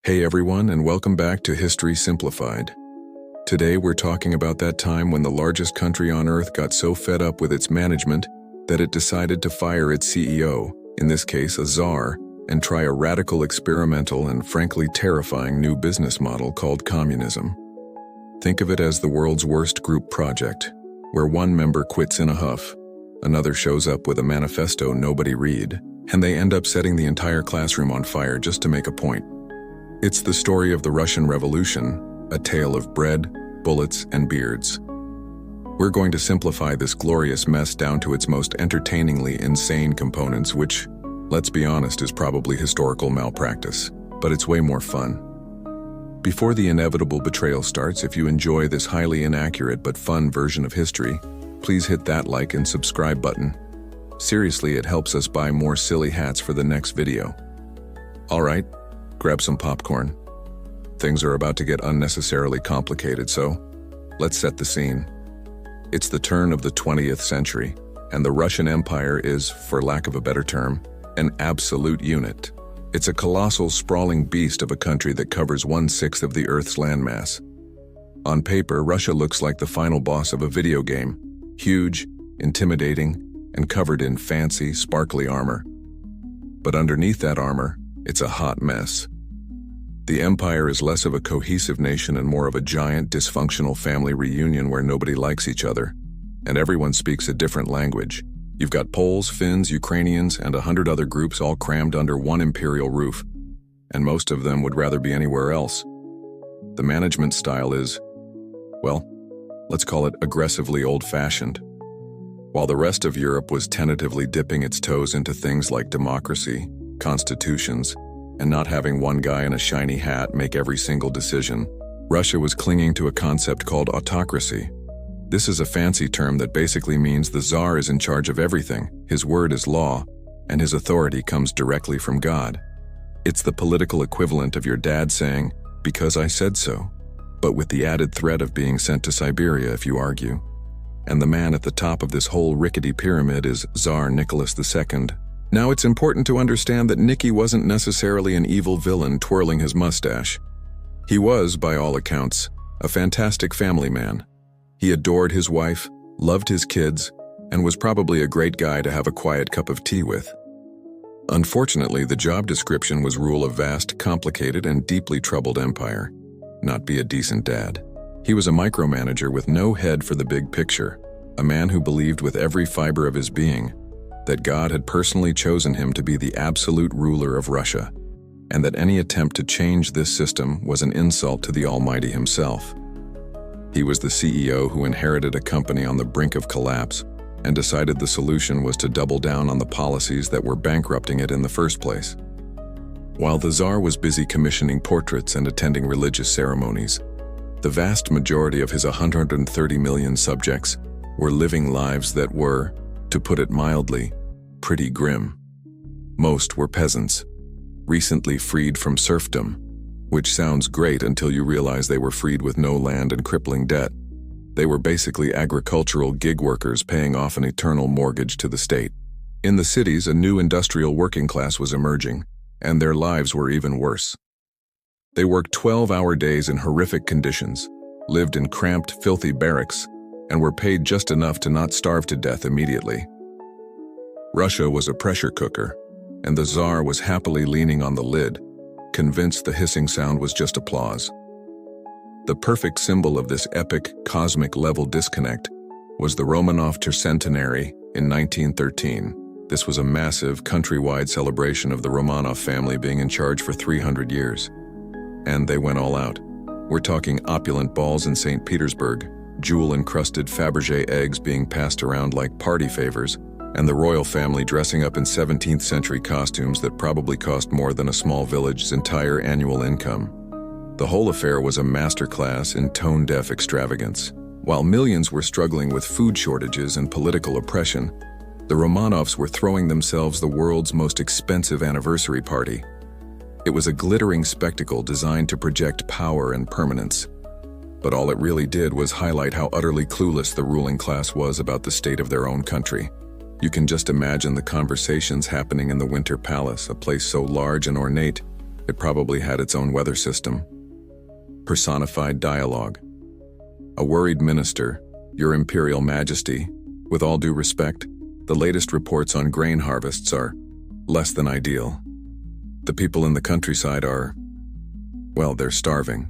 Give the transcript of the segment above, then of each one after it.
Hey everyone, and welcome back to History Simplified. Today we're talking about that time when the largest country on earth got so fed up with its management that it decided to fire its CEO, in this case a czar, and try a radical, experimental, and frankly terrifying new business model called communism. Think of it as the world's worst group project, where one member quits in a huff, another shows up with a manifesto nobody read, and they end up setting the entire classroom on fire just to make a point. It's the story of the Russian Revolution, a tale of bread, bullets, and beards. We're going to simplify this glorious mess down to its most entertainingly insane components, which, let's be honest, is probably historical malpractice, but it's way more fun. Before the inevitable betrayal starts, if you enjoy this highly inaccurate but fun version of history, please hit that like and subscribe button. Seriously, it helps us buy more silly hats for the next video. All right. Grab some popcorn. Things are about to get unnecessarily complicated, so let's set the scene. It's the turn of the 20th century, and the Russian Empire is, for lack of a better term, an absolute unit. It's a colossal, sprawling beast of a country that covers 1/6 of the Earth's landmass. On paper, Russia looks like the final boss of a video game, huge, intimidating, and covered in fancy, sparkly armor. But underneath that armor, it's a hot mess. The empire is less of a cohesive nation and more of a giant, dysfunctional family reunion where nobody likes each other, and everyone speaks a different language. You've got Poles, Finns, Ukrainians, and 100 other groups all crammed under one imperial roof, and most of them would rather be anywhere else. The management style is, well, let's call it aggressively old-fashioned. While the rest of Europe was tentatively dipping its toes into things like democracy, constitutions, and not having one guy in a shiny hat make every single decision, Russia was clinging to a concept called autocracy. This is a fancy term that basically means the Tsar is in charge of everything, his word is law, and his authority comes directly from God. It's the political equivalent of your dad saying, "Because I said so," but with the added threat of being sent to Siberia if you argue. And the man at the top of this whole rickety pyramid is Tsar Nicholas II. Now, it's important to understand that Nicky wasn't necessarily an evil villain twirling his mustache. He was, by all accounts, a fantastic family man. He adored his wife, loved his kids, and was probably a great guy to have a quiet cup of tea with. Unfortunately, the job description was rule a vast, complicated, and deeply troubled empire, not be a decent dad. He was a micromanager with no head for the big picture, a man who believed with every fiber of his being that God had personally chosen him to be the absolute ruler of Russia, and that any attempt to change this system was an insult to the Almighty himself. He was the CEO who inherited a company on the brink of collapse and decided the solution was to double down on the policies that were bankrupting it in the first place. While the Tsar was busy commissioning portraits and attending religious ceremonies, the vast majority of his 130 million subjects were living lives that were, to put it mildly, pretty grim. Most were peasants, recently freed from serfdom, which sounds great until you realize they were freed with no land and crippling debt. They were basically agricultural gig workers paying off an eternal mortgage to the state. In the cities, a new industrial working class was emerging, and their lives were even worse. They worked 12-hour days in horrific conditions, lived in cramped, filthy barracks, and were paid just enough to not starve to death immediately. Russia was a pressure cooker, and the Tsar was happily leaning on the lid, convinced the hissing sound was just applause. The perfect symbol of this epic, cosmic-level disconnect was the Romanov Tercentenary in 1913. This was a massive, countrywide celebration of the Romanov family being in charge for 300 years. And they went all out. We're talking opulent balls in St. Petersburg, jewel-encrusted Fabergé eggs being passed around like party favors, and the royal family dressing up in 17th century costumes that probably cost more than a small village's entire annual income. The whole affair was a masterclass in tone-deaf extravagance. While millions were struggling with food shortages and political oppression, the Romanovs were throwing themselves the world's most expensive anniversary party. It was a glittering spectacle designed to project power and permanence. But all it really did was highlight how utterly clueless the ruling class was about the state of their own country. You can just imagine the conversations happening in the Winter Palace, a place so large and ornate, It probably had its own weather system. Personified dialogue. A worried minister, Your Imperial Majesty, with all due respect, the latest reports on grain harvests are less than ideal. The people in the countryside are, well, they're starving.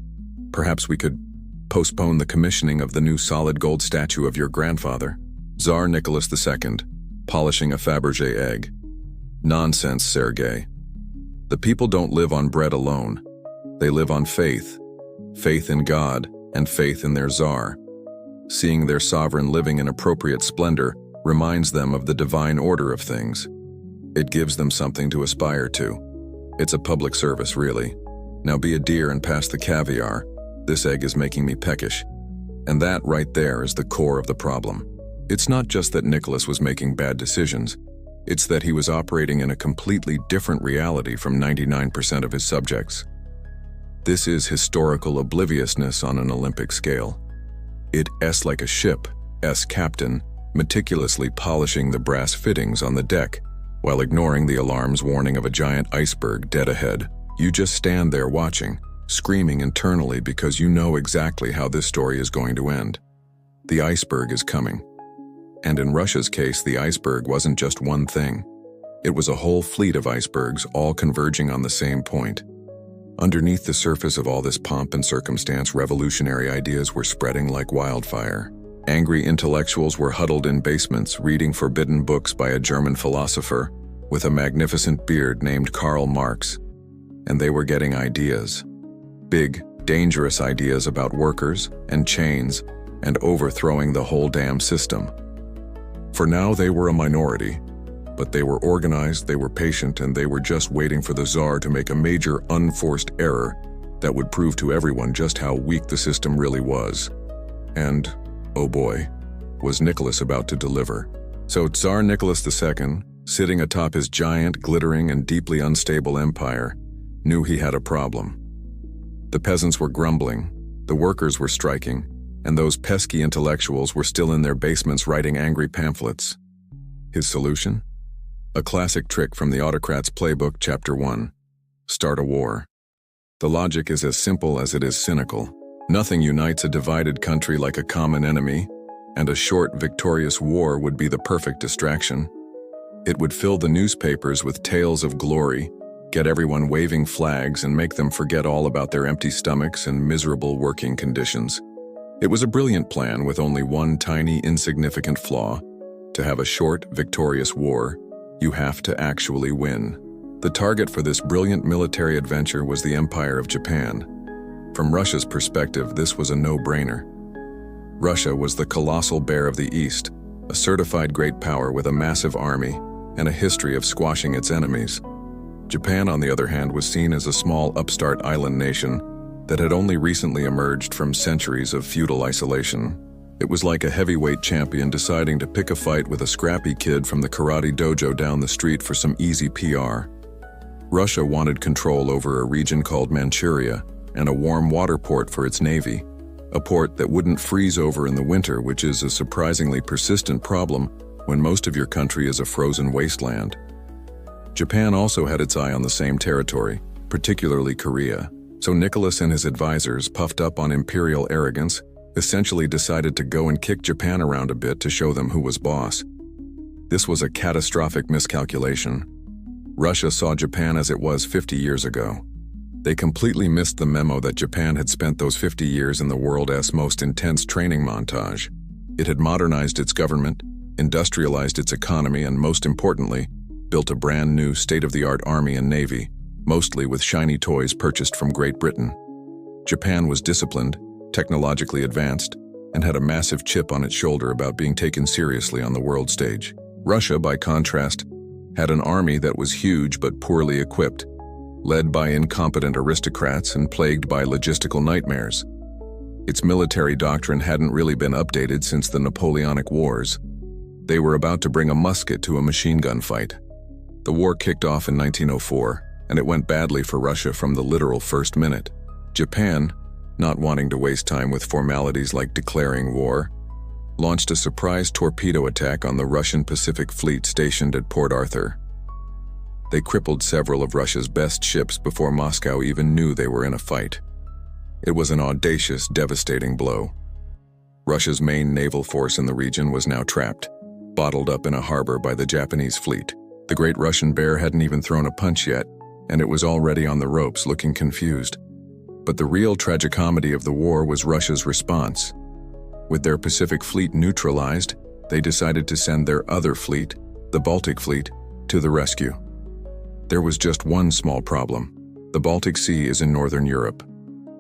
Perhaps we could postpone the commissioning of the new solid gold statue of your grandfather, Tsar Nicholas II, polishing a Fabergé egg. Nonsense, Sergei. The people don't live on bread alone. They live on faith. Faith in God and faith in their Tsar. Seeing their sovereign living in appropriate splendor reminds them of the divine order of things. It gives them something to aspire to. It's a public service, really. Now be a dear and pass the caviar. This egg is making me peckish. And that right there is the core of the problem. It's not just that Nicholas was making bad decisions. It's that he was operating in a completely different reality from 99% of his subjects. This is historical obliviousness on an Olympic scale. It's like a ship, captain, meticulously polishing the brass fittings on the deck, while ignoring the alarm's warning of a giant iceberg dead ahead. You just stand there watching, screaming internally because you know exactly how this story is going to end. The iceberg is coming. And in Russia's case, the iceberg wasn't just one thing. It was a whole fleet of icebergs all converging on the same point. Underneath the surface of all this pomp and circumstance, revolutionary ideas were spreading like wildfire. Angry intellectuals were huddled in basements, reading forbidden books by a German philosopher with a magnificent beard named Karl Marx. And they were getting ideas. Big, dangerous ideas about workers and chains and overthrowing the whole damn system. For now, they were a minority, but they were organized, they were patient, and they were just waiting for the Tsar to make a major unforced error that would prove to everyone just how weak the system really was. And, oh boy, was Nicholas about to deliver. So Tsar Nicholas II, sitting atop his giant, glittering, and deeply unstable empire, knew he had a problem. The peasants were grumbling, the workers were striking, and those pesky intellectuals were still in their basements writing angry pamphlets. His solution? A classic trick from the Autocrat's Playbook, Chapter 1. Start a war. The logic is as simple as it is cynical. Nothing unites a divided country like a common enemy, and a short, victorious war would be the perfect distraction. It would fill the newspapers with tales of glory, get everyone waving flags, and make them forget all about their empty stomachs and miserable working conditions. It was a brilliant plan with only one tiny, insignificant flaw. To have a short, victorious war, you have to actually win. The target for this brilliant military adventure was the Empire of Japan. From Russia's perspective, this was a no-brainer. Russia was the colossal bear of the East, a certified great power with a massive army and a history of squashing its enemies. Japan, on the other hand, was seen as a small upstart island nation that had only recently emerged from centuries of feudal isolation. It was like a heavyweight champion deciding to pick a fight with a scrappy kid from the karate dojo down the street for some easy PR. Russia wanted control over a region called Manchuria and a warm water port for its navy, a port that wouldn't freeze over in the winter, which is a surprisingly persistent problem when most of your country is a frozen wasteland. Japan also had its eye on the same territory, particularly Korea. So Nicholas and his advisors, puffed up on imperial arrogance, essentially decided to go and kick Japan around a bit to show them who was boss. This was a catastrophic miscalculation. Russia saw Japan as it was 50 years ago. They completely missed the memo that Japan had spent those 50 years in the world's most intense training montage. It had modernized its government, industrialized its economy, and most importantly, built a brand new state-of-the-art army and navy, mostly with shiny toys purchased from Great Britain. Japan was disciplined, technologically advanced, and had a massive chip on its shoulder about being taken seriously on the world stage. Russia, by contrast, had an army that was huge but poorly equipped, led by incompetent aristocrats and plagued by logistical nightmares. Its military doctrine hadn't really been updated since the Napoleonic Wars. They were about to bring a musket to a machine gun fight. The war kicked off in 1904, and it went badly for Russia from the literal first minute. Japan, not wanting to waste time with formalities like declaring war, launched a surprise torpedo attack on the Russian Pacific Fleet stationed at Port Arthur. They crippled several of Russia's best ships before Moscow even knew they were in a fight. It was an audacious, devastating blow. Russia's main naval force in the region was now trapped, bottled up in a harbor by the Japanese fleet. The great Russian bear hadn't even thrown a punch yet, and it was already on the ropes, looking confused. But the real tragicomedy of the war was Russia's response. With their Pacific fleet neutralized, they decided to send their other fleet, the Baltic Fleet, to the rescue. There was just one small problem. The Baltic Sea is in northern Europe.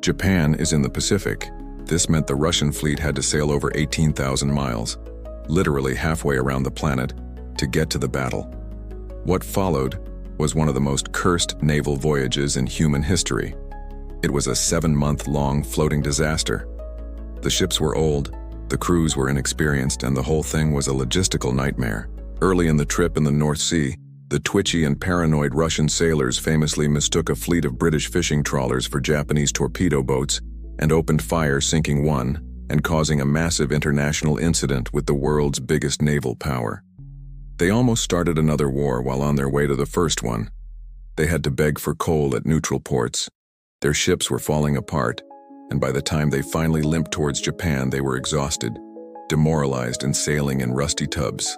Japan is in the Pacific. This meant the Russian fleet had to sail over 18,000 miles, literally halfway around the planet, to get to the battle. What followed was one of the most cursed naval voyages in human history. It was a 7-month-long floating disaster. The ships were old, the crews were inexperienced, and the whole thing was a logistical nightmare. Early in the trip in the North Sea, the twitchy and paranoid Russian sailors famously mistook a fleet of British fishing trawlers for Japanese torpedo boats and opened fire, sinking one and causing a massive international incident with the world's biggest naval power. They almost started another war while on their way to the first one. They had to beg for coal at neutral ports. Their ships were falling apart, and by the time they finally limped towards Japan, they were exhausted, demoralized, and sailing in rusty tubs.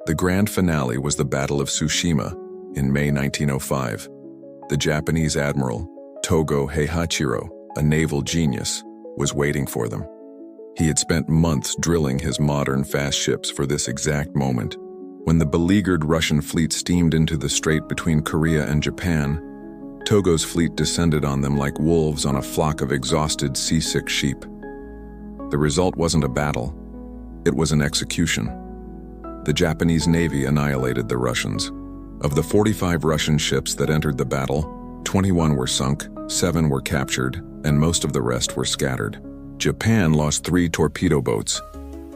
The grand finale was the Battle of Tsushima in May 1905. The Japanese admiral, Togo Heihachiro, a naval genius, was waiting for them. He had spent months drilling his modern fast ships for this exact moment. When the beleaguered Russian fleet steamed into the strait between Korea and Japan, Togo's fleet descended on them like wolves on a flock of exhausted, seasick sheep. The result wasn't a battle. It was an execution. The Japanese Navy annihilated the Russians. Of the 45 Russian ships that entered the battle, 21 were sunk, 7 were captured, and most of the rest were scattered. Japan lost 3 torpedo boats.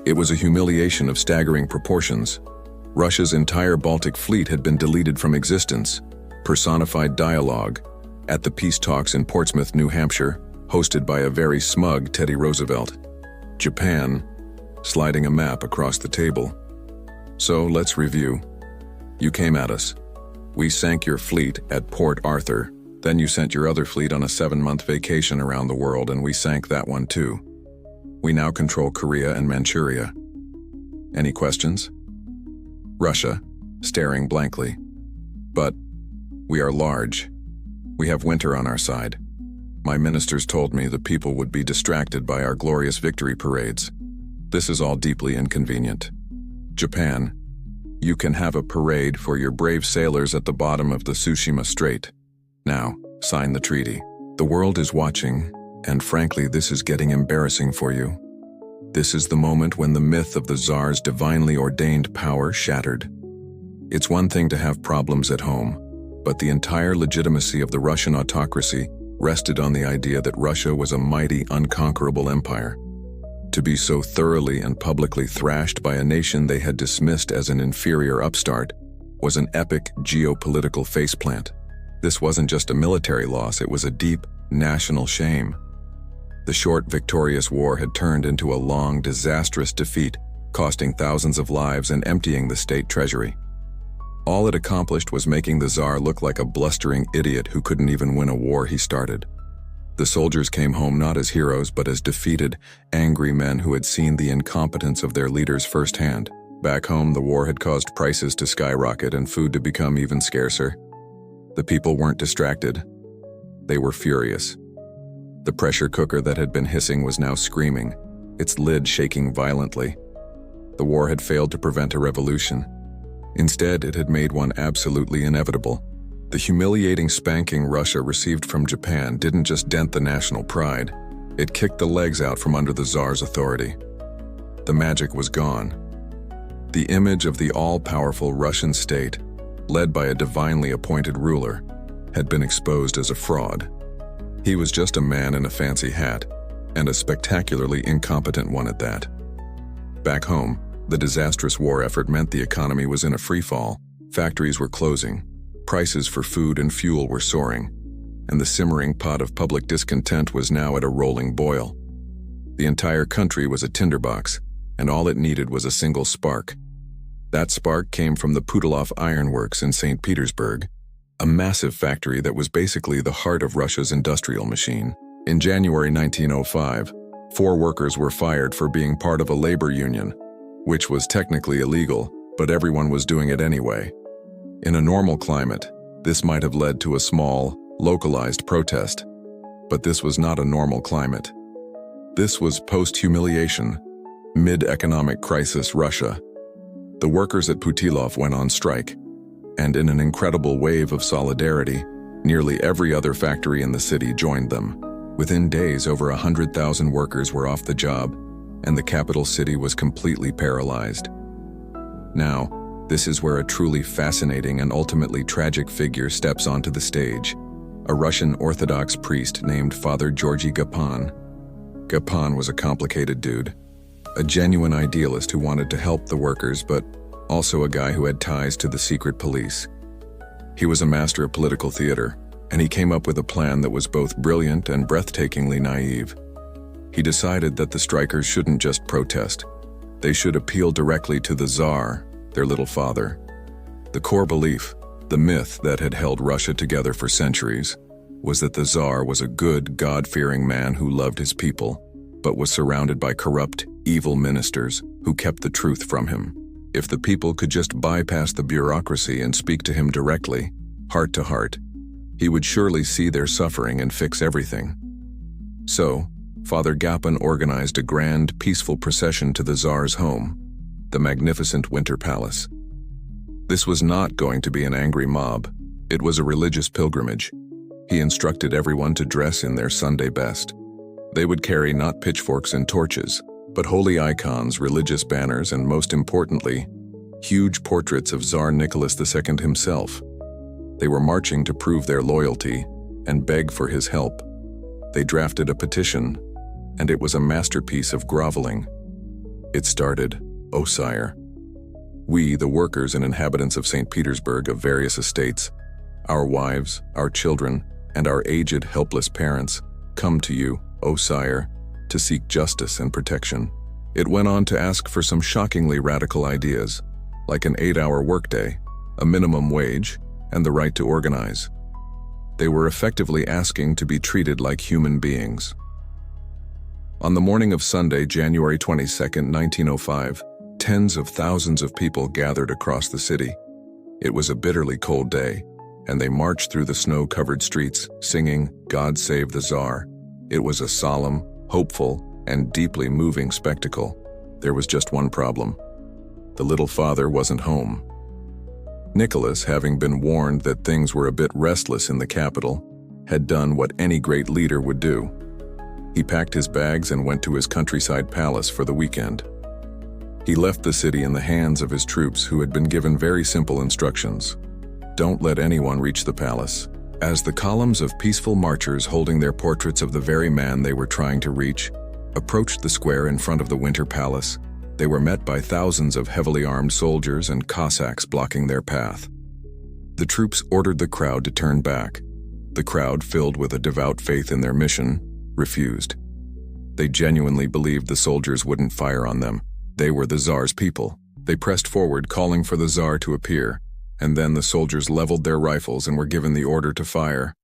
It was a humiliation of staggering proportions. Russia's entire Baltic fleet had been deleted from existence. Personified dialogue at the peace talks in Portsmouth, New Hampshire, hosted by a very smug Teddy Roosevelt. Japan, sliding a map across the table. So let's review. You came at us. We sank your fleet at Port Arthur. Then you sent your other fleet on a 7-month vacation around the world, and we sank that one too. We now control Korea and Manchuria. Any questions? Russia, staring blankly. But we are large. We have winter on our side. My ministers told me the people would be distracted by our glorious victory parades. This is all deeply inconvenient. Japan, you can have a parade for your brave sailors at the bottom of the Tsushima Strait. Now, sign the treaty. The world is watching, and frankly, this is getting embarrassing for you. This is the moment when the myth of the Tsar's divinely ordained power shattered. It's one thing to have problems at home, but the entire legitimacy of the Russian autocracy rested on the idea that Russia was a mighty, unconquerable empire. To be so thoroughly and publicly thrashed by a nation they had dismissed as an inferior upstart was an epic geopolitical faceplant. This wasn't just a military loss, it was a deep national shame. The short, victorious war had turned into a long, disastrous defeat, costing thousands of lives and emptying the state treasury. All it accomplished was making the Tsar look like a blustering idiot who couldn't even win a war he started. The soldiers came home not as heroes, but as defeated, angry men who had seen the incompetence of their leaders firsthand. Back home, the war had caused prices to skyrocket and food to become even scarcer. The people weren't distracted. They were furious. The pressure cooker that had been hissing was now screaming, its lid shaking violently. The war had failed to prevent a revolution. Instead, it had made one absolutely inevitable. The humiliating spanking Russia received from Japan didn't just dent the national pride, it kicked the legs out from under the Tsar's authority. The magic was gone. The image of the all-powerful Russian state, led by a divinely appointed ruler, had been exposed as a fraud. He was just a man in a fancy hat, and a spectacularly incompetent one at that. Back home, the disastrous war effort meant the economy was in a free-fall. Factories were closing, prices for food and fuel were soaring, and the simmering pot of public discontent was now at a rolling boil. The entire country was a tinderbox, and all it needed was a single spark. That spark came from the Putilov Ironworks in St. Petersburg, a massive factory that was basically the heart of Russia's industrial machine. In January 1905, 4 workers were fired for being part of a labor union, which was technically illegal, but everyone was doing it anyway. In a normal climate, this might have led to a small, localized protest, but this was not a normal climate. This was post-humiliation, mid-economic crisis Russia. The workers at Putilov went on strike, and in an incredible wave of solidarity, nearly every other factory in the city joined them. Within days, over 100,000 workers were off the job, and the capital city was completely paralyzed. Now, this is where a truly fascinating and ultimately tragic figure steps onto the stage, a Russian Orthodox priest named Father Georgy Gapan. Gapan was a complicated dude, a genuine idealist who wanted to help the workers, but also a guy who had ties to the secret police. He was a master of political theater, and he came up with a plan that was both brilliant and breathtakingly naive. He decided that the strikers shouldn't just protest. They should appeal directly to the Tsar, their little father. The core belief, the myth that had held Russia together for centuries, was that the Tsar was a good, God-fearing man who loved his people, but was surrounded by corrupt, evil ministers who kept the truth from him. If the people could just bypass the bureaucracy and speak to him directly, heart to heart, he would surely see their suffering and fix everything. So, Father Gapan organized a grand, peaceful procession to the Tsar's home, the magnificent Winter Palace. This was not going to be an angry mob. It was a religious pilgrimage. He instructed everyone to dress in their Sunday best. They would carry not pitchforks and torches, but holy icons, religious banners, and most importantly, huge portraits of Tsar Nicholas II himself. They were marching to prove their loyalty and beg for his help. They drafted a petition, and it was a masterpiece of groveling. It started, "O sire, we, the workers and inhabitants of St. Petersburg of various estates, our wives, our children, and our aged, helpless parents, come to you, O sire, to seek justice and protection." It went on to ask for some shockingly radical ideas, like an 8-hour workday, a minimum wage, and the right to organize. They were effectively asking to be treated like human beings. On the morning of Sunday, January 22, 1905, tens of thousands of people gathered across the city. It was a bitterly cold day, and they marched through the snow-covered streets, singing, "God Save the Tsar." It was a solemn, hopeful, and deeply moving spectacle. There was just one problem. The little father wasn't home. Nicholas, having been warned that things were a bit restless in the capital, had done what any great leader would do. He packed his bags and went to his countryside palace for the weekend. He left the city in the hands of his troops, who had been given very simple instructions. Don't let anyone reach the palace. As the columns of peaceful marchers holding their portraits of the very man they were trying to reach approached the square in front of the Winter Palace, they were met by thousands of heavily armed soldiers and Cossacks blocking their path. The troops ordered the crowd to turn back. The crowd, filled with a devout faith in their mission, refused. They genuinely believed the soldiers wouldn't fire on them. They were the Tsar's people. They pressed forward, calling for the Tsar to appear, and then the soldiers leveled their rifles and were given the order to fire.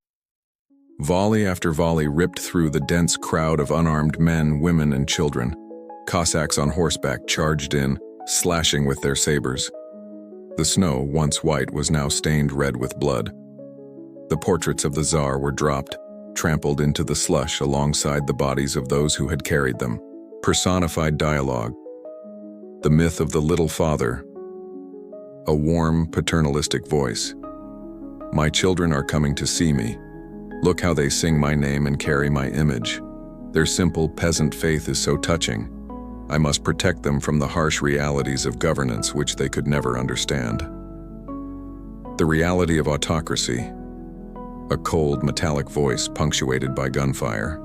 Volley after volley ripped through the dense crowd of unarmed men, women, and children. Cossacks on horseback charged in, slashing with their sabers. The snow, once white, was now stained red with blood. The portraits of the Tsar were dropped, trampled into the slush alongside the bodies of those who had carried them. Personified dialogue. The myth of the little father. A warm, paternalistic voice. "My children are coming to see me. Look how they sing my name and carry my image. Their simple peasant faith is so touching. I must protect them from the harsh realities of governance which they could never understand." The reality of autocracy. A cold, metallic voice punctuated by gunfire.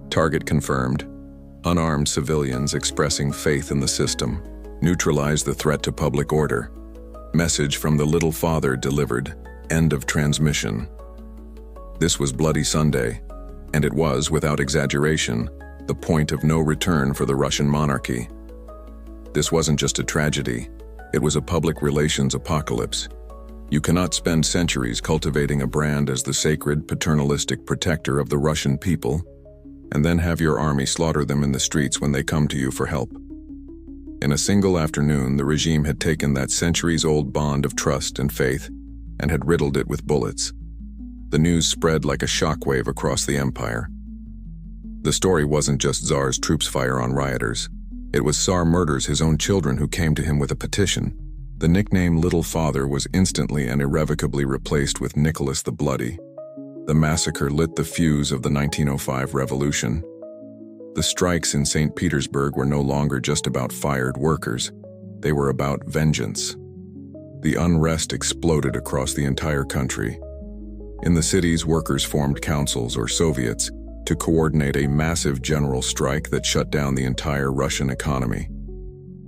Target confirmed. Unarmed civilians expressing faith in the system. Neutralize the threat to public order. Message from the little father delivered. End of transmission. This was Bloody Sunday, and it was, without exaggeration, the point of no return for the Russian monarchy. This wasn't just a tragedy, It was a public relations apocalypse. You cannot spend centuries cultivating a brand as the sacred, paternalistic protector of the Russian people, and then have your army slaughter them in the streets when they come to you for help. In a single afternoon, the regime had taken that centuries-old bond of trust and faith and had riddled it with bullets. The news spread like a shockwave across the empire. The story wasn't just Tsar's troops fire on rioters. It was Tsar murders his own children who came to him with a petition. The nickname Little Father was instantly and irrevocably replaced with Nicholas the Bloody. The massacre lit the fuse of the 1905 revolution. The strikes in St. Petersburg were no longer just about fired workers. They were about vengeance. The unrest exploded across the entire country. In the cities, workers formed councils or soviets to coordinate a massive general strike that shut down the entire Russian economy.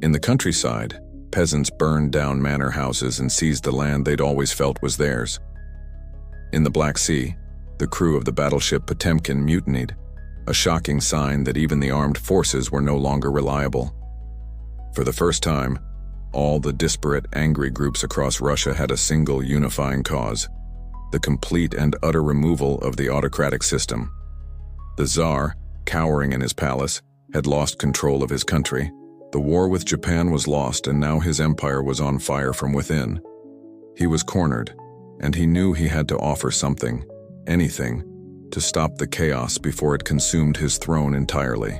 In the countryside, peasants burned down manor houses and seized the land they'd always felt was theirs. In the Black Sea, the crew of the battleship Potemkin mutinied, a shocking sign that even the armed forces were no longer reliable. For the first time, all the disparate, angry groups across Russia had a single unifying cause: the complete and utter removal of the autocratic system. The Tsar, cowering in his palace, had lost control of his country. The war with Japan was lost, and now his empire was on fire from within. He was cornered, and he knew he had to offer something, anything, to stop the chaos before it consumed his throne entirely.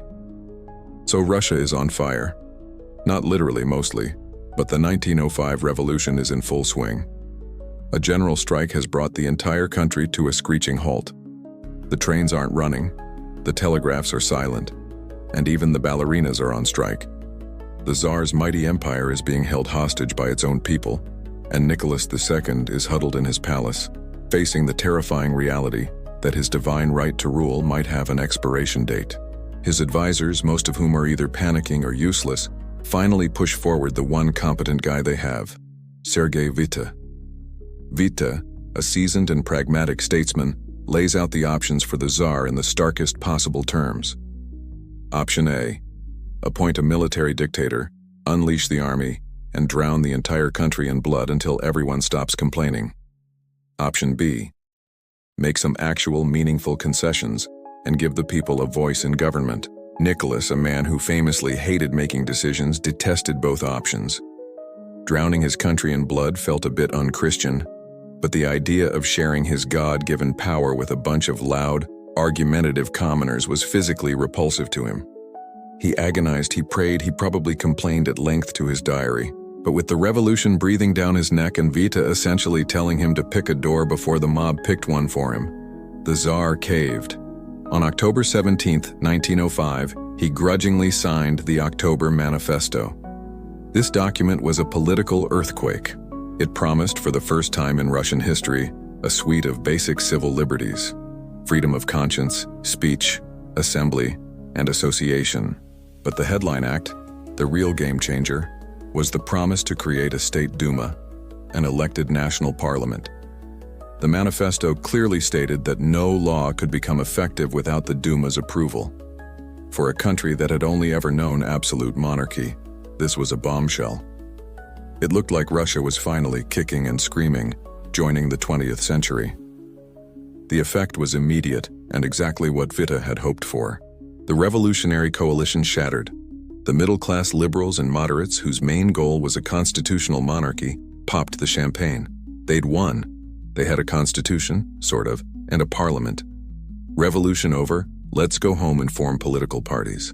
So Russia is on fire. Not literally, mostly, but the 1905 revolution is in full swing. A general strike has brought the entire country to a screeching halt. The trains aren't running, the telegraphs are silent, and even the ballerinas are on strike. The Tsar's mighty empire is being held hostage by its own people, and Nicholas II is huddled in his palace, facing the terrifying reality that his divine right to rule might have an expiration date. His advisors, most of whom are either panicking or useless, finally push forward the one competent guy they have, Sergei Vita. Vita, a seasoned and pragmatic statesman, lays out the options for the Tsar in the starkest possible terms. Option A: appoint a military dictator, unleash the army, and drown the entire country in blood until everyone stops complaining. Option B: make some actual meaningful concessions and give the people a voice in government. Nicholas, a man who famously hated making decisions, detested both options. Drowning his country in blood felt a bit un-Christian, but the idea of sharing his God-given power with a bunch of loud, argumentative commoners was physically repulsive to him. He agonized, he prayed, he probably complained at length to his diary. But with the revolution breathing down his neck and Vita essentially telling him to pick a door before the mob picked one for him, the Tsar caved. On October 17, 1905, he grudgingly signed the October Manifesto. This document was a political earthquake. It promised, for the first time in Russian history, a suite of basic civil liberties: freedom of conscience, speech, assembly, and association. But the headline act, the real game changer, was the promise to create a state Duma, an elected national parliament. The manifesto clearly stated that no law could become effective without the Duma's approval. For a country that had only ever known absolute monarchy, this was a bombshell. It looked like Russia was finally kicking and screaming, joining the 20th century. The effect was immediate and exactly what Vita had hoped for. The revolutionary coalition shattered. The middle-class liberals and moderates, whose main goal was a constitutional monarchy, popped the champagne. They'd won. They had a constitution, sort of, and a parliament. Revolution over, let's go home and form political parties.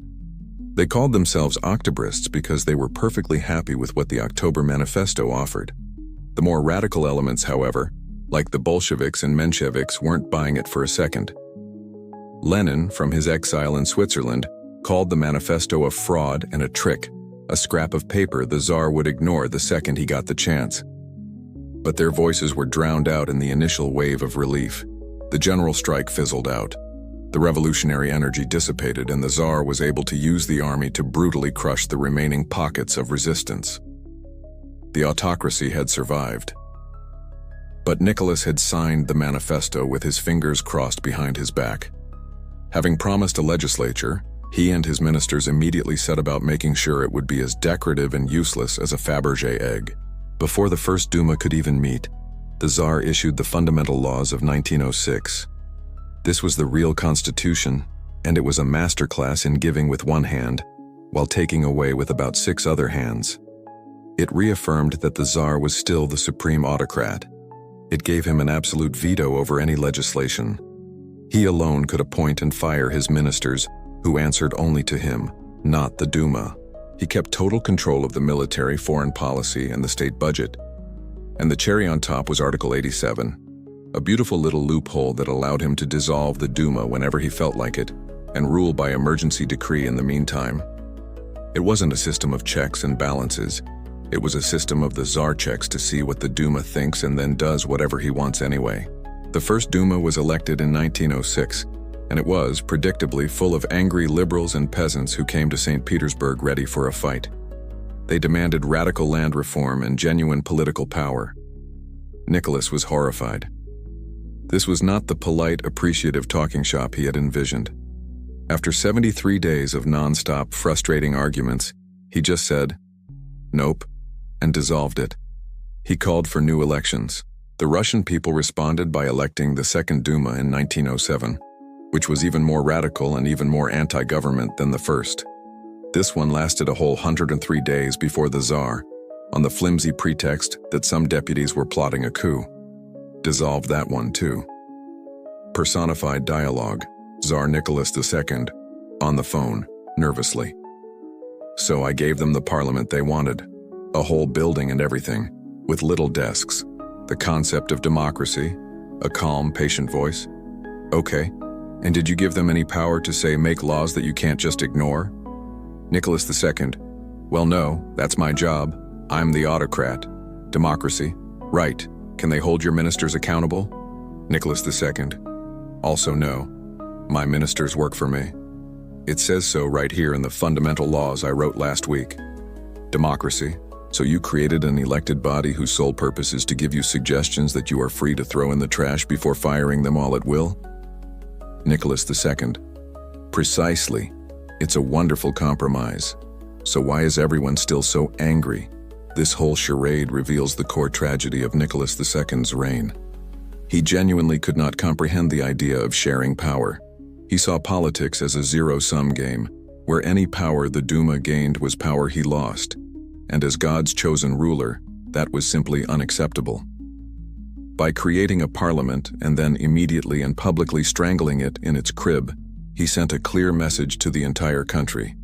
They called themselves Octobrists because they were perfectly happy with what the October Manifesto offered. The more radical elements, however, like the Bolsheviks and Mensheviks, weren't buying it for a second. Lenin, from his exile in Switzerland, called the manifesto a fraud and a trick, a scrap of paper the Tsar would ignore the second he got the chance. But their voices were drowned out in the initial wave of relief. The general strike fizzled out. The revolutionary energy dissipated, and the Tsar was able to use the army to brutally crush the remaining pockets of resistance. The autocracy had survived. But Nicholas had signed the manifesto with his fingers crossed behind his back. Having promised a legislature, He and his ministers immediately set about making sure it would be as decorative and useless as a Fabergé egg. Before the first Duma could even meet, the Tsar issued the fundamental laws of 1906. This was the real constitution, and it was a masterclass in giving with one hand, while taking away with about 6 other hands. It reaffirmed that the Tsar was still the supreme autocrat. It gave him an absolute veto over any legislation. He alone could appoint and fire his ministers, who answered only to him, not the Duma. He kept total control of the military, foreign policy, and the state budget. And the cherry on top was Article 87, a beautiful little loophole that allowed him to dissolve the Duma whenever he felt like it, and rule by emergency decree in the meantime. It wasn't a system of checks and balances. It was a system of the Tsar checks to see what the Duma thinks and then does whatever he wants anyway. The first Duma was elected in 1906, and it was, predictably, full of angry liberals and peasants who came to St. Petersburg ready for a fight. They demanded radical land reform and genuine political power. Nicholas was horrified. This was not the polite, appreciative talking shop he had envisioned. After 73 days of non-stop, frustrating arguments, he just said, "Nope," and dissolved it. He called for new elections. The Russian people responded by electing the Second Duma in 1907, which was even more radical and even more anti-government than the first. This one lasted a whole 103 days before the Tsar, on the flimsy pretext that some deputies were plotting a coup. Dissolved that one too. Personified dialogue, Tsar Nicholas II, on the phone, nervously. So I gave them the parliament they wanted, a whole building and everything, with little desks, the concept of democracy, a calm, patient voice. Okay, and did you give them any power to say make laws that you can't just ignore? Nicholas II, well no, that's my job. I'm the autocrat. Democracy, right. Can they hold your ministers accountable? Nicholas II, also no. My ministers work for me. It says so right here in the fundamental laws I wrote last week. Democracy, so you created an elected body whose sole purpose is to give you suggestions that you are free to throw in the trash before firing them all at will? Nicholas II, precisely. It's a wonderful compromise. So why is everyone still so angry? This whole charade reveals the core tragedy of Nicholas II's reign. He genuinely could not comprehend the idea of sharing power. He saw politics as a zero-sum game, where any power the Duma gained was power he lost. And as God's chosen ruler, that was simply unacceptable. By creating a parliament and then immediately and publicly strangling it in its crib, he sent a clear message to the entire country.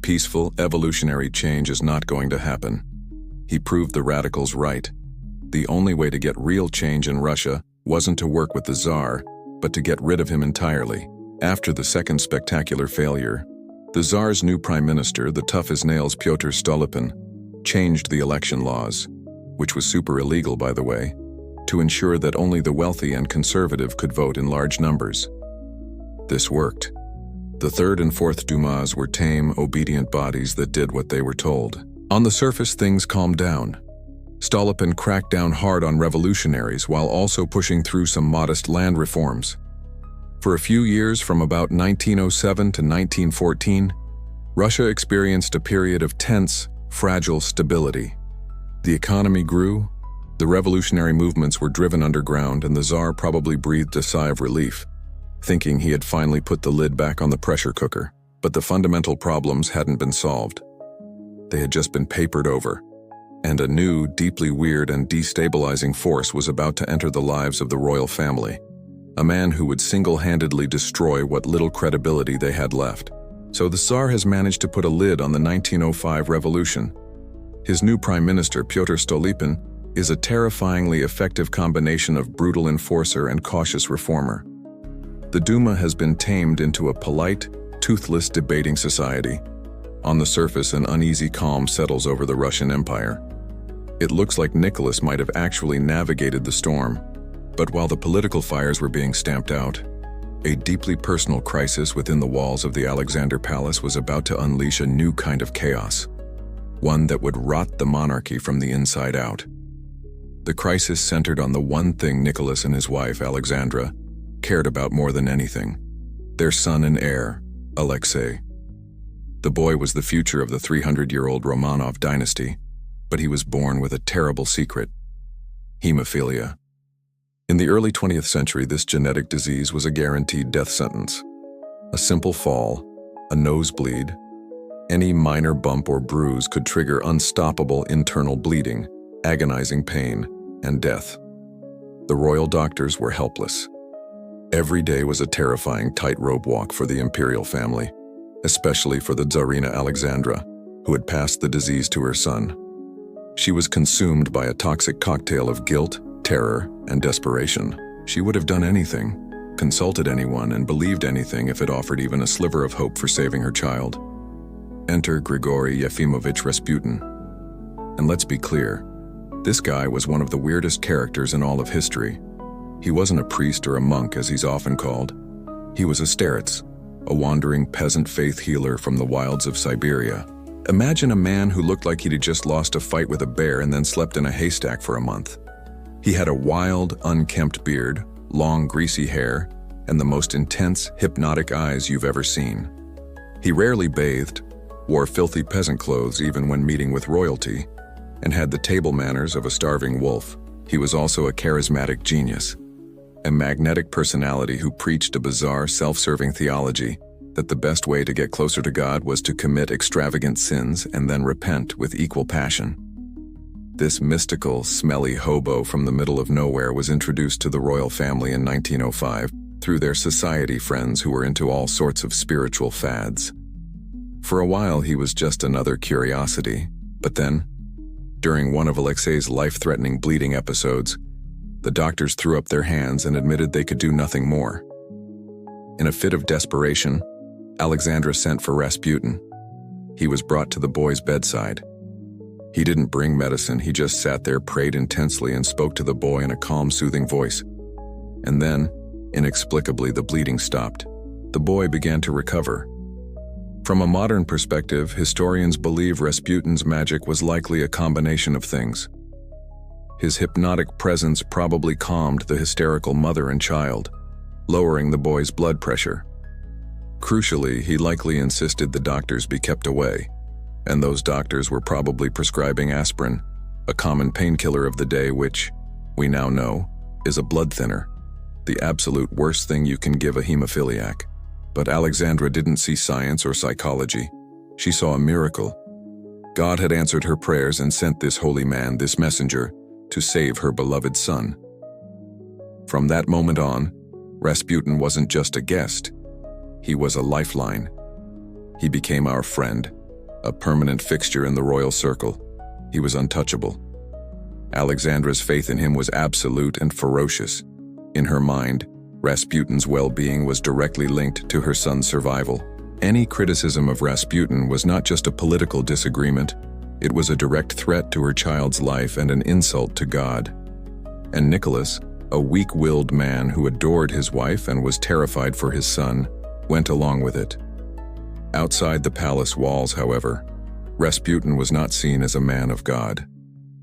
Peaceful, evolutionary change is not going to happen. He proved the radicals right. The only way to get real change in Russia wasn't to work with the Tsar, but to get rid of him entirely. After the second spectacular failure, the Tsar's new prime minister, the tough-as-nails Pyotr Stolypin, changed the election laws, which was super illegal by the way, to ensure that only the wealthy and conservative could vote in large numbers. This worked. The third and fourth Dumas were tame, obedient bodies that did what they were told. On the surface, things calmed down. Stolypin cracked down hard on revolutionaries while also pushing through some modest land reforms. For a few years, from about 1907 to 1914, Russia experienced a period of tense, fragile stability. The economy grew, the revolutionary movements were driven underground, and the Tsar probably breathed a sigh of relief, thinking he had finally put the lid back on the pressure cooker. But the fundamental problems hadn't been solved. They had just been papered over, and a new, deeply weird and destabilizing force was about to enter the lives of the royal family, a man who would single-handedly destroy what little credibility they had left. So the Tsar has managed to put a lid on the 1905 revolution. His new prime minister, Pyotr Stolypin, is a terrifyingly effective combination of brutal enforcer and cautious reformer. The Duma has been tamed into a polite, toothless debating society. On the surface, an uneasy calm settles over the Russian Empire. It looks like Nicholas might have actually navigated the storm. But while the political fires were being stamped out, a deeply personal crisis within the walls of the Alexander Palace was about to unleash a new kind of chaos, one that would rot the monarchy from the inside out. The crisis centered on the one thing Nicholas and his wife, Alexandra, cared about more than anything: their son and heir, Alexei. The boy was the future of the 300-year-old Romanov dynasty, but he was born with a terrible secret: hemophilia. In the early 20th century, this genetic disease was a guaranteed death sentence. A simple fall, a nosebleed, any minor bump or bruise could trigger unstoppable internal bleeding, agonizing pain, and death. The royal doctors were helpless. Every day was a terrifying tightrope walk for the imperial family, especially for the Tsarina Alexandra, who had passed the disease to her son. She was consumed by a toxic cocktail of guilt, terror, and desperation. She would have done anything, consulted anyone, and believed anything if it offered even a sliver of hope for saving her child. Enter Grigory Yefimovich Rasputin. And let's be clear, this guy was one of the weirdest characters in all of history. He wasn't a priest or a monk, as he's often called. He was a starets, a wandering peasant faith healer from the wilds of Siberia. Imagine a man who looked like he'd just lost a fight with a bear and then slept in a haystack for a month. He had a wild, unkempt beard, long, greasy hair, and the most intense, hypnotic eyes you've ever seen. He rarely bathed, wore filthy peasant clothes even when meeting with royalty, and had the table manners of a starving wolf. He was also a charismatic genius, a magnetic personality who preached a bizarre, self-serving theology that the best way to get closer to God was to commit extravagant sins and then repent with equal passion. This mystical, smelly hobo from the middle of nowhere was introduced to the royal family in 1905 through their society friends who were into all sorts of spiritual fads. For a while, he was just another curiosity, but then, during one of Alexei's life-threatening bleeding episodes, the doctors threw up their hands and admitted they could do nothing more. In a fit of desperation, Alexandra sent for Rasputin. He was brought to the boy's bedside. He didn't bring medicine, he just sat there, prayed intensely, and spoke to the boy in a calm, soothing voice. And then, inexplicably, the bleeding stopped. The boy began to recover. From a modern perspective, historians believe Rasputin's magic was likely a combination of things. His hypnotic presence probably calmed the hysterical mother and child, lowering the boy's blood pressure. Crucially, he likely insisted the doctors be kept away, and those doctors were probably prescribing aspirin, a common painkiller of the day which, we now know, is a blood thinner, the absolute worst thing you can give a hemophiliac. But Alexandra didn't see science or psychology. She saw a miracle. God had answered her prayers and sent this holy man, this messenger, to save her beloved son. From that moment on, Rasputin wasn't just a guest. He was a lifeline. He became our friend, a permanent fixture in the royal circle. He was untouchable. Alexandra's faith in him was absolute and ferocious. In her mind, Rasputin's well-being was directly linked to her son's survival. Any criticism of Rasputin was not just a political disagreement, it was a direct threat to her child's life and an insult to God. And Nicholas, a weak-willed man who adored his wife and was terrified for his son, went along with it. Outside the palace walls, however, Rasputin was not seen as a man of God.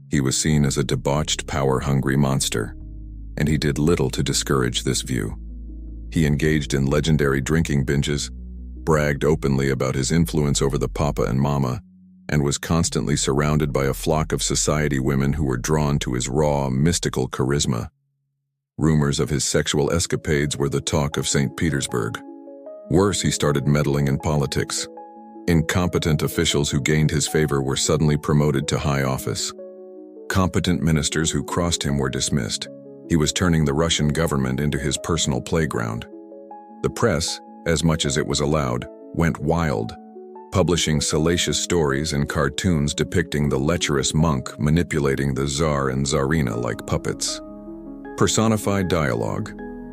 He was seen as a debauched, power-hungry monster, and he did little to discourage this view. He engaged in legendary drinking binges, bragged openly about his influence over the papa and mama, and was constantly surrounded by a flock of society women who were drawn to his raw, mystical charisma. Rumors of his sexual escapades were the talk of St. Petersburg. Worse, he started meddling in politics. Incompetent officials who gained his favor were suddenly promoted to high office. Competent ministers who crossed him were dismissed. He was turning the Russian government into his personal playground. The press, as much as it was allowed, went wild, publishing salacious stories and cartoons depicting the lecherous monk manipulating the Tsar and Tsarina like puppets. Personified dialogue,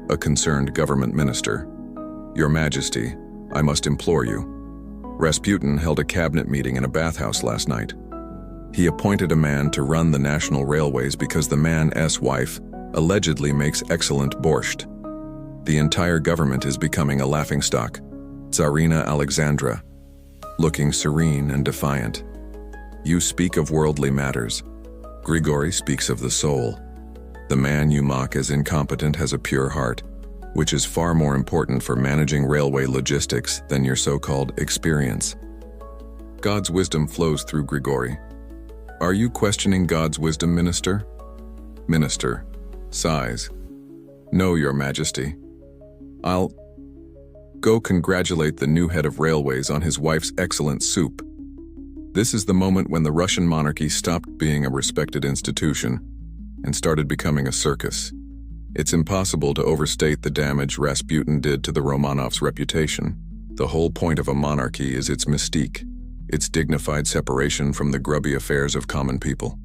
a concerned government minister. Your Majesty, I must implore you. Rasputin held a cabinet meeting in a bathhouse last night. He appointed a man to run the national railways because the man's wife allegedly makes excellent borscht. The entire government is becoming a laughingstock. Tsarina Alexandra, looking serene and defiant. You speak of worldly matters. Grigory speaks of the soul. The man you mock as incompetent has a pure heart, which is far more important for managing railway logistics than your so-called experience. God's wisdom flows through Grigori. Are you questioning God's wisdom, Minister? Minister sighs. No, Your Majesty. I'll go congratulate the new head of railways on his wife's excellent soup. This is the moment when the Russian monarchy stopped being a respected institution and started becoming a circus. It's impossible to overstate the damage Rasputin did to the Romanovs' reputation. The whole point of a monarchy is its mystique, its dignified separation from the grubby affairs of common people.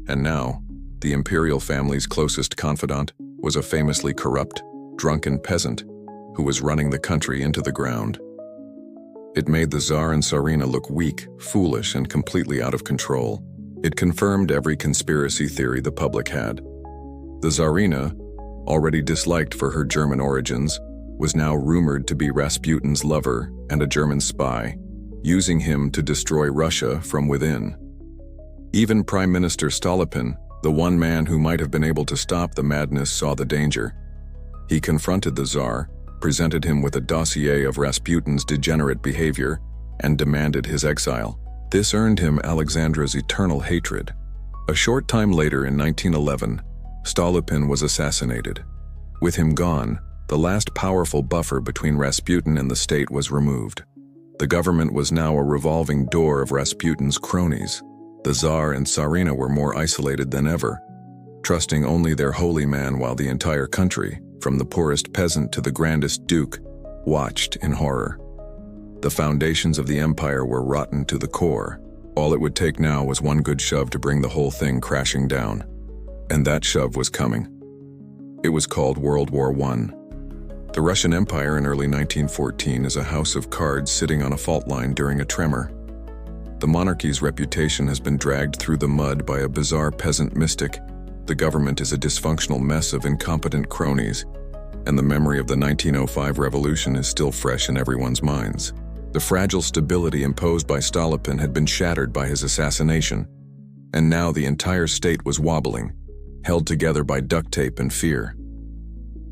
And now, the imperial family's closest confidant was a famously corrupt, drunken peasant who was running the country into the ground. It made the Tsar and Tsarina look weak, foolish, and completely out of control. It confirmed every conspiracy theory the public had. The Tsarina, already disliked for her German origins, was now rumored to be Rasputin's lover and a German spy, using him to destroy Russia from within. Even Prime Minister Stolypin, the one man who might have been able to stop the madness, saw the danger. He confronted the Tsar, presented him with a dossier of Rasputin's degenerate behavior, and demanded his exile. This earned him Alexandra's eternal hatred. A short time later, in 1911, Stolypin was assassinated. With him gone, the last powerful buffer between Rasputin and the state was removed. The government was now a revolving door of Rasputin's cronies. The Tsar and Tsarina were more isolated than ever, trusting only their holy man, while the entire country, from the poorest peasant to the grandest duke, watched in horror. The foundations of the empire were rotten to the core. All it would take now was one good shove to bring the whole thing crashing down. And that shove was coming. It was called World War I. The Russian Empire in early 1914 is a house of cards sitting on a fault line during a tremor. The monarchy's reputation has been dragged through the mud by a bizarre peasant mystic. The government is a dysfunctional mess of incompetent cronies, and the memory of the 1905 revolution is still fresh in everyone's minds. The fragile stability imposed by Stolypin had been shattered by his assassination, and now the entire state was wobbling, held together by duct tape and fear.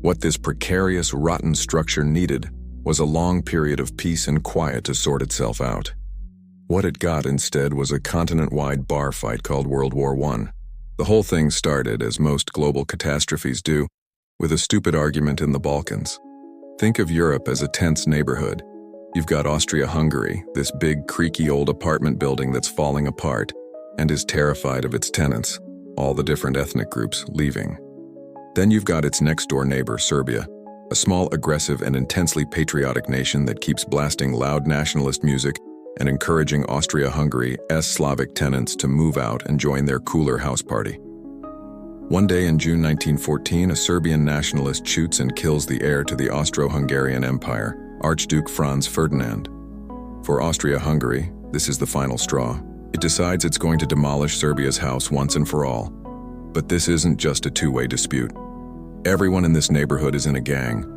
What this precarious, rotten structure needed was a long period of peace and quiet to sort itself out. What it got instead was a continent-wide bar fight called World War I. The whole thing started, as most global catastrophes do, with a stupid argument in the Balkans. Think of Europe as a tense neighborhood. You've got Austria-Hungary, this big, creaky old apartment building that's falling apart and is terrified of its tenants, all the different ethnic groups, leaving. Then you've got its next-door neighbor, Serbia, a small, aggressive, and intensely patriotic nation that keeps blasting loud nationalist music and encouraging Austria-Hungary's Slavic tenants to move out and join their cooler house party. One day in June 1914, a Serbian nationalist shoots and kills the heir to the Austro-Hungarian Empire, Archduke Franz Ferdinand. For Austria-Hungary, this is the final straw. It decides it's going to demolish Serbia's house once and for all. But this isn't just a two-way dispute. Everyone in this neighborhood is in a gang.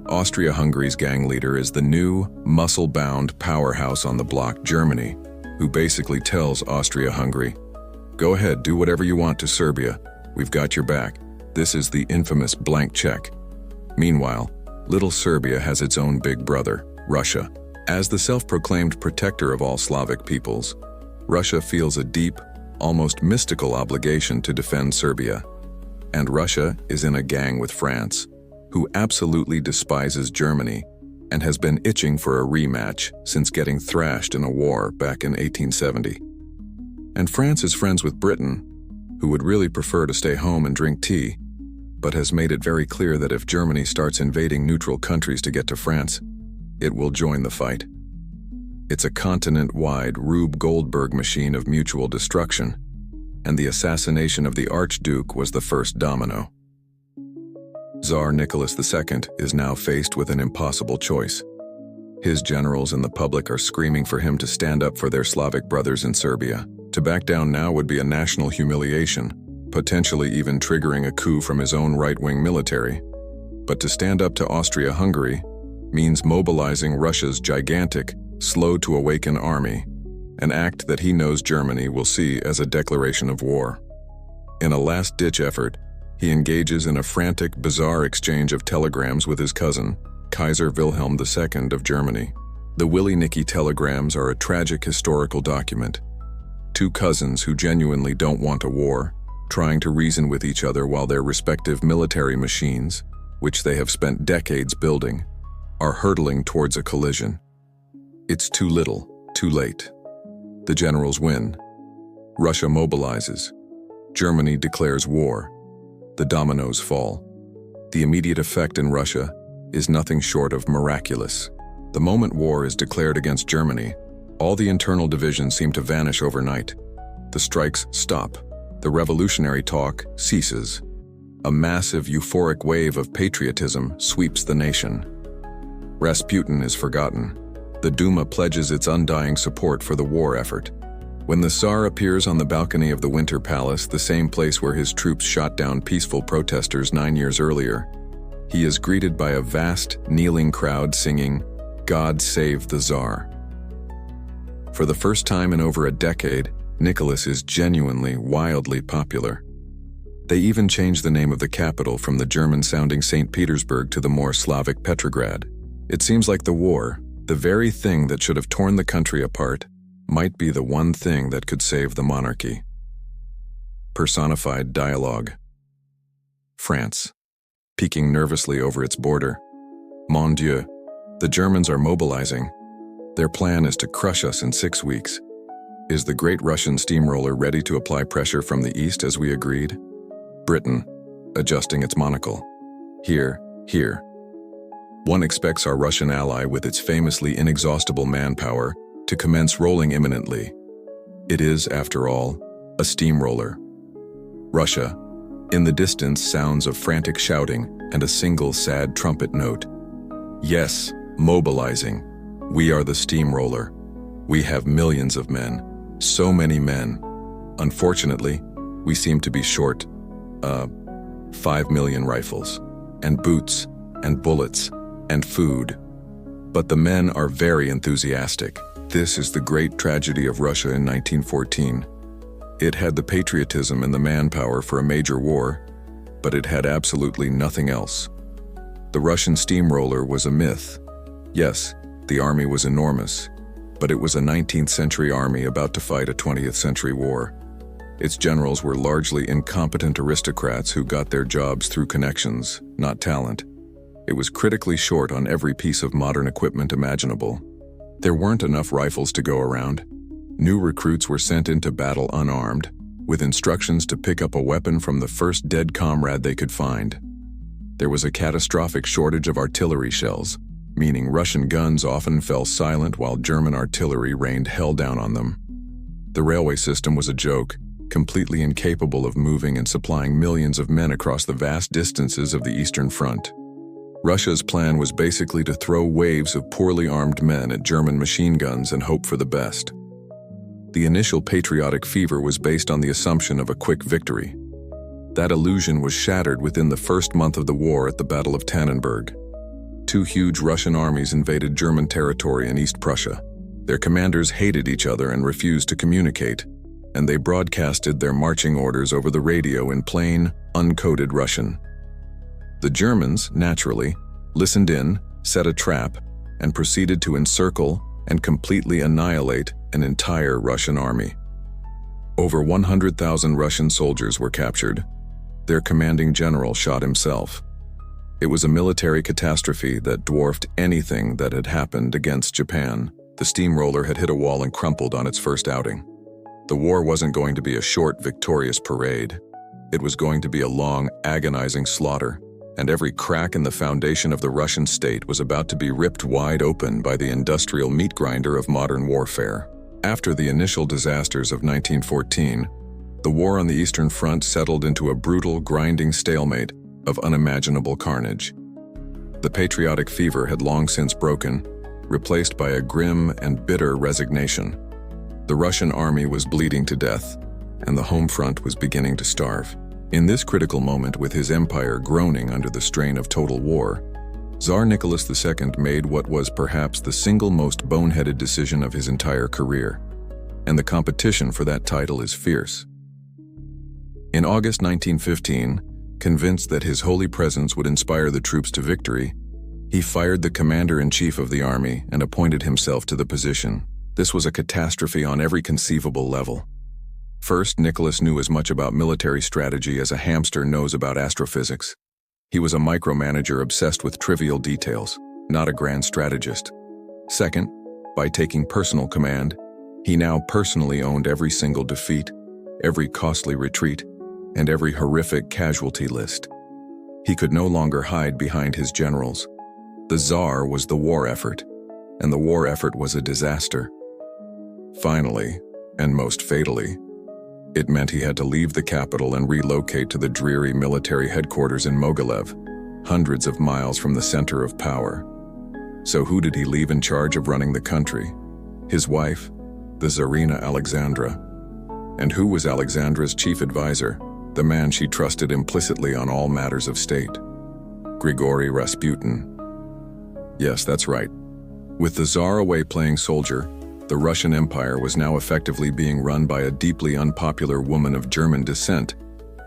Austria-Hungary's gang leader is the new, muscle-bound powerhouse on the block, Germany, who basically tells Austria-Hungary, "Go ahead, do whatever you want to Serbia. We've got your back." This is the infamous blank check. Meanwhile, little Serbia has its own big brother, Russia. As the self-proclaimed protector of all Slavic peoples, Russia feels a deep, almost mystical obligation to defend Serbia. And Russia is in a gang with France, who absolutely despises Germany and has been itching for a rematch since getting thrashed in a war back in 1870. And France is friends with Britain, who would really prefer to stay home and drink tea, but has made it very clear that if Germany starts invading neutral countries to get to France, it will join the fight. It's a continent-wide Rube Goldberg machine of mutual destruction, and the assassination of the Archduke was the first domino. Tsar Nicholas II is now faced with an impossible choice. His generals and the public are screaming for him to stand up for their Slavic brothers in Serbia. To back down now would be a national humiliation, potentially even triggering a coup from his own right-wing military. But to stand up to Austria-Hungary means mobilizing Russia's gigantic, slow-to-awaken army, an act that he knows Germany will see as a declaration of war. In a last-ditch effort, he engages in a frantic, bizarre exchange of telegrams with his cousin, Kaiser Wilhelm II of Germany. The Willie-Nicky telegrams are a tragic historical document. Two cousins who genuinely don't want a war, trying to reason with each other while their respective military machines, which they have spent decades building, are hurtling towards a collision. It's too little, too late. The generals win. Russia mobilizes. Germany declares war. The dominoes fall. The immediate effect in Russia is nothing short of miraculous. The moment war is declared against Germany, all the internal divisions seem to vanish overnight. The strikes stop. The revolutionary talk ceases. A massive euphoric wave of patriotism sweeps the nation. Rasputin is forgotten. The Duma pledges its undying support for the war effort. When the Tsar appears on the balcony of the Winter Palace, the same place where his troops shot down peaceful protesters 9 years earlier, he is greeted by a vast, kneeling crowd singing, "God Save the Tsar." For the first time in over a decade, Nicholas is genuinely, wildly popular. They even changed the name of the capital from the German-sounding St. Petersburg to the more Slavic Petrograd. It seems like the war, the very thing that should have torn the country apart, might be the one thing that could save the monarchy. Personified dialogue. France, peeking nervously over its border. Mon Dieu, the Germans are mobilizing. Their plan is to crush us in 6 weeks. Is the great Russian steamroller ready to apply pressure from the east as we agreed? Britain, adjusting its monocle. Here. One expects our Russian ally with its famously inexhaustible manpower to commence rolling imminently. It is, after all, a steamroller. Russia. In the distance, sounds of frantic shouting and a single sad trumpet note. Yes, mobilizing. We are the steamroller. We have millions of men. So many men. Unfortunately, we seem to be short, 5 million rifles, and boots, and bullets, and food. But the men are very enthusiastic. This is the great tragedy of Russia in 1914. It had the patriotism and the manpower for a major war, but it had absolutely nothing else. The Russian steamroller was a myth. Yes, the army was enormous, but it was a 19th century army about to fight a 20th century war. Its generals were largely incompetent aristocrats who got their jobs through connections, not talent. It was critically short on every piece of modern equipment imaginable. There weren't enough rifles to go around. New recruits were sent into battle unarmed, with instructions to pick up a weapon from the first dead comrade they could find. There was a catastrophic shortage of artillery shells, meaning Russian guns often fell silent while German artillery rained hell down on them. The railway system was a joke, completely incapable of moving and supplying millions of men across the vast distances of the Eastern Front. Russia's plan was basically to throw waves of poorly armed men at German machine guns and hope for the best. The initial patriotic fever was based on the assumption of a quick victory. That illusion was shattered within the first month of the war at the Battle of Tannenberg. Two huge Russian armies invaded German territory in East Prussia. Their commanders hated each other and refused to communicate, and they broadcasted their marching orders over the radio in plain, uncoded Russian. The Germans, naturally, listened in, set a trap, and proceeded to encircle and completely annihilate an entire Russian army. Over 100,000 Russian soldiers were captured. Their commanding general shot himself. It was a military catastrophe that dwarfed anything that had happened against Japan. The steamroller had hit a wall and crumpled on its first outing. The war wasn't going to be a short, victorious parade. It was going to be a long, agonizing slaughter, and every crack in the foundation of the Russian state was about to be ripped wide open by the industrial meat grinder of modern warfare. After the initial disasters of 1914, the war on the Eastern Front settled into a brutal, grinding stalemate of unimaginable carnage. The patriotic fever had long since broken, replaced by a grim and bitter resignation. The Russian army was bleeding to death, and the home front was beginning to starve. In this critical moment, with his empire groaning under the strain of total war, Tsar Nicholas II made what was perhaps the single most boneheaded decision of his entire career, and the competition for that title is fierce. In August 1915, convinced that his holy presence would inspire the troops to victory, He fired the commander-in-chief of the army and appointed himself to the position. This was a catastrophe on every conceivable level. First, Nicholas knew as much about military strategy as a hamster knows about astrophysics. He was a micromanager obsessed with trivial details, not a grand strategist. Second, by taking personal command, he now personally owned every single defeat, every costly retreat, and every horrific casualty list. He could no longer hide behind his generals. The Tsar was the war effort, and the war effort was a disaster. Finally, and most fatally, it meant he had to leave the capital and relocate to the dreary military headquarters in Mogilev, hundreds of miles from the center of power. So who did he leave in charge of running the country? His wife, the Tsarina Alexandra. And who was Alexandra's chief advisor, the man she trusted implicitly on all matters of state? Grigory Rasputin. Yes, that's right. With the Tsar away playing soldier, the Russian Empire was now effectively being run by a deeply unpopular woman of German descent,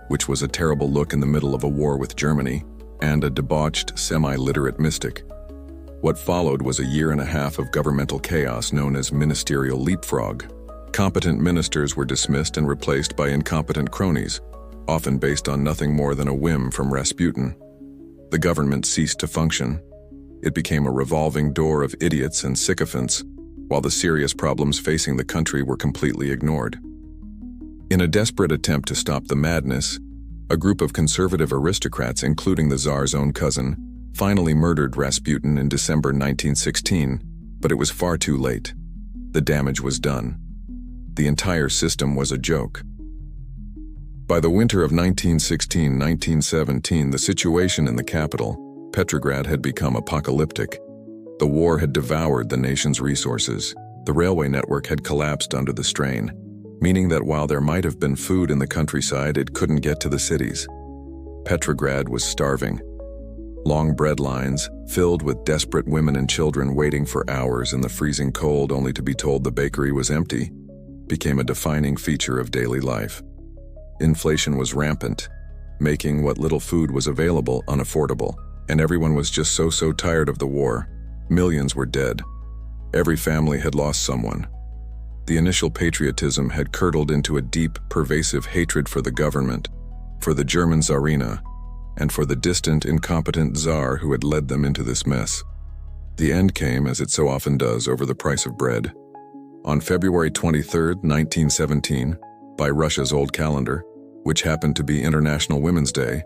which was a terrible look in the middle of a war with Germany, and a debauched, semi-literate mystic. What followed was a year and a half of governmental chaos known as ministerial leapfrog. Competent ministers were dismissed and replaced by incompetent cronies, often based on nothing more than a whim from Rasputin. The government ceased to function. It became a revolving door of idiots and sycophants, while the serious problems facing the country were completely ignored. In a desperate attempt to stop the madness, a group of conservative aristocrats, including the Tsar's own cousin, finally murdered Rasputin in December 1916, but it was far too late. The damage was done. The entire system was a joke. By the winter of 1916-1917, the situation in the capital, Petrograd, had become apocalyptic. The war had devoured the nation's resources. The railway network had collapsed under the strain, meaning that while there might have been food in the countryside, it couldn't get to the cities. Petrograd was starving. Long bread lines, filled with desperate women and children waiting for hours in the freezing cold only to be told the bakery was empty, became a defining feature of daily life. Inflation was rampant, making what little food was available unaffordable, and everyone was just so tired of the war. Millions were dead. Every family had lost someone. The initial patriotism had curdled into a deep, pervasive hatred for the government, for the German Tsarina, and for the distant, incompetent Tsar who had led them into this mess. The end came, as it so often does, over the price of bread. On February 23, 1917, by Russia's old calendar, which happened to be International Women's Day,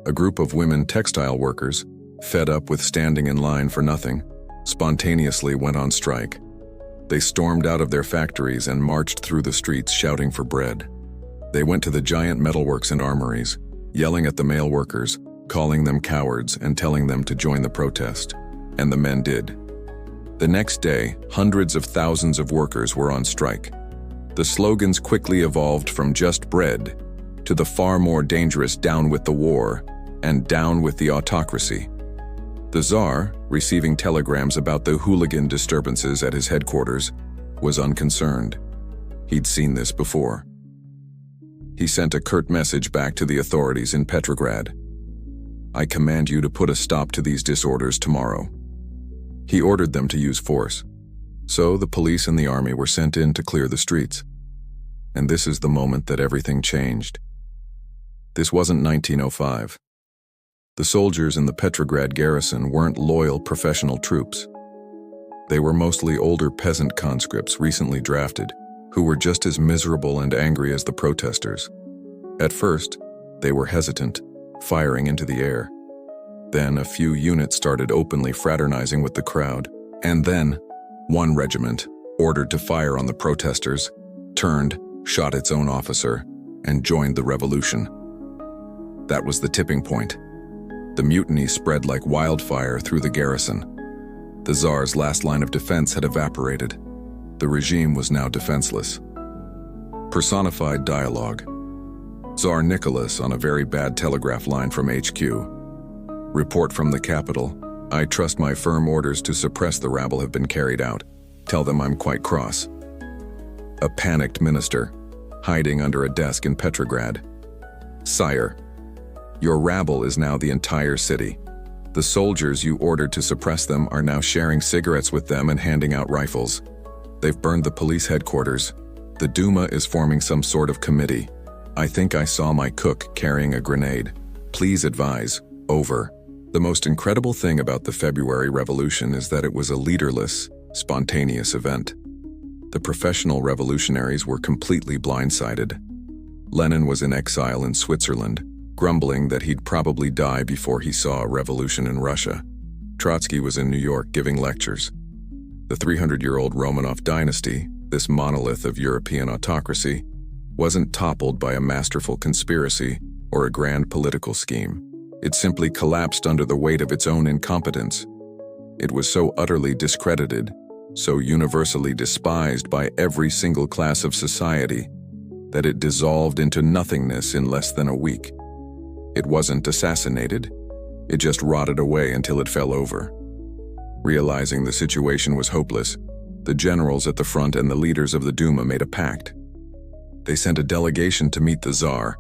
a group of women textile workers, fed up with standing in line for nothing, spontaneously went on strike. They stormed out of their factories and marched through the streets shouting for bread. They went to the giant metalworks and armories, yelling at the male workers, calling them cowards and telling them to join the protest. And the men did. The next day, hundreds of thousands of workers were on strike. The slogans quickly evolved from just bread to the far more dangerous "down with the war" and "down with the autocracy." The Tsar, receiving telegrams about the hooligan disturbances at his headquarters, was unconcerned. He'd seen this before. He sent a curt message back to the authorities in Petrograd. "I command you to put a stop to these disorders tomorrow." He ordered them to use force. So the police and the army were sent in to clear the streets. And this is the moment that everything changed. This wasn't 1905. The soldiers in the Petrograd garrison weren't loyal professional troops. They were mostly older peasant conscripts recently drafted, who were just as miserable and angry as the protesters. At first, they were hesitant, firing into the air. Then a few units started openly fraternizing with the crowd. And then, one regiment, ordered to fire on the protesters, turned, shot its own officer, and joined the revolution. That was the tipping point. The mutiny spread like wildfire through the garrison. The Tsar's last line of defense had evaporated. The regime was now defenseless. Personified dialogue. Tsar Nicholas on a very bad telegraph line from HQ. Report from the capital. I trust my firm orders to suppress the rabble have been carried out. Tell them I'm quite cross. A panicked minister, hiding under a desk in Petrograd. Sire, your rabble is now the entire city. The soldiers you ordered to suppress them are now sharing cigarettes with them and handing out rifles. They've burned the police headquarters. The Duma is forming some sort of committee. I think I saw my cook carrying a grenade. Please advise. Over. The most incredible thing about the February Revolution is that it was a leaderless, spontaneous event. The professional revolutionaries were completely blindsided. Lenin was in exile in Switzerland, grumbling that he'd probably die before he saw a revolution in Russia. Trotsky was in New York giving lectures. The 300-year-old Romanov dynasty, this monolith of European autocracy, wasn't toppled by a masterful conspiracy or a grand political scheme. It simply collapsed under the weight of its own incompetence. It was so utterly discredited, so universally despised by every single class of society, that it dissolved into nothingness in less than a week. It wasn't assassinated. It just rotted away until it fell over. Realizing the situation was hopeless, the generals at the front and the leaders of the Duma made a pact. They sent a delegation to meet the Tsar,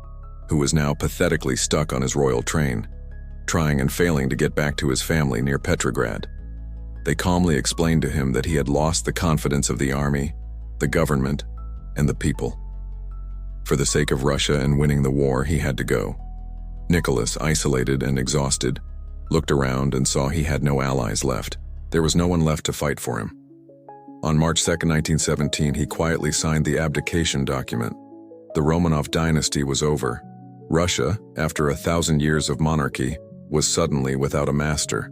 who was now pathetically stuck on his royal train, trying and failing to get back to his family near Petrograd. They calmly explained to him that he had lost the confidence of the army, the government, and the people. For the sake of Russia and winning the war, he had to go. Nicholas, isolated and exhausted, looked around and saw he had no allies left. There was no one left to fight for him. On March 2, 1917, he quietly signed the abdication document. The Romanov dynasty was over. Russia, after 1,000 years of monarchy, was suddenly without a master.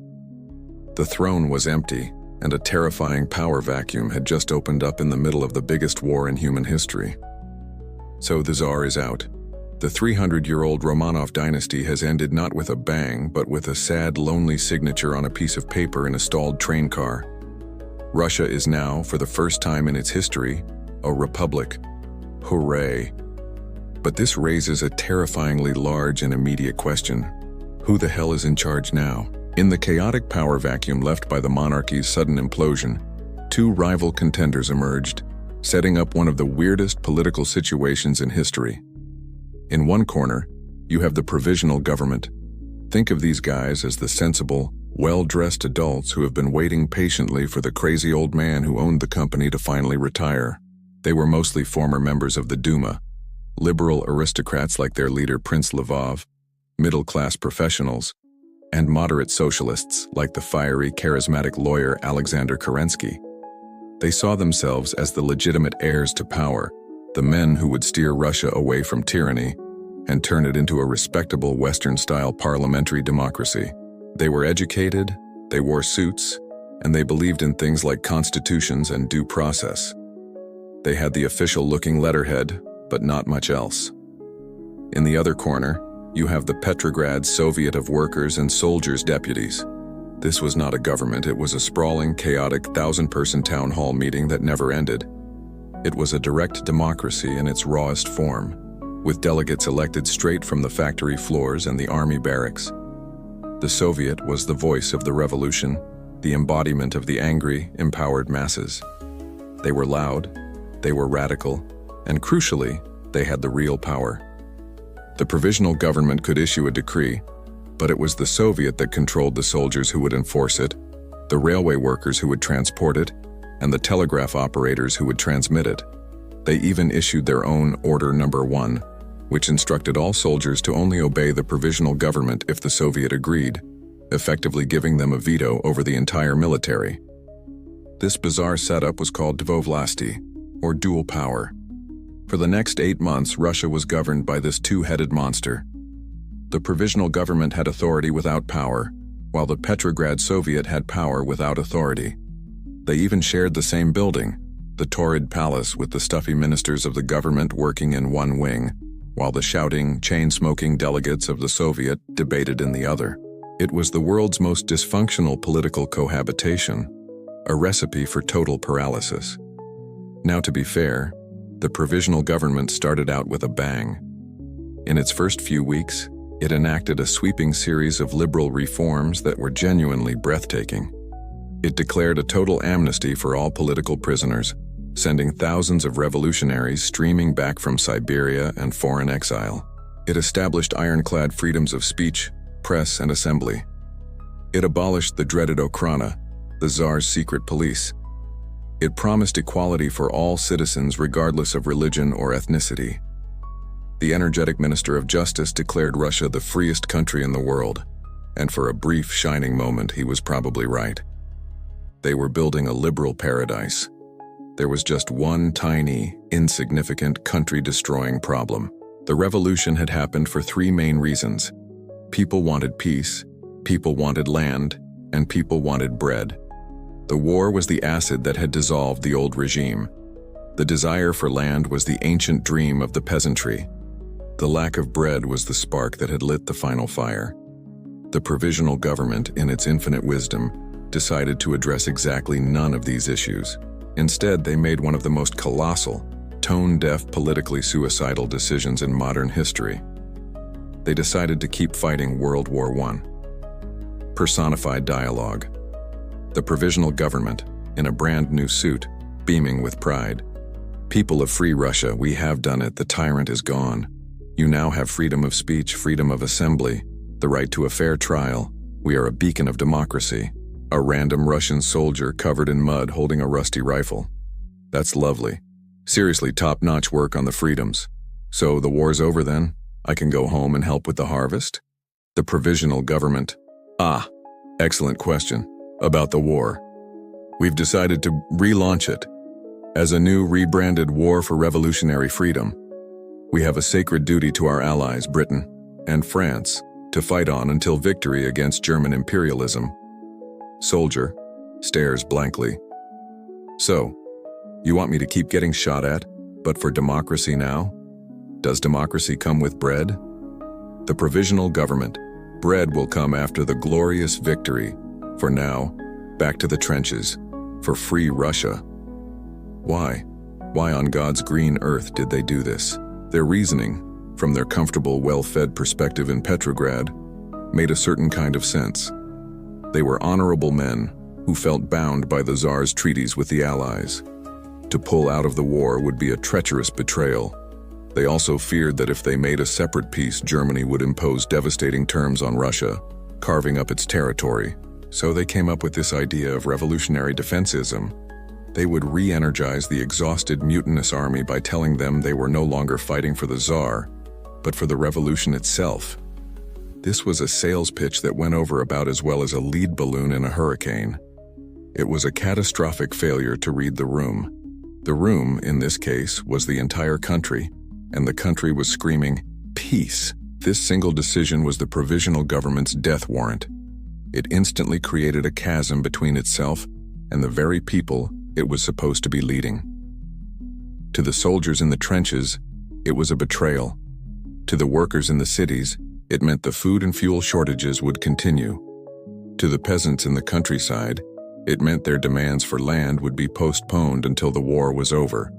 The throne was empty, and a terrifying power vacuum had just opened up in the middle of the biggest war in human history. So the Tsar is out. The 300-year-old Romanov dynasty has ended not with a bang, but with a sad, lonely signature on a piece of paper in a stalled train car. Russia is now, for the first time in its history, a republic. Hooray! But this raises a terrifyingly large and immediate question. Who the hell is in charge now? In the chaotic power vacuum left by the monarchy's sudden implosion, two rival contenders emerged, setting up one of the weirdest political situations in history. In one corner, you have the Provisional Government. Think of these guys as the sensible, well-dressed adults who have been waiting patiently for the crazy old man who owned the company to finally retire. They were mostly former members of the Duma, liberal aristocrats like their leader Prince Lvov, middle-class professionals, and moderate socialists like the fiery, charismatic lawyer Alexander Kerensky. They saw themselves as the legitimate heirs to power, the men who would steer Russia away from tyranny and turn it into a respectable Western-style parliamentary democracy. They were educated, they wore suits, and they believed in things like constitutions and due process. They had the official-looking letterhead, but not much else. In the other corner, you have the Petrograd Soviet of Workers and Soldiers deputies. This was not a government, it was a sprawling, chaotic, 1,000-person town hall meeting that never ended. It was a direct democracy in its rawest form, with delegates elected straight from the factory floors and the army barracks. The Soviet was the voice of the revolution, the embodiment of the angry, empowered masses. They were loud, they were radical, and crucially, they had the real power. The Provisional Government could issue a decree, but it was the Soviet that controlled the soldiers who would enforce it, the railway workers who would transport it, and the telegraph operators who would transmit it. They even issued their own Order No. 1, which instructed all soldiers to only obey the Provisional Government if the Soviet agreed, effectively giving them a veto over the entire military. This bizarre setup was called dvovlasti, or dual power. For the next 8 months, Russia was governed by this two-headed monster. The Provisional Government had authority without power, while the Petrograd Soviet had power without authority. They even shared the same building, the torrid palace with the stuffy ministers of the government working in one wing, while the shouting, chain-smoking delegates of the Soviet debated in the other. It was the world's most dysfunctional political cohabitation, a recipe for total paralysis. Now, to be fair, the Provisional Government started out with a bang. In its first few weeks, it enacted a sweeping series of liberal reforms that were genuinely breathtaking. It declared a total amnesty for all political prisoners, sending thousands of revolutionaries streaming back from Siberia and foreign exile. It established ironclad freedoms of speech, press, and assembly. It abolished the dreaded Okhrana, the Tsar's secret police. It promised equality for all citizens regardless of religion or ethnicity. The energetic Minister of Justice declared Russia the freest country in the world, and for a brief, shining moment he was probably right. They were building a liberal paradise. There was just one tiny, insignificant, country-destroying problem. The revolution had happened for three main reasons. People wanted peace, people wanted land, and people wanted bread. The war was the acid that had dissolved the old regime. The desire for land was the ancient dream of the peasantry. The lack of bread was the spark that had lit the final fire. The Provisional Government, in its infinite wisdom, decided to address exactly none of these issues. Instead, they made one of the most colossal, tone-deaf, politically suicidal decisions in modern history. They decided to keep fighting World War I. Personified dialogue. The Provisional Government, in a brand new suit, beaming with pride. People of free Russia, we have done it, the tyrant is gone. You now have freedom of speech, freedom of assembly, the right to a fair trial. We are a beacon of democracy. A random Russian soldier covered in mud holding a rusty rifle. That's lovely. Seriously, top-notch work on the freedoms. So the war's over then? I can go home and help with the harvest? The Provisional Government. Excellent question. About the war. We've decided to relaunch it as a new rebranded War for Revolutionary Freedom. We have a sacred duty to our allies, Britain and France, to fight on until victory against German imperialism. Soldier stares blankly. So, you want me to keep getting shot at, but for democracy now? Does democracy come with bread? The Provisional Government. Bread will come after the glorious victory. For now, back to the trenches, for free Russia. Why? Why on God's green earth did they do this? Their reasoning, from their comfortable, well-fed perspective in Petrograd, made a certain kind of sense. They were honorable men who felt bound by the Tsar's treaties with the Allies. To pull out of the war would be a treacherous betrayal. They also feared that if they made a separate peace, Germany would impose devastating terms on Russia, carving up its territory. So they came up with this idea of revolutionary defensism. They would re-energize the exhausted, mutinous army by telling them they were no longer fighting for the Tsar, but for the revolution itself. This was a sales pitch that went over about as well as a lead balloon in a hurricane. It was a catastrophic failure to read the room. The room, in this case, was the entire country, and the country was screaming, peace. This single decision was the Provisional Government's death warrant. It instantly created a chasm between itself and the very people it was supposed to be leading. To the soldiers in the trenches, it was a betrayal. To the workers in the cities, it meant the food and fuel shortages would continue. To the peasants in the countryside, it meant their demands for land would be postponed until the war was over,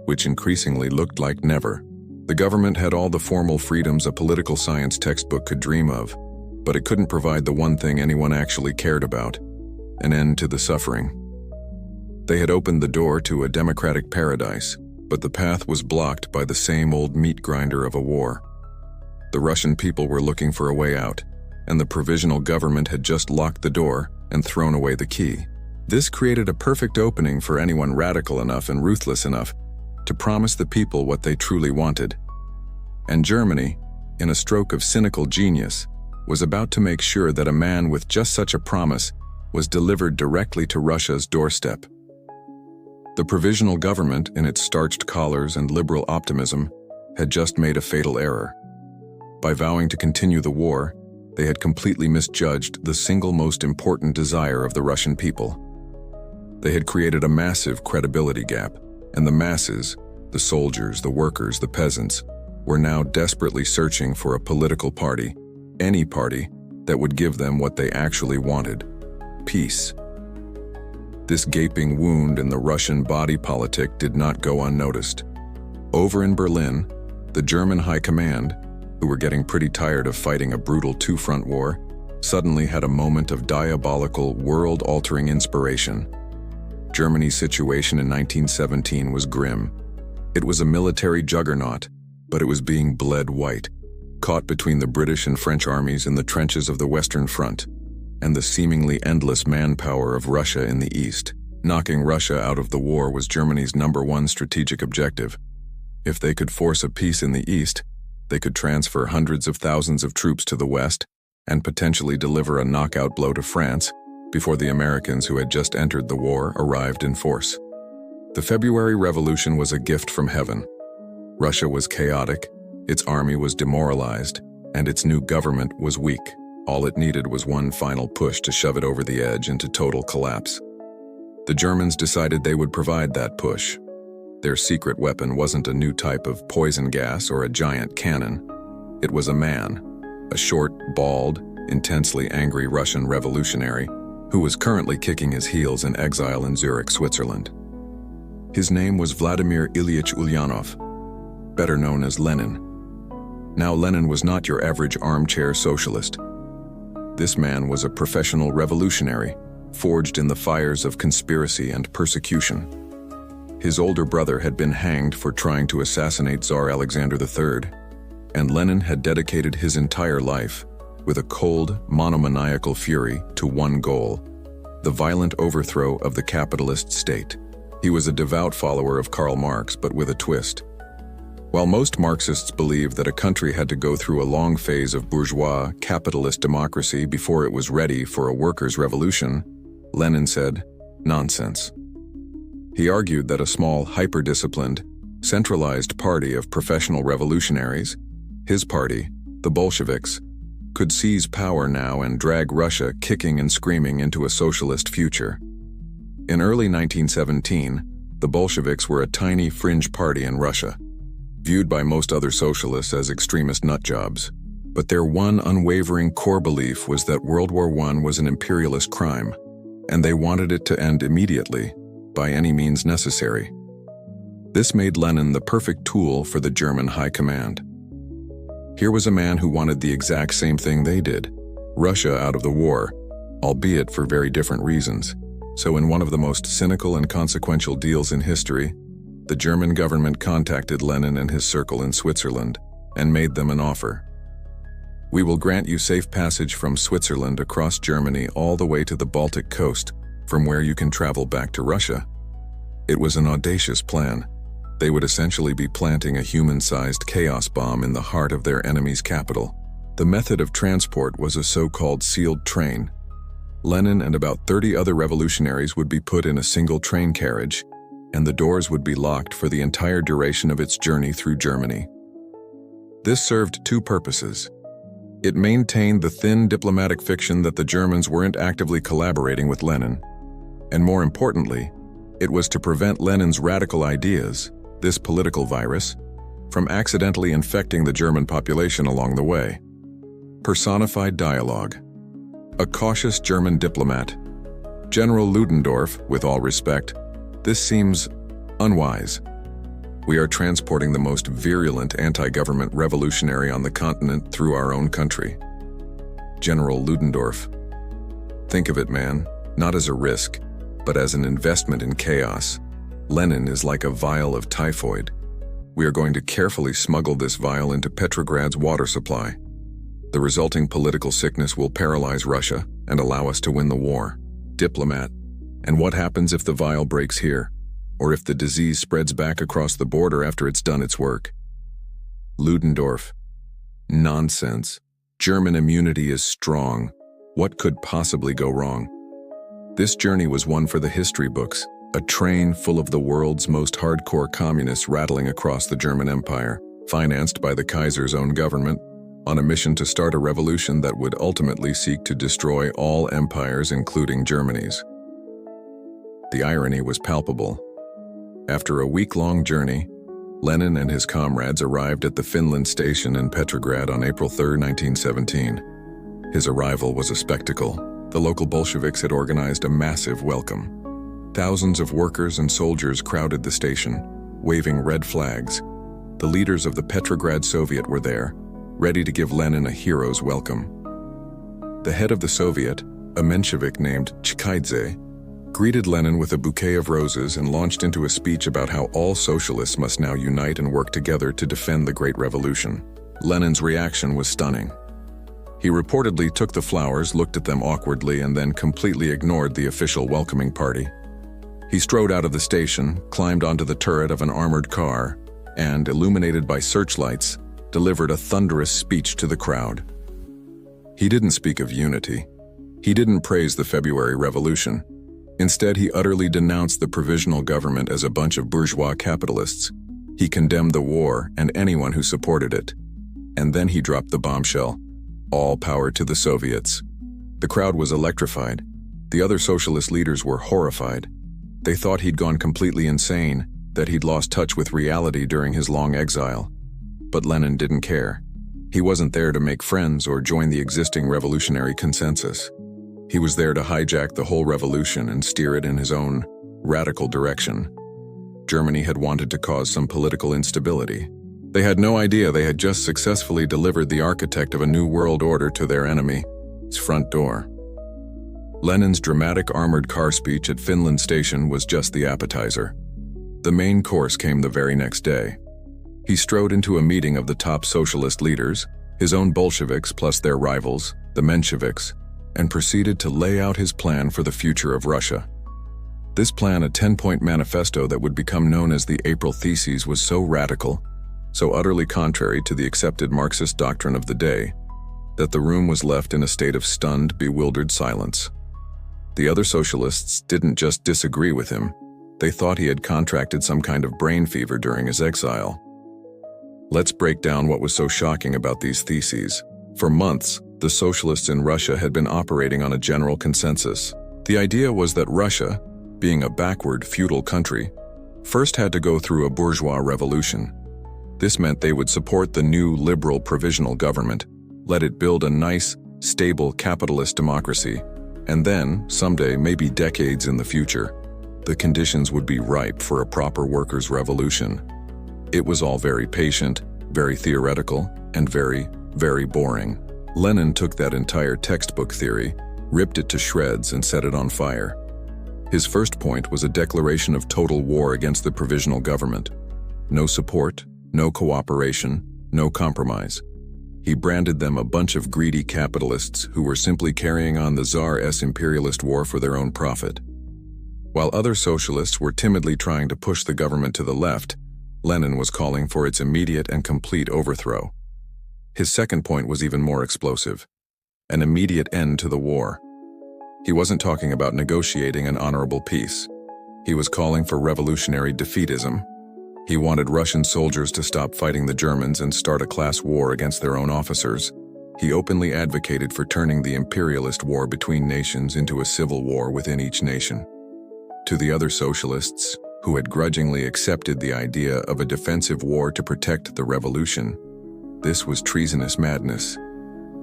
which increasingly looked like never. The government had all the formal freedoms a political science textbook could dream of, but it couldn't provide the one thing anyone actually cared about: an end to the suffering. They had opened the door to a democratic paradise, but the path was blocked by the same old meat grinder of a war. The Russian people were looking for a way out, and the Provisional Government had just locked the door and thrown away the key. This created a perfect opening for anyone radical enough and ruthless enough to promise the people what they truly wanted. And Germany, in a stroke of cynical genius, was about to make sure that a man with just such a promise was delivered directly to Russia's doorstep. The Provisional Government, in its starched collars and liberal optimism, had just made a fatal error. By vowing to continue the war, they had completely misjudged the single most important desire of the Russian people. They had created a massive credibility gap, and the masses, the soldiers, the workers, the peasants, were now desperately searching for a political party, any party, that would give them what they actually wanted: peace. This gaping wound in the Russian body politic did not go unnoticed. Over in Berlin, the German High Command, who were getting pretty tired of fighting a brutal two-front war, suddenly had a moment of diabolical, world-altering inspiration. Germany's situation in 1917 was grim. It was a military juggernaut, but it was being bled white, caught between the British and French armies in the trenches of the Western Front. and the seemingly endless manpower of Russia in the east. Knocking Russia out of the war was Germany's #1 strategic objective. If they could force a peace in the east, they could transfer hundreds of thousands of troops to the west and potentially deliver a knockout blow to France before the Americans who had just entered the war arrived in force. The February Revolution was a gift from heaven. Russia was chaotic, its army was demoralized, and its new government was weak. All it needed was one final push to shove it over the edge into total collapse. The Germans decided they would provide that push. Their secret weapon wasn't a new type of poison gas or a giant cannon. It was a man, a short, bald, intensely angry Russian revolutionary who was currently kicking his heels in exile in Zurich, Switzerland. His name was Vladimir Ilyich Ulyanov, better known as Lenin. Now, Lenin was not your average armchair socialist. This man was a professional revolutionary, forged in the fires of conspiracy and persecution. His older brother had been hanged for trying to assassinate Tsar Alexander III, and Lenin had dedicated his entire life, with a cold, monomaniacal fury, to one goal: the violent overthrow of the capitalist state. He was a devout follower of Karl Marx, but with a twist. While most Marxists believed that a country had to go through a long phase of bourgeois, capitalist democracy before it was ready for a workers' revolution, Lenin said, nonsense. He argued that a small, hyper-disciplined, centralized party of professional revolutionaries, his party, the Bolsheviks, could seize power now and drag Russia kicking and screaming into a socialist future. In early 1917, the Bolsheviks were a tiny fringe party in Russia, viewed by most other socialists as extremist nutjobs. But their one unwavering core belief was that World War I was an imperialist crime, and they wanted it to end immediately, by any means necessary. This made Lenin the perfect tool for the German high command. Here was a man who wanted the exact same thing they did: Russia out of the war, albeit for very different reasons. So in one of the most cynical and consequential deals in history, the German government contacted Lenin and his circle in Switzerland and made them an offer. We will grant you safe passage from Switzerland across Germany all the way to the Baltic coast, from where you can travel back to Russia. It was an audacious plan. They would essentially be planting a human-sized chaos bomb in the heart of their enemy's capital. The method of transport was a so-called sealed train. Lenin and about 30 other revolutionaries would be put in a single train carriage, and the doors would be locked for the entire duration of its journey through Germany. This served two purposes. It maintained the thin diplomatic fiction that the Germans weren't actively collaborating with Lenin, and more importantly, it was to prevent Lenin's radical ideas, this political virus, from accidentally infecting the German population along the way. Personified dialogue. A cautious German diplomat. General Ludendorff, with all respect, this seems unwise. We are transporting the most virulent anti-government revolutionary on the continent through our own country. General Ludendorff. Think of it, man, not as a risk, but as an investment in chaos. Lenin is like a vial of typhoid. We are going to carefully smuggle this vial into Petrograd's water supply. The resulting political sickness will paralyze Russia and allow us to win the war. Diplomat. And what happens if the vial breaks here? Or if the disease spreads back across the border after it's done its work? Ludendorff. Nonsense. German immunity is strong. What could possibly go wrong? This journey was one for the history books, a train full of the world's most hardcore communists rattling across the German Empire, financed by the Kaiser's own government, on a mission to start a revolution that would ultimately seek to destroy all empires, including Germany's. The irony was palpable. After a week-long journey, Lenin and his comrades arrived at the Finland station in Petrograd on April 3, 1917. His arrival was a spectacle. The local Bolsheviks had organized a massive welcome. Thousands of workers and soldiers crowded the station, waving red flags. The leaders of the Petrograd Soviet were there, ready to give Lenin a hero's welcome. The head of the Soviet, a Menshevik named Chikaidze, greeted Lenin with a bouquet of roses and launched into a speech about how all socialists must now unite and work together to defend the Great Revolution. Lenin's reaction was stunning. He reportedly took the flowers, looked at them awkwardly, and then completely ignored the official welcoming party. He strode out of the station, climbed onto the turret of an armored car, and, illuminated by searchlights, delivered a thunderous speech to the crowd. He didn't speak of unity. He didn't praise the February Revolution. Instead, he utterly denounced the Provisional Government as a bunch of bourgeois capitalists. He condemned the war and anyone who supported it. And then he dropped the bombshell. All power to the Soviets. The crowd was electrified. The other socialist leaders were horrified. They thought he'd gone completely insane, that he'd lost touch with reality during his long exile. But Lenin didn't care. He wasn't there to make friends or join the existing revolutionary consensus. He was there to hijack the whole revolution and steer it in his own radical direction. Germany had wanted to cause some political instability. They had no idea they had just successfully delivered the architect of a new world order to their enemy's front door. Lenin's dramatic armored car speech at Finland Station was just the appetizer. The main course came the very next day. He strode into a meeting of the top socialist leaders, his own Bolsheviks plus their rivals, the Mensheviks, and proceeded to lay out his plan for the future of Russia. This plan, a 10-point manifesto that would become known as the April Theses, was so radical, so utterly contrary to the accepted Marxist doctrine of the day, that the room was left in a state of stunned, bewildered silence. The other socialists didn't just disagree with him, they thought he had contracted some kind of brain fever during his exile. Let's break down what was so shocking about these theses. For months, the socialists in Russia had been operating on a general consensus. The idea was that Russia, being a backward, feudal country, first had to go through a bourgeois revolution. This meant they would support the new liberal provisional government, let it build a nice, stable capitalist democracy, and then, someday, maybe decades in the future, the conditions would be ripe for a proper workers' revolution. It was all very patient, very theoretical, and very, very boring. Lenin took that entire textbook theory, ripped it to shreds, and set it on fire. His first point was a declaration of total war against the Provisional Government. No support, no cooperation, no compromise. He branded them a bunch of greedy capitalists who were simply carrying on the Tsar's imperialist war for their own profit. While other socialists were timidly trying to push the government to the left, Lenin was calling for its immediate and complete overthrow. His second point was even more explosive: an immediate end to the war. He wasn't talking about negotiating an honorable peace. He was calling for revolutionary defeatism. He wanted Russian soldiers to stop fighting the Germans and start a class war against their own officers. He openly advocated for turning the imperialist war between nations into a civil war within each nation. To the other socialists, who had grudgingly accepted the idea of a defensive war to protect the revolution, this was treasonous madness.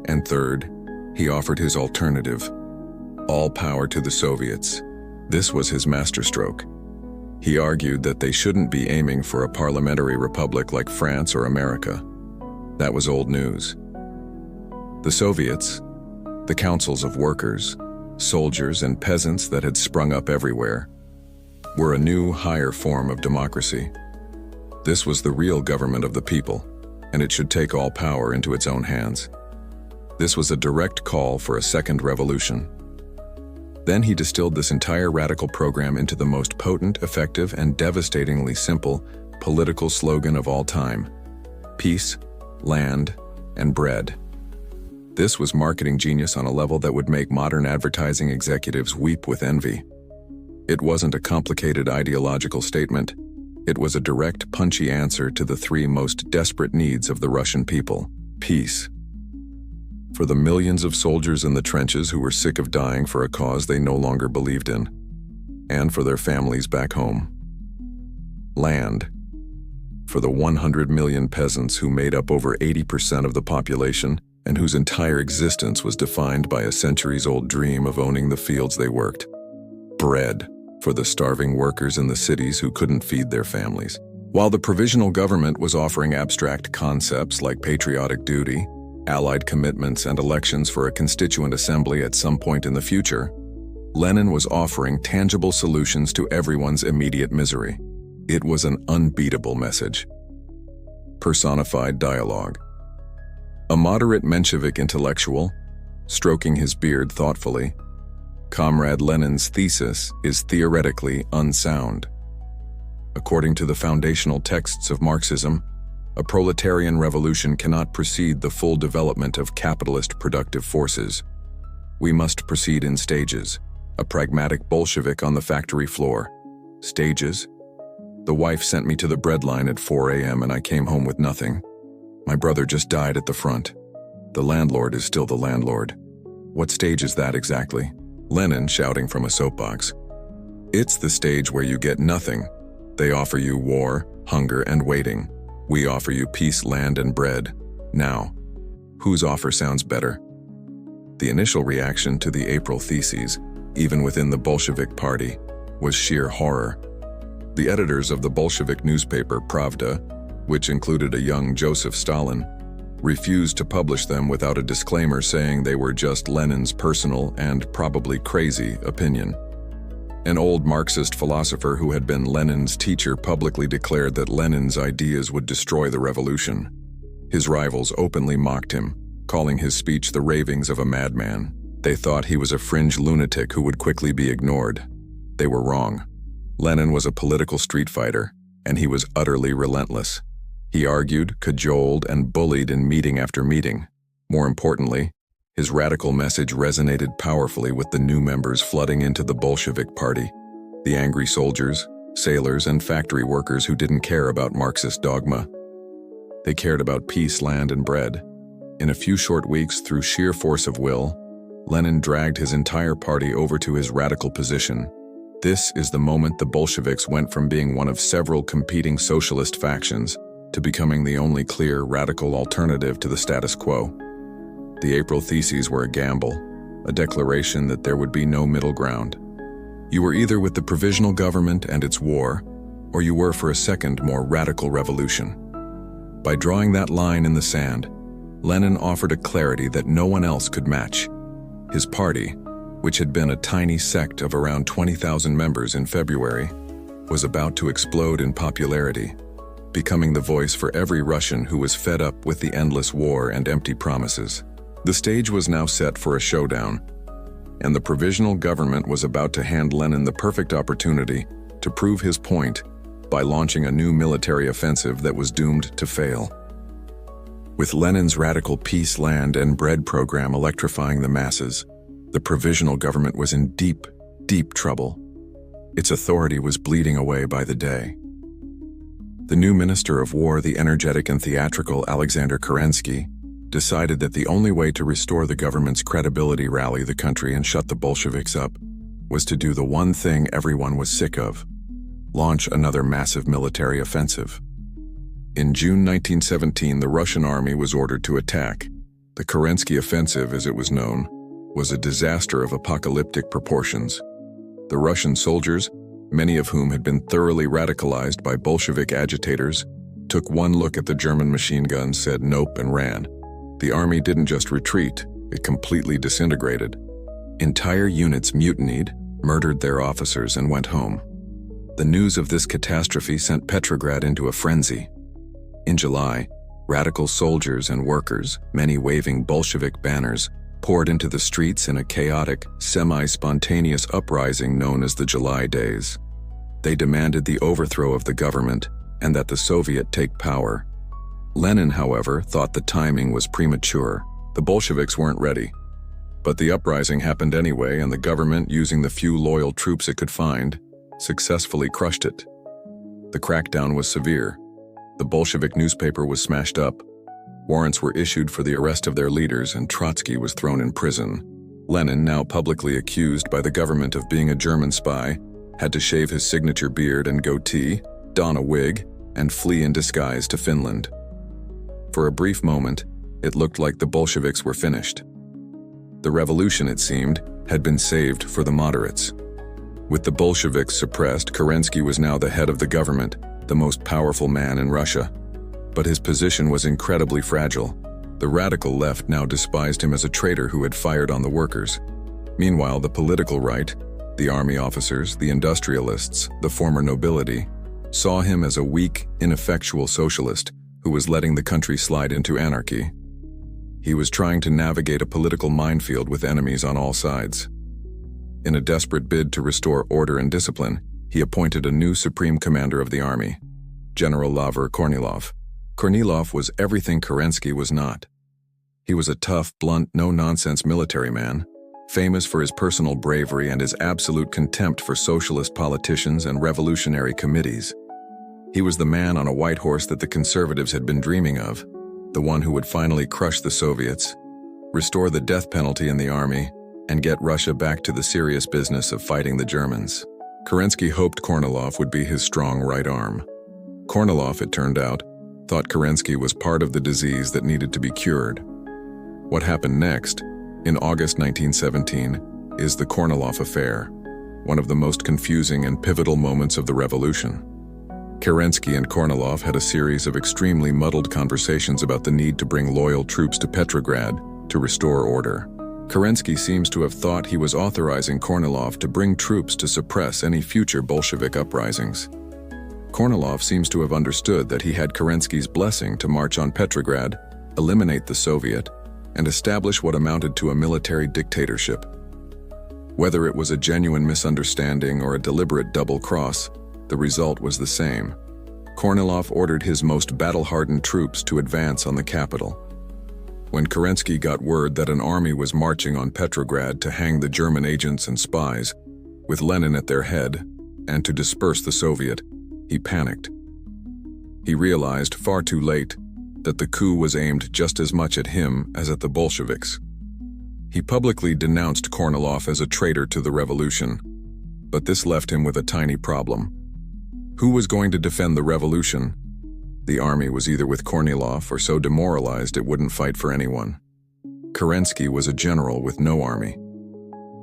And third, he offered his alternative: all power to the Soviets. This was his masterstroke. He argued that they shouldn't be aiming for a parliamentary republic like France or America. That was old news. The Soviets, the councils of workers, soldiers, and peasants that had sprung up everywhere, were a new, higher form of democracy. This was the real government of the people, and it should take all power into its own hands. This was a direct call for a second revolution. Then he distilled this entire radical program into the most potent, effective, and devastatingly simple political slogan of all time: peace, land, and bread. This was marketing genius on a level that would make modern advertising executives weep with envy. It wasn't a complicated ideological statement. It was a direct, punchy answer to the three most desperate needs of the Russian people: peace, for the millions of soldiers in the trenches who were sick of dying for a cause they no longer believed in, and for their families back home; land, for the 100 million peasants who made up over 80% of the population and whose entire existence was defined by a centuries-old dream of owning the fields they worked; bread, for the starving workers in the cities who couldn't feed their families. While the Provisional Government was offering abstract concepts like patriotic duty, allied commitments, and elections for a constituent assembly at some point in the future, Lenin was offering tangible solutions to everyone's immediate misery. It was an unbeatable message. Personified dialogue. A moderate Menshevik intellectual, stroking his beard thoughtfully, Comrade Lenin's thesis is theoretically unsound. According to the foundational texts of Marxism, a proletarian revolution cannot precede the full development of capitalist productive forces. We must proceed in stages, a pragmatic Bolshevik on the factory floor. Stages? The wife sent me to the breadline at 4 a.m. and I came home with nothing. My brother just died at the front. The landlord is still the landlord. What stage is that exactly? Lenin shouting from a soapbox. It's the stage where you get nothing. They offer you war, hunger, and waiting. We offer you peace, land, and bread. Now, whose offer sounds better? The initial reaction to the April theses, even within the Bolshevik Party, was sheer horror. The editors of the Bolshevik newspaper Pravda, which included a young Joseph Stalin, refused to publish them without a disclaimer saying they were just Lenin's personal and probably crazy opinion. An old Marxist philosopher who had been Lenin's teacher publicly declared that Lenin's ideas would destroy the revolution. His rivals openly mocked him, calling his speech the ravings of a madman. They thought he was a fringe lunatic who would quickly be ignored. They were wrong. Lenin was a political street fighter, and he was utterly relentless. He argued, cajoled, and bullied in meeting after meeting. More importantly, his radical message resonated powerfully with the new members flooding into the Bolshevik Party, the angry soldiers, sailors, and factory workers who didn't care about Marxist dogma. They cared about peace, land, and bread. In a few short weeks, through sheer force of will, Lenin dragged his entire party over to his radical position. This is the moment the Bolsheviks went from being one of several competing socialist factions to becoming the only clear, radical alternative to the status quo. The April theses were a gamble, a declaration that there would be no middle ground. You were either with the Provisional Government and its war, or you were for a second, more radical revolution. By drawing that line in the sand, Lenin offered a clarity that no one else could match. His party, which had been a tiny sect of around 20,000 members in February, was about to explode in popularity, becoming the voice for every Russian who was fed up with the endless war and empty promises. The stage was now set for a showdown, and the Provisional Government was about to hand Lenin the perfect opportunity to prove his point by launching a new military offensive that was doomed to fail. With Lenin's radical peace, land, and bread program electrifying the masses, the Provisional Government was in deep, deep trouble. Its authority was bleeding away by the day. The new Minister of War, the energetic and theatrical Alexander Kerensky, decided that the only way to restore the government's credibility, rally the country, and shut the Bolsheviks up was to do the one thing everyone was sick of: launch another massive military offensive. In June 1917, the Russian army was ordered to attack. The Kerensky Offensive, as it was known, was a disaster of apocalyptic proportions. The Russian soldiers, many of whom had been thoroughly radicalized by Bolshevik agitators, took one look at the German machine guns, said nope, and ran. The army didn't just retreat, it completely disintegrated. Entire units mutinied, murdered their officers, and went home. The news of this catastrophe sent Petrograd into a frenzy. In July, radical soldiers and workers, many waving Bolshevik banners, poured into the streets in a chaotic, semi-spontaneous uprising known as the July Days. They demanded the overthrow of the government and that the Soviet take power. Lenin, however, thought the timing was premature. The Bolsheviks weren't ready. But the uprising happened anyway, and the government, using the few loyal troops it could find, successfully crushed it. The crackdown was severe. The Bolshevik newspaper was smashed up. Warrants were issued for the arrest of their leaders, and Trotsky was thrown in prison. Lenin, now publicly accused by the government of being a German spy, had to shave his signature beard and goatee, don a wig, and flee in disguise to Finland. For a brief moment, it looked like the Bolsheviks were finished. The revolution, it seemed, had been saved for the moderates. With the Bolsheviks suppressed, Kerensky was now the head of the government, the most powerful man in Russia. But his position was incredibly fragile. The radical left now despised him as a traitor who had fired on the workers. Meanwhile, the political right, the army officers, the industrialists, the former nobility, saw him as a weak, ineffectual socialist who was letting the country slide into anarchy. He was trying to navigate a political minefield with enemies on all sides. In a desperate bid to restore order and discipline, he appointed a new supreme commander of the army, General Laver Kornilov. Kornilov was everything Kerensky was not. He was a tough, blunt, no-nonsense military man, famous for his personal bravery and his absolute contempt for socialist politicians and revolutionary committees. He was the man on a white horse that the conservatives had been dreaming of, the one who would finally crush the Soviets, restore the death penalty in the army, and get Russia back to the serious business of fighting the Germans. Kerensky hoped Kornilov would be his strong right arm. Kornilov, it turned out, thought Kerensky was part of the disease that needed to be cured. What happened next, in August 1917, is the Kornilov affair, one of the most confusing and pivotal moments of the revolution. Kerensky and Kornilov had a series of extremely muddled conversations about the need to bring loyal troops to Petrograd to restore order. Kerensky seems to have thought he was authorizing Kornilov to bring troops to suppress any future Bolshevik uprisings. Kornilov seems to have understood that he had Kerensky's blessing to march on Petrograd, eliminate the Soviet, and establish what amounted to a military dictatorship. Whether it was a genuine misunderstanding or a deliberate double cross, the result was the same. Kornilov ordered his most battle-hardened troops to advance on the capital. When Kerensky got word that an army was marching on Petrograd to hang the German agents and spies, with Lenin at their head, and to disperse the Soviet, he panicked. He realized, far too late, that the coup was aimed just as much at him as at the Bolsheviks. He publicly denounced Kornilov as a traitor to the revolution, but this left him with a tiny problem. Who was going to defend the revolution? The army was either with Kornilov or so demoralized it wouldn't fight for anyone. Kerensky was a general with no army.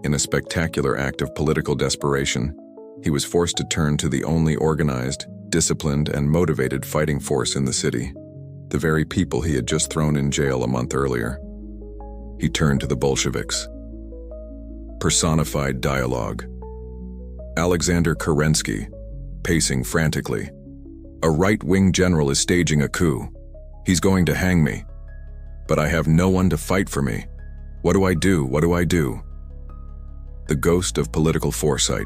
In a spectacular act of political desperation, he was forced to turn to the only organized, disciplined, and motivated fighting force in the city, the very people he had just thrown in jail a month earlier. He turned to the Bolsheviks. Personified dialogue. Alexander Kerensky, pacing frantically. A right-wing general is staging a coup. He's going to hang me. But I have no one to fight for me. What do I do? What do I do? The ghost of political foresight.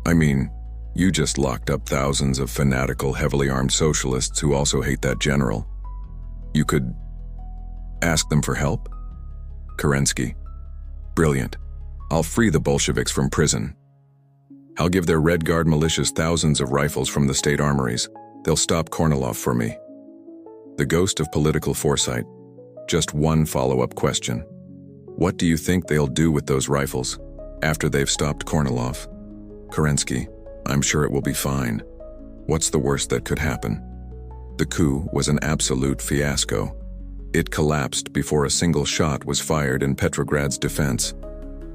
I mean, you just locked up thousands of fanatical, heavily armed socialists who also hate that general. You could ask them for help? Kerensky. Brilliant. I'll free the Bolsheviks from prison. I'll give their Red Guard militias thousands of rifles from the state armories. They'll stop Kornilov for me. The ghost of political foresight. Just one follow-up question. What do you think they'll do with those rifles after they've stopped Kornilov? Kerensky. I'm sure it will be fine. What's the worst that could happen? The coup was an absolute fiasco. It collapsed before a single shot was fired in Petrograd's defense.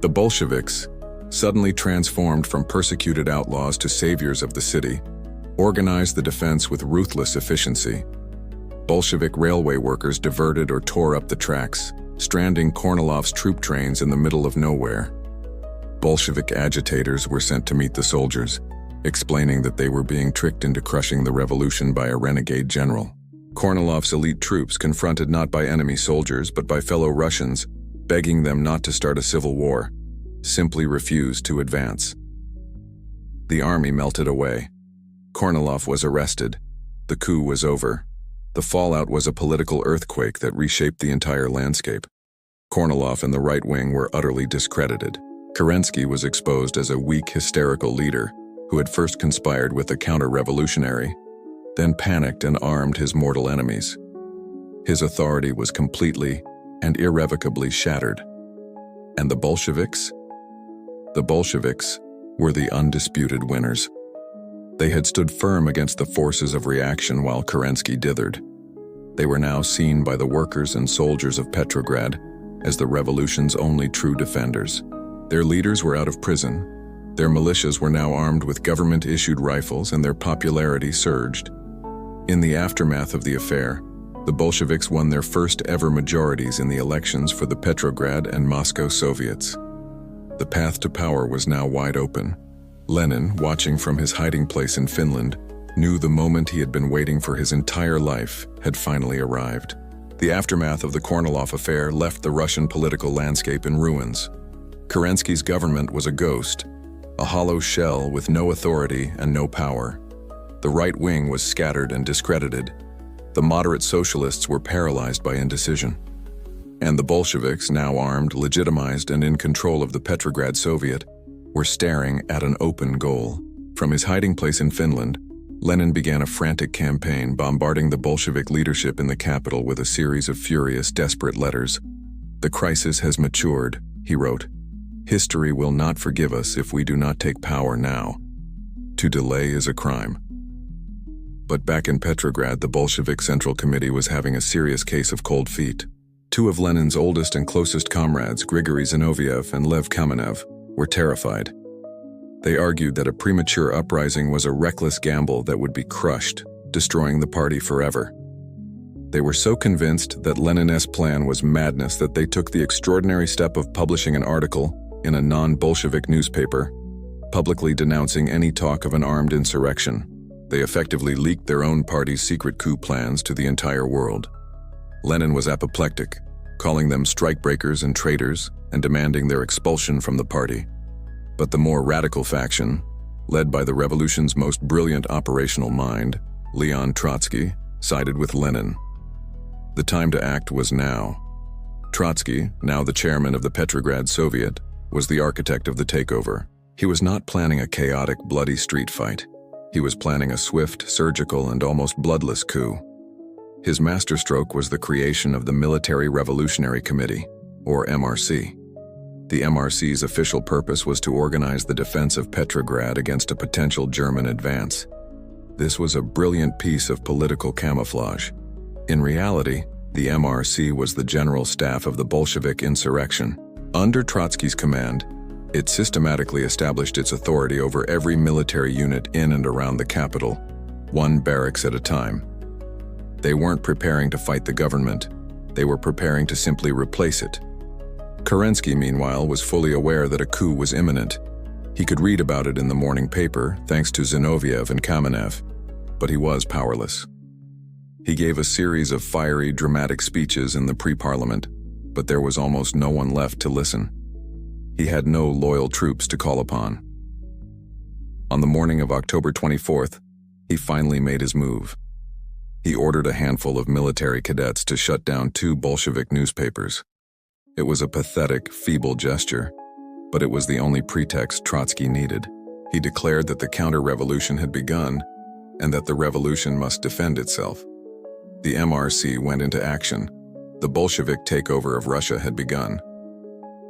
The Bolsheviks, suddenly transformed from persecuted outlaws to saviors of the city, organized the defense with ruthless efficiency. Bolshevik railway workers diverted or tore up the tracks, stranding Kornilov's troop trains in the middle of nowhere. Bolshevik agitators were sent to meet the soldiers, explaining that they were being tricked into crushing the revolution by a renegade general. Kornilov's elite troops, confronted not by enemy soldiers but by fellow Russians, begging them not to start a civil war, simply refused to advance. The army melted away. Kornilov was arrested. The coup was over. The fallout was a political earthquake that reshaped the entire landscape. Kornilov and the right wing were utterly discredited. Kerensky was exposed as a weak, hysterical leader who had first conspired with the counter-revolutionary, then panicked and armed his mortal enemies. His authority was completely and irrevocably shattered. And the Bolsheviks? The Bolsheviks were the undisputed winners. They had stood firm against the forces of reaction while Kerensky dithered. They were now seen by the workers and soldiers of Petrograd as the revolution's only true defenders. Their leaders were out of prison. Their militias were now armed with government-issued rifles, and their popularity surged. In the aftermath of the affair, the Bolsheviks won their first-ever majorities in the elections for the Petrograd and Moscow Soviets. The path to power was now wide open. Lenin, watching from his hiding place in Finland, knew the moment he had been waiting for his entire life had finally arrived. The aftermath of the Kornilov affair left the Russian political landscape in ruins. Kerensky's government was a ghost, a hollow shell with no authority and no power. The right wing was scattered and discredited. The moderate socialists were paralyzed by indecision. And the Bolsheviks, now armed, legitimized, and in control of the Petrograd Soviet, were staring at an open goal. From his hiding place in Finland, Lenin began a frantic campaign bombarding the Bolshevik leadership in the capital with a series of furious, desperate letters. "The crisis has matured," he wrote. "History will not forgive us if we do not take power now. To delay is a crime." But back in Petrograd, the Bolshevik Central Committee was having a serious case of cold feet. Two of Lenin's oldest and closest comrades, Grigory Zinoviev and Lev Kamenev, were terrified. They argued that a premature uprising was a reckless gamble that would be crushed, destroying the party forever. They were so convinced that Lenin's plan was madness that they took the extraordinary step of publishing an article in a non-Bolshevik newspaper, publicly denouncing any talk of an armed insurrection. They effectively leaked their own party's secret coup plans to the entire world. Lenin was apoplectic, calling them strikebreakers and traitors and demanding their expulsion from the party. But the more radical faction, led by the revolution's most brilliant operational mind, Leon Trotsky, sided with Lenin. The time to act was now. Trotsky, now the chairman of the Petrograd Soviet, was the architect of the takeover. He was not planning a chaotic, bloody street fight. He was planning a swift, surgical, and almost bloodless coup. His masterstroke was the creation of the Military Revolutionary Committee, or MRC. The MRC's official purpose was to organize the defense of Petrograd against a potential German advance. This was a brilliant piece of political camouflage. In reality, the MRC was the general staff of the Bolshevik insurrection. Under Trotsky's command, it systematically established its authority over every military unit in and around the capital, one barracks at a time. They weren't preparing to fight the government. They were preparing to simply replace it. Kerensky, meanwhile, was fully aware that a coup was imminent. He could read about it in the morning paper, thanks to Zinoviev and Kamenev, but he was powerless. He gave a series of fiery, dramatic speeches in the pre-parliament, but there was almost no one left to listen. He had no loyal troops to call upon. On the morning of October 24th, he finally made his move. He ordered a handful of military cadets to shut down two Bolshevik newspapers. It was a pathetic, feeble gesture, but it was the only pretext Trotsky needed. He declared that the counter-revolution had begun and that the revolution must defend itself. The MRC went into action. The Bolshevik takeover of Russia had begun.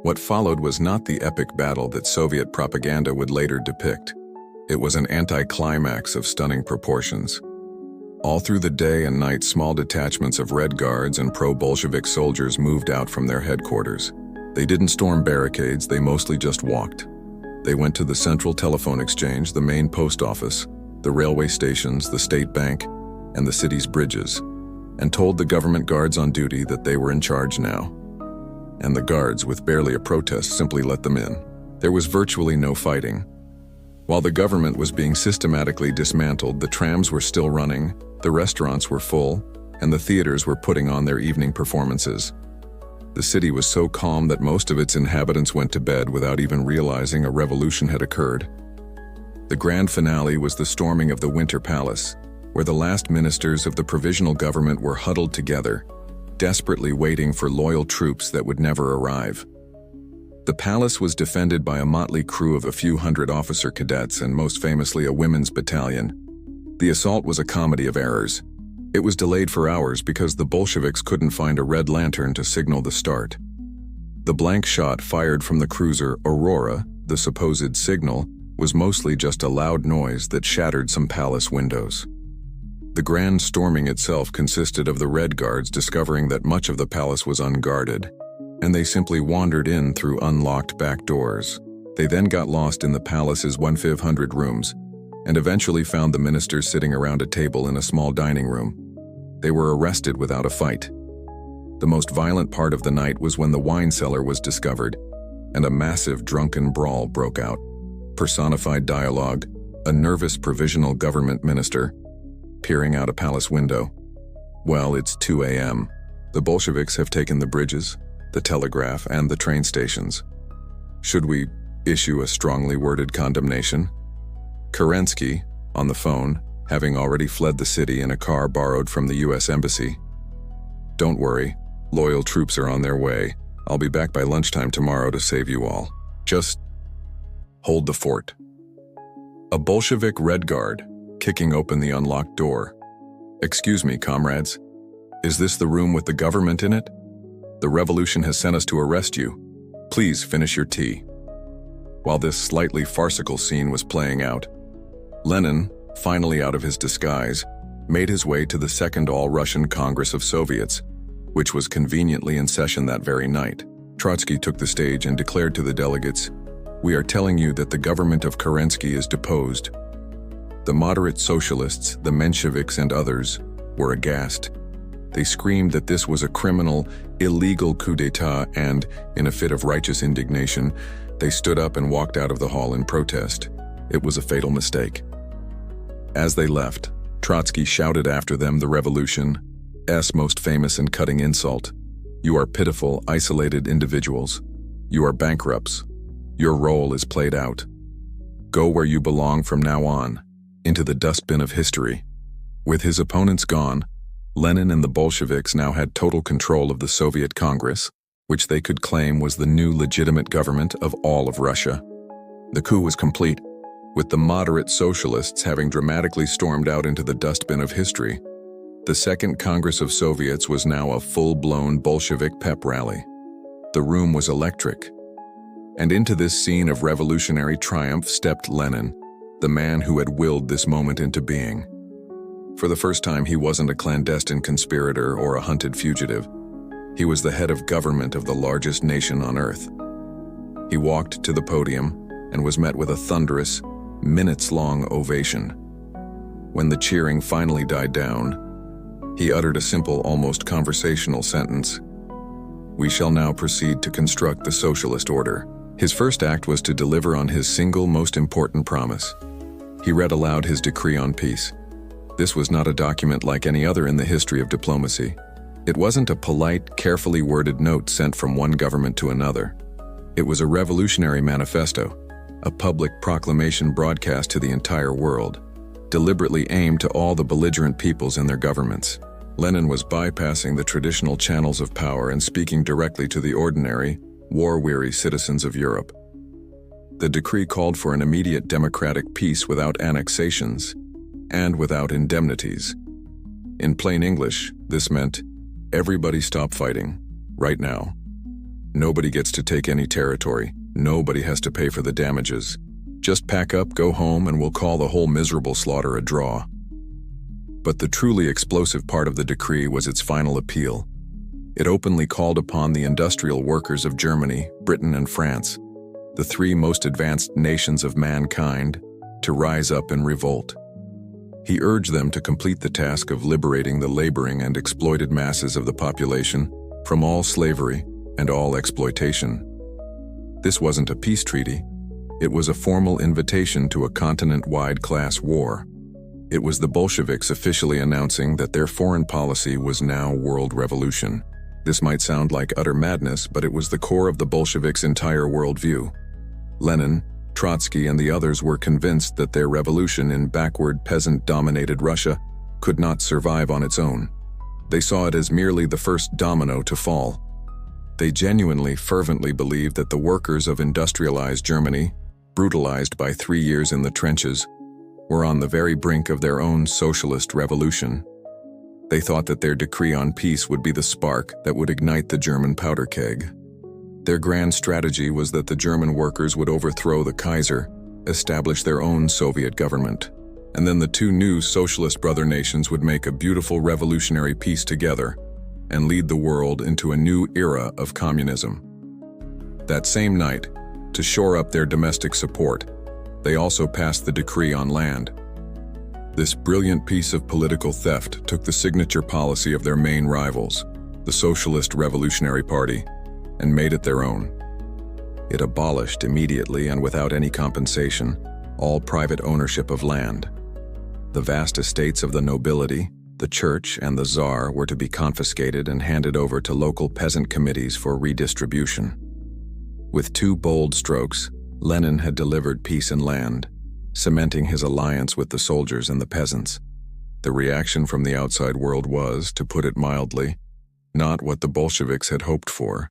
What followed was not the epic battle that Soviet propaganda would later depict. It was an anticlimax of stunning proportions. All through the day and night, small detachments of Red Guards and pro-Bolshevik soldiers moved out from their headquarters. They didn't storm barricades, they mostly just walked. They went to the Central Telephone Exchange, the main post office, the railway stations, the state bank, and the city's bridges, and told the government guards on duty that they were in charge now. And the guards, with barely a protest, simply let them in. There was virtually no fighting. While the government was being systematically dismantled, the trams were still running, the restaurants were full, and the theaters were putting on their evening performances. The city was so calm that most of its inhabitants went to bed without even realizing a revolution had occurred. The grand finale was the storming of the Winter Palace, where the last ministers of the Provisional Government were huddled together, desperately waiting for loyal troops that would never arrive. The palace was defended by a motley crew of a few hundred officer cadets and most famously a women's battalion. The assault was a comedy of errors. It was delayed for hours because the Bolsheviks couldn't find a red lantern to signal the start. The blank shot fired from the cruiser Aurora, the supposed signal, was mostly just a loud noise that shattered some palace windows. The grand storming itself consisted of the Red Guards discovering that much of the palace was unguarded, and they simply wandered in through unlocked back doors. They then got lost in the palace's 1,500 rooms, and eventually found the ministers sitting around a table in a small dining room. They were arrested without a fight. The most violent part of the night was when the wine cellar was discovered, and a massive drunken brawl broke out. Personified dialogue, a nervous Provisional Government minister, peering out a palace window. "Well, it's 2 a.m. The Bolsheviks have taken the bridges, the telegraph, and the train stations. Should we issue a strongly worded condemnation? Kerensky, on the phone, having already fled the city in a car borrowed from the US Embassy. Don't worry, loyal troops are on their way. I'll be back by lunchtime tomorrow to save you all. Just hold the fort. A Bolshevik Red Guard, kicking open the unlocked door. Excuse me, comrades. Is this the room with the government in it? The revolution has sent us to arrest you. Please finish your tea. While this slightly farcical scene was playing out, Lenin, finally out of his disguise, made his way to the Second All-Russian Congress of Soviets, which was conveniently in session that very night. Trotsky took the stage and declared to the delegates, "We are telling you that the government of Kerensky is deposed." The moderate socialists, the Mensheviks and others, were aghast. They screamed that this was a criminal, illegal coup d'etat and, in a fit of righteous indignation, they stood up and walked out of the hall in protest. It was a fatal mistake. As they left, Trotsky shouted after them the revolution's most famous and cutting insult. "You are pitiful, isolated individuals. You are bankrupts. Your role is played out. Go where you belong from now on, into the dustbin of history." With his opponents gone, Lenin and the Bolsheviks now had total control of the Soviet Congress, which they could claim was the new legitimate government of all of Russia. The coup was complete, with the moderate socialists having dramatically stormed out into the dustbin of history. The Second Congress of Soviets was now a full-blown Bolshevik pep rally. The room was electric. And into this scene of revolutionary triumph stepped Lenin, the man who had willed this moment into being. For the first time, he wasn't a clandestine conspirator or a hunted fugitive. He was the head of government of the largest nation on earth. He walked to the podium and was met with a thunderous, minutes-long ovation. When the cheering finally died down, he uttered a simple, almost conversational sentence: "We shall now proceed to construct the socialist order." His first act was to deliver on his single most important promise. He read aloud his decree on peace. This was not a document like any other in the history of diplomacy. It wasn't a polite, carefully worded note sent from one government to another. It was a revolutionary manifesto, a public proclamation broadcast to the entire world, deliberately aimed to all the belligerent peoples and their governments. Lenin was bypassing the traditional channels of power and speaking directly to the ordinary, war-weary citizens of Europe. The decree called for an immediate democratic peace without annexations and without indemnities. In plain English, this meant, everybody stop fighting, right now. Nobody gets to take any territory. Nobody has to pay for the damages. Just pack up, go home, and we'll call the whole miserable slaughter a draw. But the truly explosive part of the decree was its final appeal. It openly called upon the industrial workers of Germany, Britain, and France, the three most advanced nations of mankind, to rise up in revolt. He urged them to complete the task of liberating the laboring and exploited masses of the population from all slavery and all exploitation. This wasn't a peace treaty. It was a formal invitation to a continent-wide class war. It was the Bolsheviks officially announcing that their foreign policy was now world revolution. This might sound like utter madness, but it was the core of the Bolsheviks' entire worldview. Lenin, Trotsky, and the others were convinced that their revolution in backward, peasant-dominated Russia could not survive on its own. They saw it as merely the first domino to fall. They genuinely, fervently believed that the workers of industrialized Germany, brutalized by 3 years in the trenches, were on the very brink of their own socialist revolution. They thought that their decree on peace would be the spark that would ignite the German powder keg. Their grand strategy was that the German workers would overthrow the Kaiser, establish their own Soviet government, and then the two new socialist brother nations would make a beautiful revolutionary peace together and lead the world into a new era of communism. That same night, to shore up their domestic support, they also passed the decree on land. This brilliant piece of political theft took the signature policy of their main rivals, the Socialist Revolutionary Party, and made it their own. It abolished immediately and without any compensation all private ownership of land. The vast estates of the nobility, The church and the Tsar were to be confiscated and handed over to local peasant committees for redistribution. With two bold strokes, Lenin had delivered peace and land, cementing his alliance with the soldiers and the peasants. The reaction from the outside world was, to put it mildly, not what the Bolsheviks had hoped for.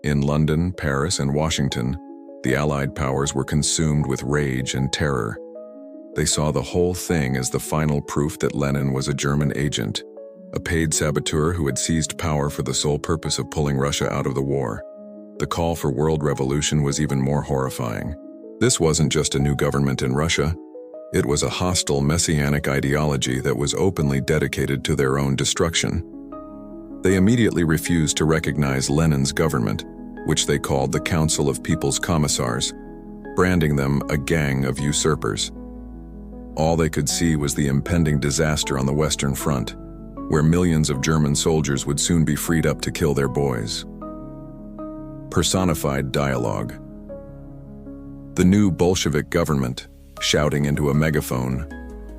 In London, Paris, and Washington, the Allied powers were consumed with rage and terror. They saw the whole thing as the final proof that Lenin was a German agent, a paid saboteur who had seized power for the sole purpose of pulling Russia out of the war. The call for world revolution was even more horrifying. This wasn't just a new government in Russia. It was a hostile messianic ideology that was openly dedicated to their own destruction. They immediately refused to recognize Lenin's government, which they called the Council of People's Commissars, branding them a gang of usurpers. All they could see was the impending disaster on the Western Front, where millions of German soldiers would soon be freed up to kill their boys. Personified dialogue. The new Bolshevik government, shouting into a megaphone,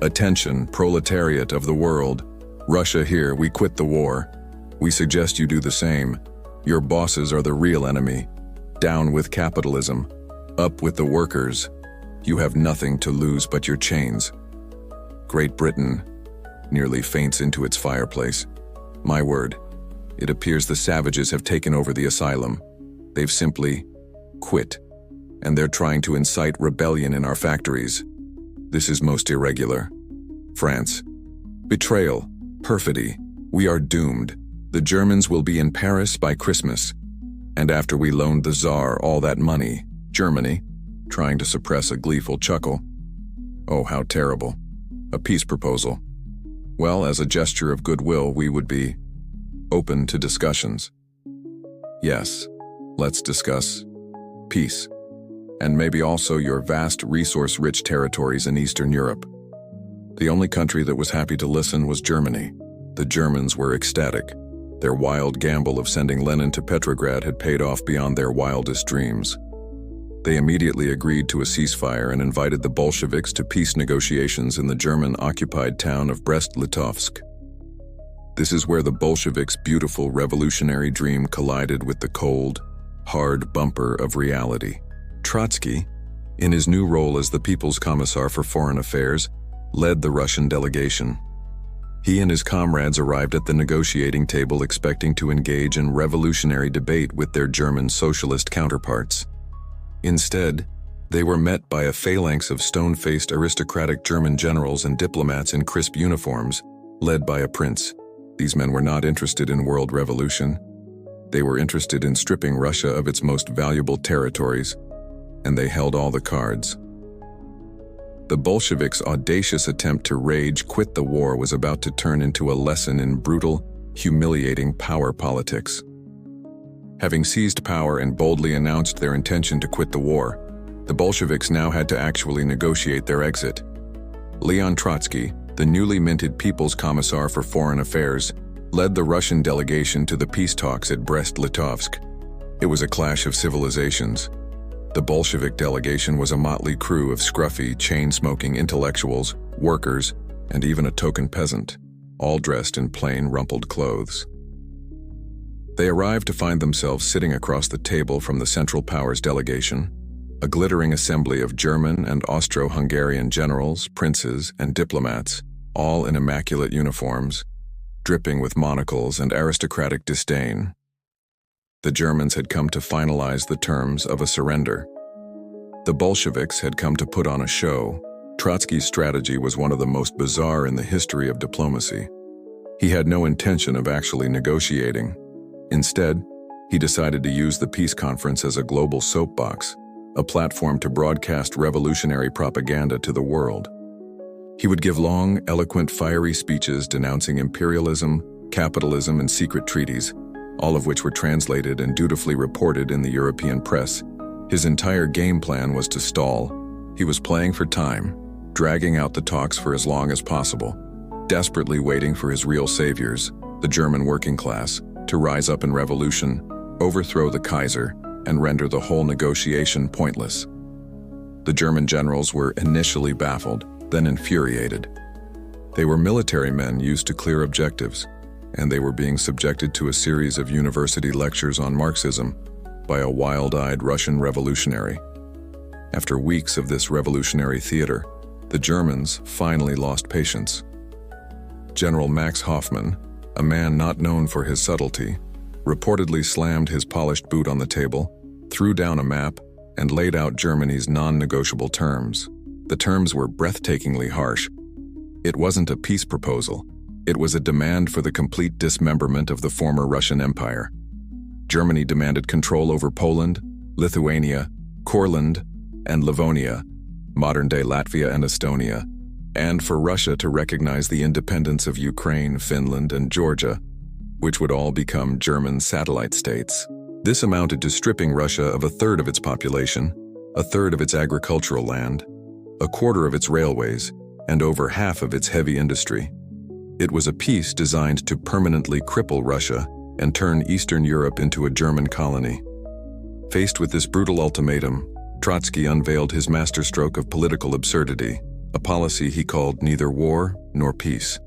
"Attention, proletariat of the world. Russia here, we quit the war. We suggest you do the same. Your bosses are the real enemy. Down with capitalism. Up with the workers. You have nothing to lose but your chains." Great Britain nearly faints into its fireplace. My word, it appears the savages have taken over the asylum. They've simply quit, and they're trying to incite rebellion in our factories. This is most irregular. France. Betrayal. Perfidy. We are doomed. The Germans will be in Paris by Christmas. And after we loaned the Tsar all that money, Germany, trying to suppress a gleeful chuckle. Oh, how terrible. A peace proposal. Well, as a gesture of goodwill, we would be open to discussions. Yes, let's discuss peace, and maybe also your vast resource-rich territories in Eastern Europe. The only country that was happy to listen was Germany. The Germans were ecstatic. Their wild gamble of sending Lenin to Petrograd had paid off beyond their wildest dreams. They immediately agreed to a ceasefire and invited the Bolsheviks to peace negotiations in the German-occupied town of Brest-Litovsk. This is where the Bolsheviks' beautiful revolutionary dream collided with the cold, hard bumper of reality. Trotsky, in his new role as the People's Commissar for Foreign Affairs, led the Russian delegation. He and his comrades arrived at the negotiating table expecting to engage in revolutionary debate with their German socialist counterparts. Instead, they were met by a phalanx of stone-faced aristocratic German generals and diplomats in crisp uniforms, led by a prince. These men were not interested in world revolution. They were interested in stripping Russia of its most valuable territories, and they held all the cards. The Bolsheviks' audacious attempt to rage quit the war was about to turn into a lesson in brutal, humiliating power politics. Having seized power and boldly announced their intention to quit the war, the Bolsheviks now had to actually negotiate their exit. Leon Trotsky, the newly minted People's Commissar for Foreign Affairs, led the Russian delegation to the peace talks at Brest-Litovsk. It was a clash of civilizations. The Bolshevik delegation was a motley crew of scruffy, chain-smoking intellectuals, workers, and even a token peasant, all dressed in plain, rumpled clothes. They arrived to find themselves sitting across the table from the Central Powers delegation, a glittering assembly of German and Austro-Hungarian generals, princes, and diplomats, all in immaculate uniforms, dripping with monocles and aristocratic disdain. The Germans had come to finalize the terms of a surrender. The Bolsheviks had come to put on a show. Trotsky's strategy was one of the most bizarre in the history of diplomacy. He had no intention of actually negotiating. Instead, he decided to use the peace conference as a global soapbox, a platform to broadcast revolutionary propaganda to the world. He would give long, eloquent, fiery speeches denouncing imperialism, capitalism, and secret treaties, all of which were translated and dutifully reported in the European press. His entire game plan was to stall. He was playing for time, dragging out the talks for as long as possible, desperately waiting for his real saviors, the German working class, to rise up in revolution, overthrow the Kaiser, and render the whole negotiation pointless. The German generals were initially baffled, then infuriated. They were military men used to clear objectives, and they were being subjected to a series of university lectures on Marxism by a wild-eyed Russian revolutionary. After weeks of this revolutionary theater, the Germans finally lost patience. General Max Hoffmann, a man not known for his subtlety, reportedly slammed his polished boot on the table, threw down a map, and laid out Germany's non-negotiable terms. The terms were breathtakingly harsh. It wasn't a peace proposal. It was a demand for the complete dismemberment of the former Russian Empire. Germany demanded control over Poland, Lithuania, Courland, and Livonia, modern-day Latvia and Estonia, and for Russia to recognize the independence of Ukraine, Finland, and Georgia, which would all become German satellite states. This amounted to stripping Russia of a third of its population, a third of its agricultural land, a quarter of its railways, and over half of its heavy industry. It was a peace designed to permanently cripple Russia and turn Eastern Europe into a German colony. Faced with this brutal ultimatum, Trotsky unveiled his masterstroke of political absurdity, a policy he called neither war nor peace.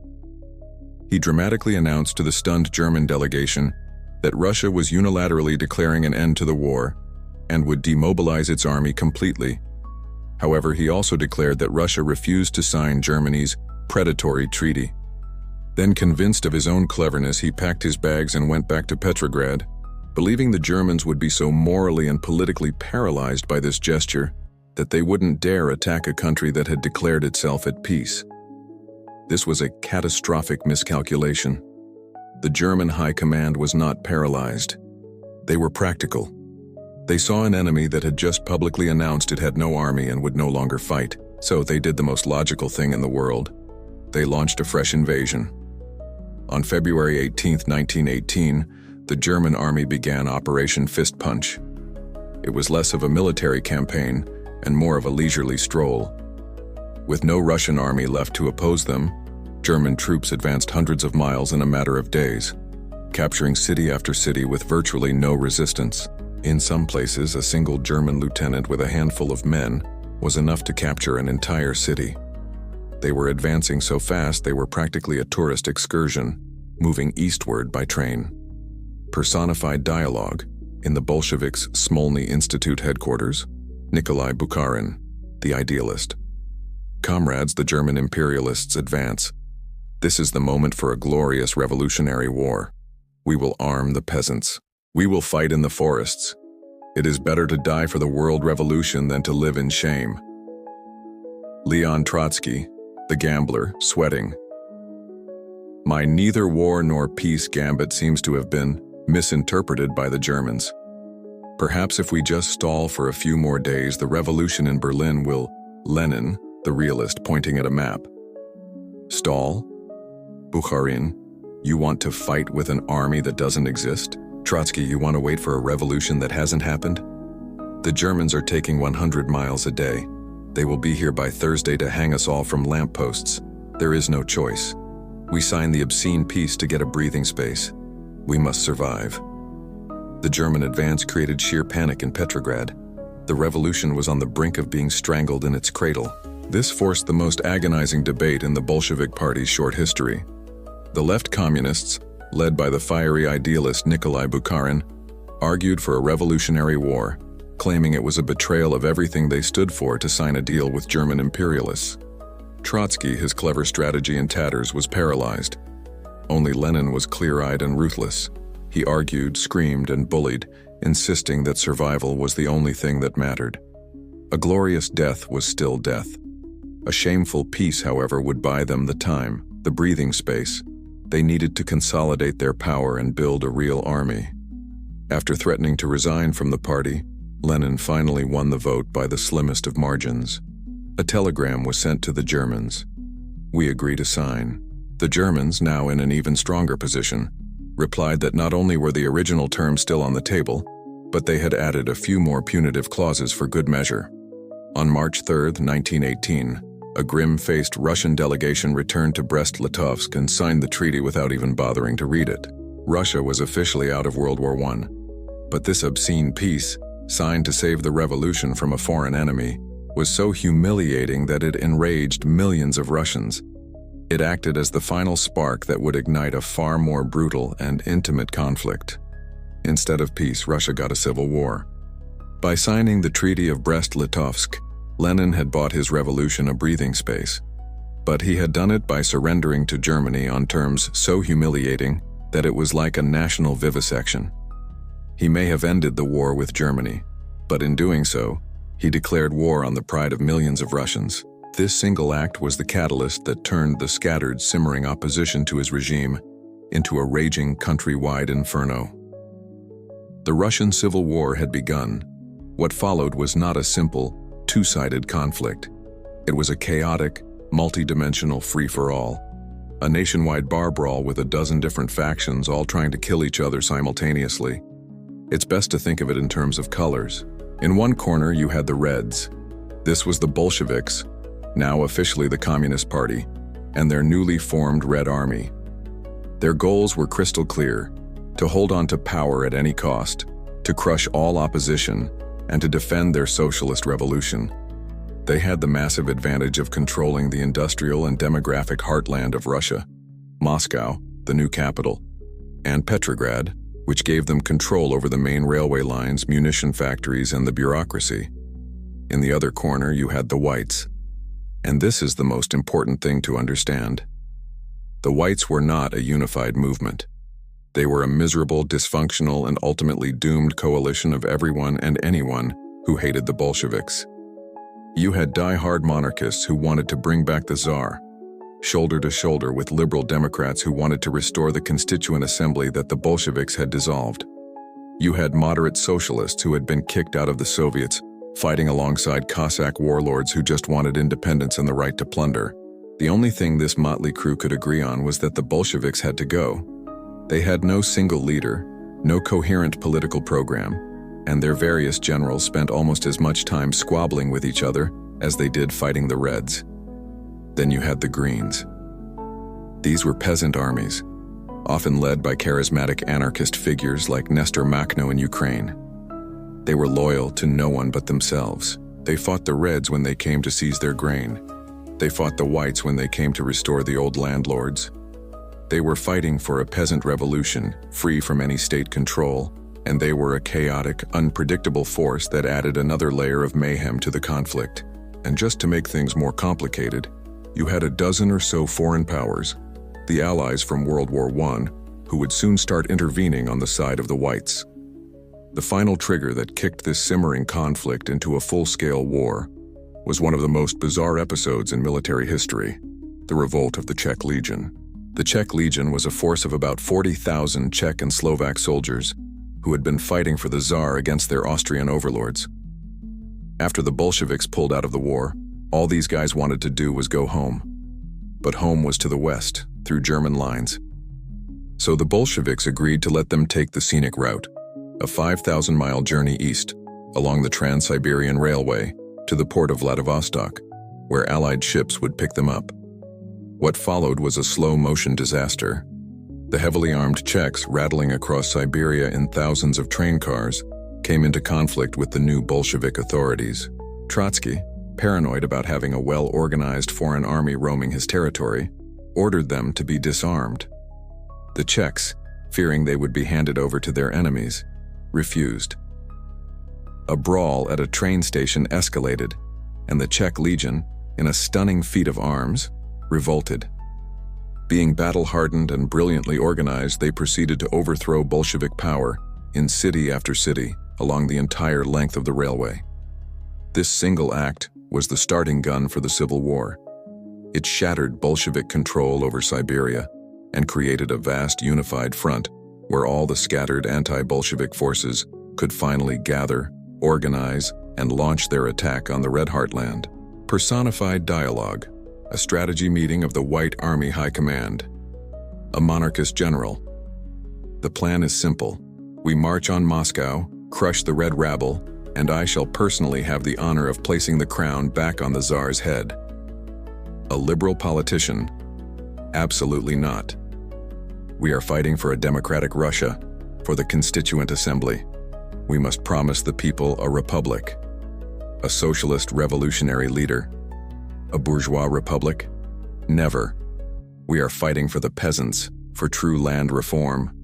He dramatically announced to the stunned German delegation that Russia was unilaterally declaring an end to the war and would demobilize its army completely. However, he also declared that Russia refused to sign Germany's predatory treaty. Then, convinced of his own cleverness, he packed his bags and went back to Petrograd, believing the Germans would be so morally and politically paralyzed by this gesture that they wouldn't dare attack a country that had declared itself at peace. This was a catastrophic miscalculation. The German high command was not paralyzed. They were practical. They saw an enemy that had just publicly announced it had no army and would no longer fight, so they did the most logical thing in the world. They launched a fresh invasion. On February 18, 1918, the German army began Operation Fist Punch. It was less of a military campaign and more of a leisurely stroll. With no Russian army left to oppose them, German troops advanced hundreds of miles in a matter of days, capturing city after city with virtually no resistance. In some places, a single German lieutenant with a handful of men was enough to capture an entire city. They were advancing so fast they were practically a tourist excursion, moving eastward by train. Personified dialogue, in the Bolsheviks' Smolny Institute headquarters, Nikolai Bukharin, the idealist. Comrades, the German imperialists advance. This is the moment for a glorious revolutionary war. We will arm the peasants. We will fight in the forests. It is better to die for the world revolution than to live in shame. Leon Trotsky, the gambler, sweating. My neither war nor peace gambit seems to have been misinterpreted by the Germans. Perhaps if we just stall for a few more days, the revolution in Berlin will. Lenin, the realist, pointing at a map. Stall? Bukharin, you want to fight with an army that doesn't exist? Trotsky, you want to wait for a revolution that hasn't happened? The Germans are taking 100 miles a day. They will be here by Thursday to hang us all from lampposts. There is no choice. We signed the obscene peace to get a breathing space. We must survive. The German advance created sheer panic in Petrograd. The revolution was on the brink of being strangled in its cradle. This forced the most agonizing debate in the Bolshevik Party's short history. The left communists, led by the fiery idealist Nikolai Bukharin, argued for a revolutionary war, claiming it was a betrayal of everything they stood for to sign a deal with German imperialists. Trotsky, his clever strategy in tatters, was paralyzed. Only Lenin was clear-eyed and ruthless. He argued, screamed, and bullied, insisting that survival was the only thing that mattered. A glorious death was still death. A shameful peace, however, would buy them the time, the breathing space. They needed to consolidate their power and build a real army. After threatening to resign from the party, Lenin finally won the vote by the slimmest of margins. A telegram was sent to the Germans. We agree to sign. The Germans, now in an even stronger position, replied that not only were the original terms still on the table, but they had added a few more punitive clauses for good measure. On March 3, 1918, a grim-faced Russian delegation returned to Brest-Litovsk and signed the treaty without even bothering to read it. Russia was officially out of World War I. But this obscene peace, signed to save the revolution from a foreign enemy, was so humiliating that it enraged millions of Russians. It acted as the final spark that would ignite a far more brutal and intimate conflict. Instead of peace, Russia got a civil war. By signing the Treaty of Brest-Litovsk, Lenin had bought his revolution a breathing space. But he had done it by surrendering to Germany on terms so humiliating that it was like a national vivisection. He may have ended the war with Germany, but in doing so, he declared war on the pride of millions of Russians. This single act was the catalyst that turned the scattered, simmering opposition to his regime into a raging countrywide inferno. The Russian Civil War had begun. What followed was not a simple, two-sided conflict. It was a chaotic, multi-dimensional free-for-all, a nationwide bar brawl with a dozen different factions all trying to kill each other simultaneously. It's best to think of it in terms of colors. In one corner you had the Reds. This was the Bolsheviks, now officially the Communist Party, and their newly formed Red Army. Their goals were crystal clear: to hold on to power at any cost, to crush all opposition, and to defend their socialist revolution. They had the massive advantage of controlling the industrial and demographic heartland of Russia, Moscow, the new capital, and Petrograd, which gave them control over the main railway lines, munition factories, and the bureaucracy. In the other corner, you had the Whites. And this is the most important thing to understand. The Whites were not a unified movement. They were a miserable, dysfunctional, and ultimately doomed coalition of everyone and anyone who hated the Bolsheviks. You had die-hard monarchists who wanted to bring back the Tsar, shoulder to shoulder with liberal Democrats who wanted to restore the Constituent Assembly that the Bolsheviks had dissolved. You had moderate socialists who had been kicked out of the Soviets, fighting alongside Cossack warlords who just wanted independence and the right to plunder. The only thing this motley crew could agree on was that the Bolsheviks had to go. They had no single leader, no coherent political program, and their various generals spent almost as much time squabbling with each other as they did fighting the Reds. Then you had the Greens. These were peasant armies, often led by charismatic anarchist figures like Nestor Makhno in Ukraine. They were loyal to no one but themselves. They fought the Reds when they came to seize their grain. They fought the Whites when they came to restore the old landlords. They were fighting for a peasant revolution, free from any state control, and they were a chaotic, unpredictable force that added another layer of mayhem to the conflict. And just to make things more complicated, you had a dozen or so foreign powers, the allies from World War I, who would soon start intervening on the side of the Whites. The final trigger that kicked this simmering conflict into a full-scale war was one of the most bizarre episodes in military history: the revolt of the Czech Legion. The Czech Legion was a force of about 40,000 Czech and Slovak soldiers who had been fighting for the Tsar against their Austrian overlords. After the Bolsheviks pulled out of the war, all these guys wanted to do was go home. But home was to the west, through German lines. So the Bolsheviks agreed to let them take the scenic route, a 5,000-mile journey east, along the Trans-Siberian Railway, to the port of Vladivostok, where Allied ships would pick them up. What followed was a slow-motion disaster. The heavily armed Czechs, rattling across Siberia in thousands of train cars, came into conflict with the new Bolshevik authorities. Trotsky, paranoid about having a well-organized foreign army roaming his territory, ordered them to be disarmed. The Czechs, fearing they would be handed over to their enemies, refused. A brawl at a train station escalated, and the Czech Legion, in a stunning feat of arms, revolted. Being battle-hardened and brilliantly organized, they proceeded to overthrow Bolshevik power in city after city along the entire length of the railway. This single act was the starting gun for the Civil War. It shattered Bolshevik control over Siberia and created a vast unified front where all the scattered anti-Bolshevik forces could finally gather, organize, and launch their attack on the Red Heartland. Personified dialogue, a strategy meeting of the White Army High Command. A monarchist general. The plan is simple. We march on Moscow, crush the Red Rabble, and I shall personally have the honor of placing the crown back on the Tsar's head. A liberal politician? Absolutely not. We are fighting for a democratic Russia, for the Constituent Assembly. We must promise the people a republic. A socialist revolutionary leader. A bourgeois republic? Never. We are fighting for the peasants, for true land reform.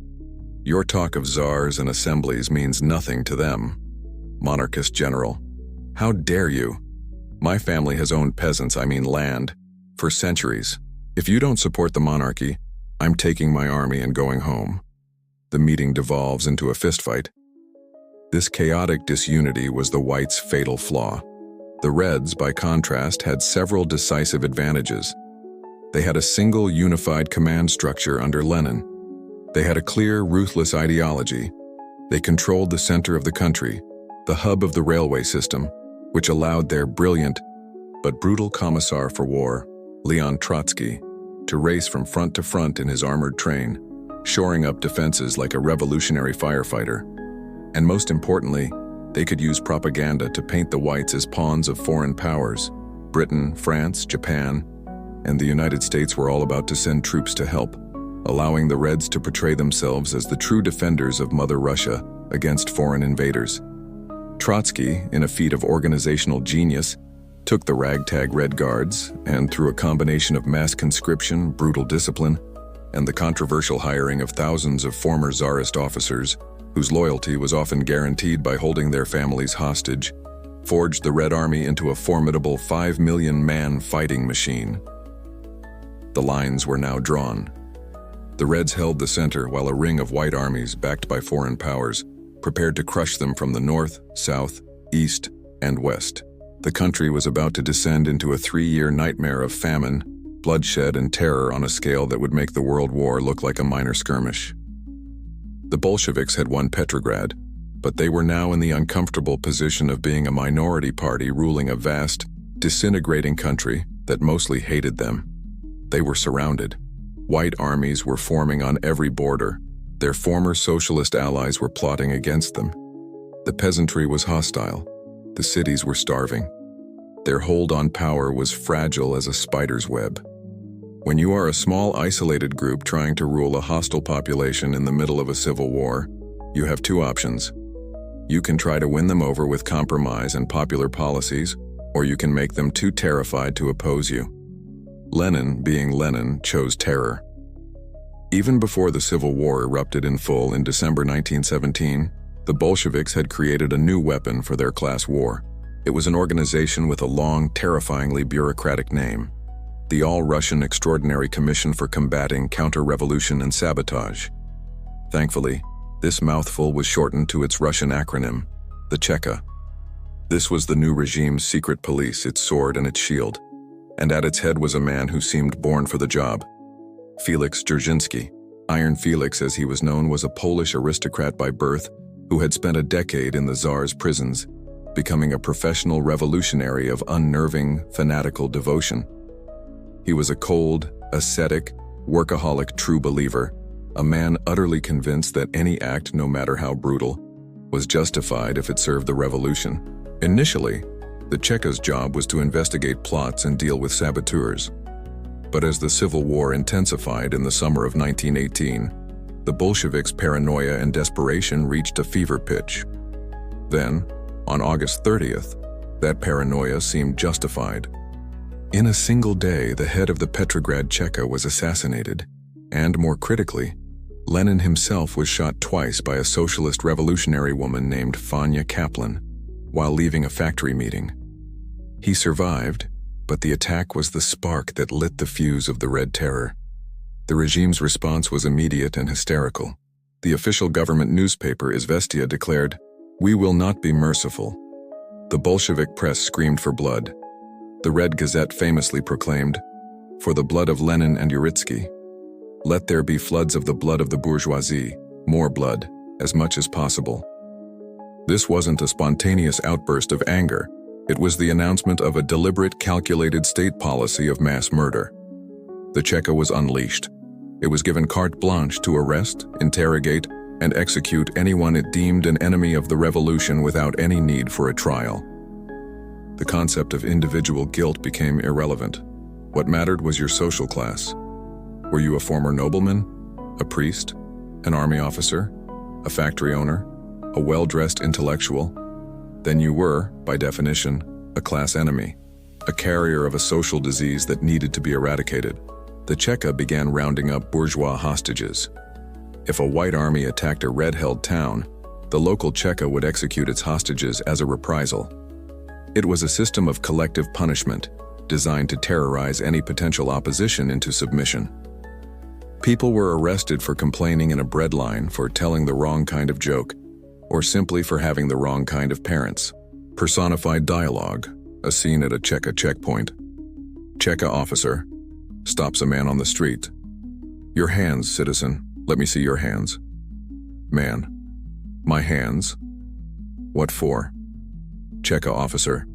Your talk of czars and assemblies means nothing to them. Monarchist general. How dare you? My family has owned peasants, I mean land, for centuries. If you don't support the monarchy, I'm taking my army and going home. The meeting devolves into a fistfight. This chaotic disunity was the Whites' fatal flaw. The Reds, by contrast, had several decisive advantages. They had a single unified command structure under Lenin. They had a clear, ruthless ideology. They controlled the center of the country, the hub of the railway system, which allowed their brilliant but brutal commissar for war, Leon Trotsky, to race from front to front in his armored train, shoring up defenses like a revolutionary firefighter. And most importantly, they could use propaganda to paint the Whites as pawns of foreign powers. Britain, France, Japan, and the United States were all about to send troops to help, allowing the Reds to portray themselves as the true defenders of Mother Russia against foreign invaders. Trotsky, in a feat of organizational genius, took the ragtag Red Guards and, through a combination of mass conscription, brutal discipline, and the controversial hiring of thousands of former Tsarist officers, whose loyalty was often guaranteed by holding their families hostage, forged the Red Army into a formidable 5 million-man fighting machine. The lines were now drawn. The Reds held the center while a ring of White armies, backed by foreign powers, prepared to crush them from the north, south, east, and west. The country was about to descend into a 3-year nightmare of famine, bloodshed, and terror on a scale that would make the World War look like a minor skirmish. The Bolsheviks had won Petrograd, but they were now in the uncomfortable position of being a minority party ruling a vast, disintegrating country that mostly hated them. They were surrounded. White armies were forming on every border. Their former socialist allies were plotting against them. The peasantry was hostile. The cities were starving. Their hold on power was fragile as a spider's web. When you are a small, isolated group trying to rule a hostile population in the middle of a civil war, you have two options. You can try to win them over with compromise and popular policies, or you can make them too terrified to oppose you. Lenin, being Lenin, chose terror. Even before the Civil War erupted in full in December 1917, the Bolsheviks had created a new weapon for their class war. It was an organization with a long, terrifyingly bureaucratic name: the All-Russian Extraordinary Commission for Combating Counter-Revolution and Sabotage. Thankfully, this mouthful was shortened to its Russian acronym, the Cheka. This was the new regime's secret police, its sword and its shield. And at its head was a man who seemed born for the job. Felix Dzerzhinsky. Iron Felix, as he was known, was a Polish aristocrat by birth who had spent a decade in the Tsar's prisons, becoming a professional revolutionary of unnerving, fanatical devotion. He was a cold, ascetic, workaholic true believer, a man utterly convinced that any act, no matter how brutal, was justified if it served the revolution. Initially, the Cheka's job was to investigate plots and deal with saboteurs. But as the Civil War intensified in the summer of 1918, the Bolsheviks' paranoia and desperation reached a fever pitch. Then, on August 30th, that paranoia seemed justified. In a single day, the head of the Petrograd Cheka was assassinated, and more critically, Lenin himself was shot twice by a socialist revolutionary woman named Fanya Kaplan while leaving a factory meeting. He survived, but the attack was the spark that lit the fuse of the Red Terror. The regime's response was immediate and hysterical. The official government newspaper Izvestia declared, "We will not be merciful." The Bolshevik press screamed for blood. The Red Gazette famously proclaimed, "For the blood of Lenin and Uritsky, let there be floods of the blood of the bourgeoisie, more blood, as much as possible." This wasn't a spontaneous outburst of anger. It was the announcement of a deliberate, calculated state policy of mass murder. The Cheka was unleashed. It was given carte blanche to arrest, interrogate, and execute anyone it deemed an enemy of the revolution without any need for a trial. The concept of individual guilt became irrelevant. What mattered was your social class. Were you a former nobleman, a priest, an army officer, a factory owner, a well-dressed intellectual? Then you were, by definition, a class enemy, a carrier of a social disease that needed to be eradicated. the Cheka began rounding up bourgeois hostages. If a white army attacked a red-held town, the local Cheka would execute its hostages as a reprisal. It was a system of collective punishment, designed to terrorize any potential opposition into submission. People were arrested for complaining in a breadline, for telling the wrong kind of joke, or simply for having the wrong kind of parents. Personified dialogue, a scene at a Cheka checkpoint. Cheka officer stops a man on the street. "Your hands, citizen. Let me see your hands." Man: "My hands? What for?" Cheka officer: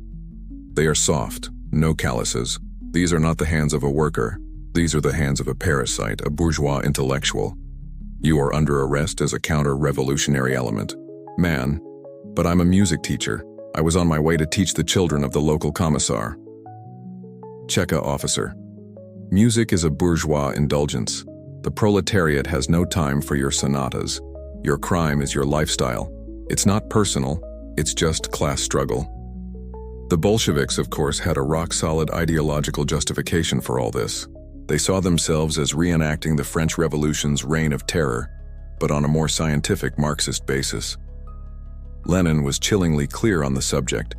"They are soft, no calluses. These are not the hands of a worker. These are the hands of a parasite, a bourgeois intellectual. You are under arrest as a counter-revolutionary element." Man: "But I'm a music teacher. I was on my way to teach the children of the local commissar." Cheka officer: "Music is a bourgeois indulgence. The proletariat has no time for your sonatas. Your crime is your lifestyle. It's not personal, it's just class struggle." The Bolsheviks, of course, had a rock-solid ideological justification for all this. They saw themselves as reenacting the French Revolution's reign of terror, but on a more scientific Marxist basis. Lenin was chillingly clear on the subject,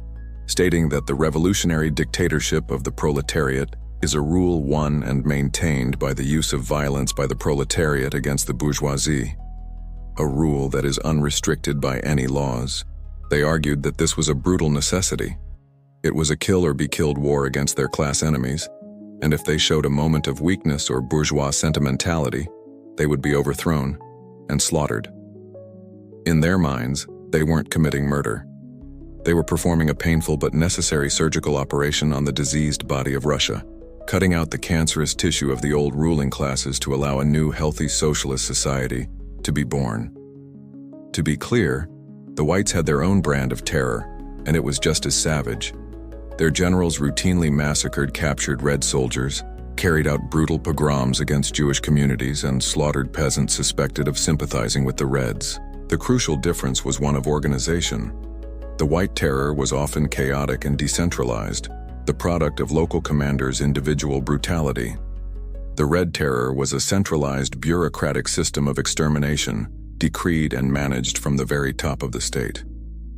stating that the revolutionary dictatorship of the proletariat is a rule won and maintained by the use of violence by the proletariat against the bourgeoisie, a rule that is unrestricted by any laws. They argued that this was a brutal necessity. It was a kill-or-be-killed war against their class enemies, and if they showed a moment of weakness or bourgeois sentimentality, they would be overthrown and slaughtered. In their minds, they weren't committing murder. They were performing a painful but necessary surgical operation on the diseased body of Russia, cutting out the cancerous tissue of the old ruling classes to allow a new, healthy socialist society to be born. To be clear, the whites had their own brand of terror, and it was just as savage. Their generals routinely massacred captured red soldiers, carried out brutal pogroms against Jewish communities, and slaughtered peasants suspected of sympathizing with the Reds. The crucial difference was one of organization. The white terror was often chaotic and decentralized, the product of local commanders' individual brutality. The Red Terror was a centralized bureaucratic system of extermination, decreed and managed from the very top of the state.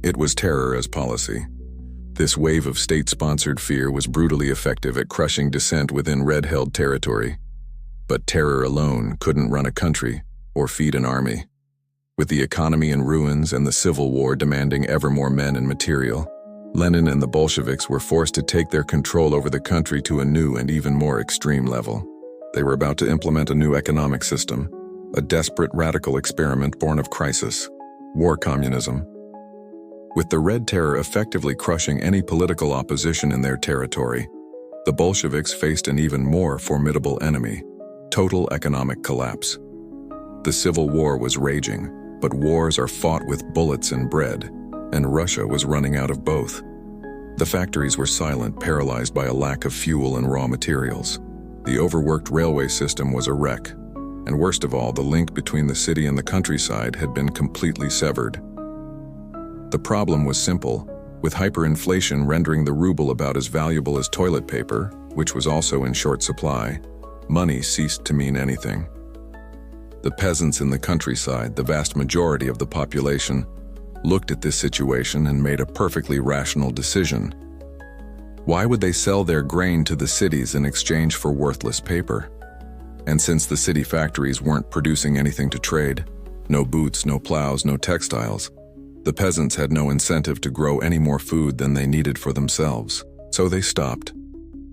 It was terror as policy. This wave of state-sponsored fear was brutally effective at crushing dissent within Red-held territory. But terror alone couldn't run a country or feed an army. With the economy in ruins and the Civil War demanding ever more men and material, Lenin and the Bolsheviks were forced to take their control over the country to a new and even more extreme level. They were about to implement a new economic system, a desperate radical experiment born of crisis: war communism. With the Red Terror effectively crushing any political opposition in their territory, the Bolsheviks faced an even more formidable enemy: total economic collapse. The Civil War was raging, but wars are fought with bullets and bread, and Russia was running out of both. The factories were silent, paralyzed by a lack of fuel and raw materials. The overworked railway system was a wreck, and worst of all, the link between the city and the countryside had been completely severed. The problem was simple: with hyperinflation rendering the ruble about as valuable as toilet paper, which was also in short supply, money ceased to mean anything. The peasants in the countryside, the vast majority of the population, looked at this situation and made a perfectly rational decision. Why would they sell their grain to the cities in exchange for worthless paper? And since the city factories weren't producing anything to trade, no boots, no plows, no textiles, the peasants had no incentive to grow any more food than they needed for themselves. So they stopped.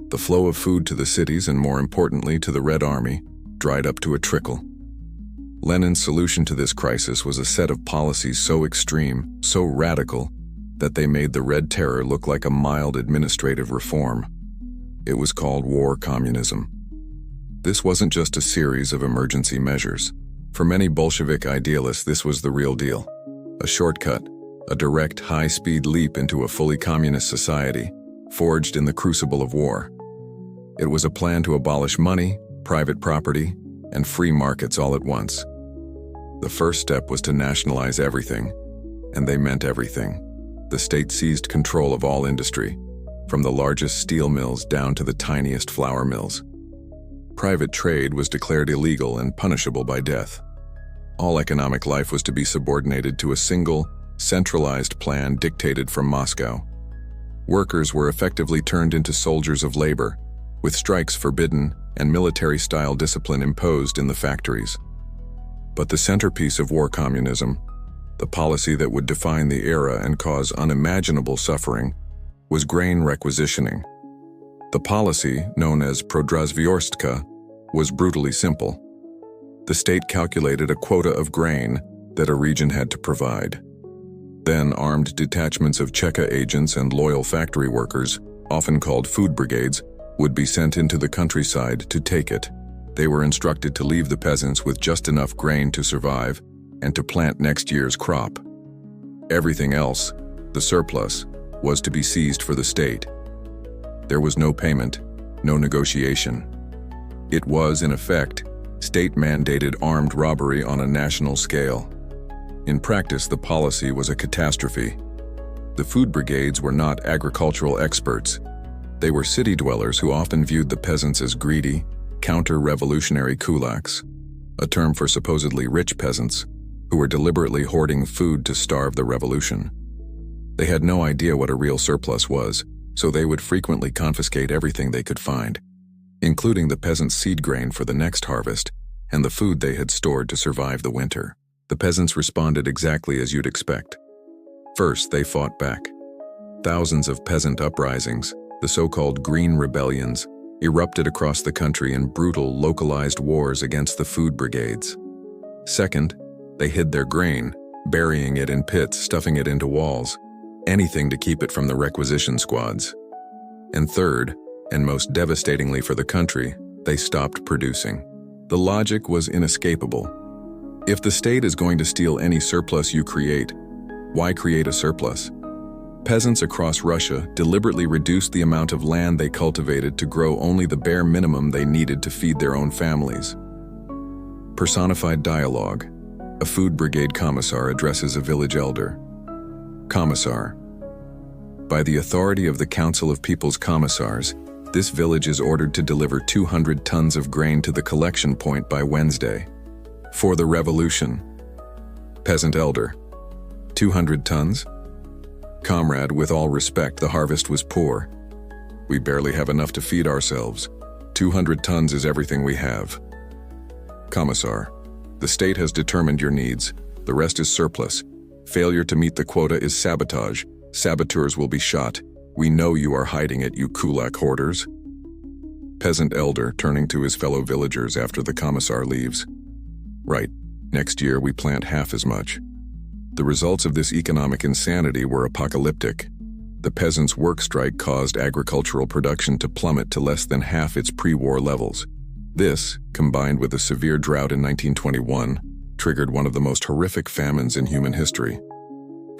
The flow of food to the cities, and more importantly to the Red Army, dried up to a trickle. Lenin's solution to this crisis was a set of policies so extreme, so radical, that they made the Red Terror look like a mild administrative reform. It was called war communism. This wasn't just a series of emergency measures. For many Bolshevik idealists, this was the real deal. A shortcut, a direct, high-speed leap into a fully communist society, forged in the crucible of war. It was a plan to abolish money, private property, and free markets all at once. The first step was to nationalize everything, and they meant everything. The state seized control of all industry, from the largest steel mills down to the tiniest flour mills. Private trade was declared illegal and punishable by death. All economic life was to be subordinated to a single, centralized plan dictated from Moscow. Workers were effectively turned into soldiers of labor, with strikes forbidden and military-style discipline imposed in the factories. But the centerpiece of war communism, the policy that would define the era and cause unimaginable suffering, was grain requisitioning. The policy, known as Prodrazvyorstka, was brutally simple. The state calculated a quota of grain that a region had to provide. Then armed detachments of Cheka agents and loyal factory workers, often called food brigades, would be sent into the countryside to take it. They were instructed to leave the peasants with just enough grain to survive and to plant next year's crop. Everything else, the surplus, was to be seized for the state. There was no payment, no negotiation. It was, in effect, state-mandated armed robbery on a national scale. In practice, the policy was a catastrophe. The food brigades were not agricultural experts. They were city dwellers who often viewed the peasants as greedy, counter-revolutionary kulaks, a term for supposedly rich peasants who were deliberately hoarding food to starve the revolution. They had no idea what a real surplus was, so they would frequently confiscate everything they could find, including the peasants' seed grain for the next harvest and the food they had stored to survive the winter. The peasants responded exactly as you'd expect. First, they fought back. Thousands of peasant uprisings, the so-called Green Rebellions, erupted across the country in brutal, localized wars against the food brigades. Second, they hid their grain, burying it in pits, stuffing it into walls, anything to keep it from the requisition squads. And third, and most devastatingly for the country, they stopped producing. The logic was inescapable. If the state is going to steal any surplus you create, why create a surplus? Peasants across Russia deliberately reduced the amount of land they cultivated to grow only the bare minimum they needed to feed their own families. Personified dialogue. A food brigade commissar addresses a village elder. Commissar. By the authority of the Council of People's Commissars, this village is ordered to deliver 200 tons of grain to the collection point by Wednesday. For the revolution. Peasant elder. 200 tons? Comrade, with all respect, the harvest was poor. We barely have enough to feed ourselves. 200 tons is everything we have. Commissar. The state has determined your needs. The rest is surplus. Failure to meet the quota is sabotage. Saboteurs will be shot. We know you are hiding it, you kulak hoarders. Peasant elder, turning to his fellow villagers after the commissar leaves. Right. Next year we plant half as much. The results of this economic insanity were apocalyptic. The peasants' work strike caused agricultural production to plummet to less than half its pre-war levels. This, combined with a severe drought in 1921, triggered one of the most horrific famines in human history.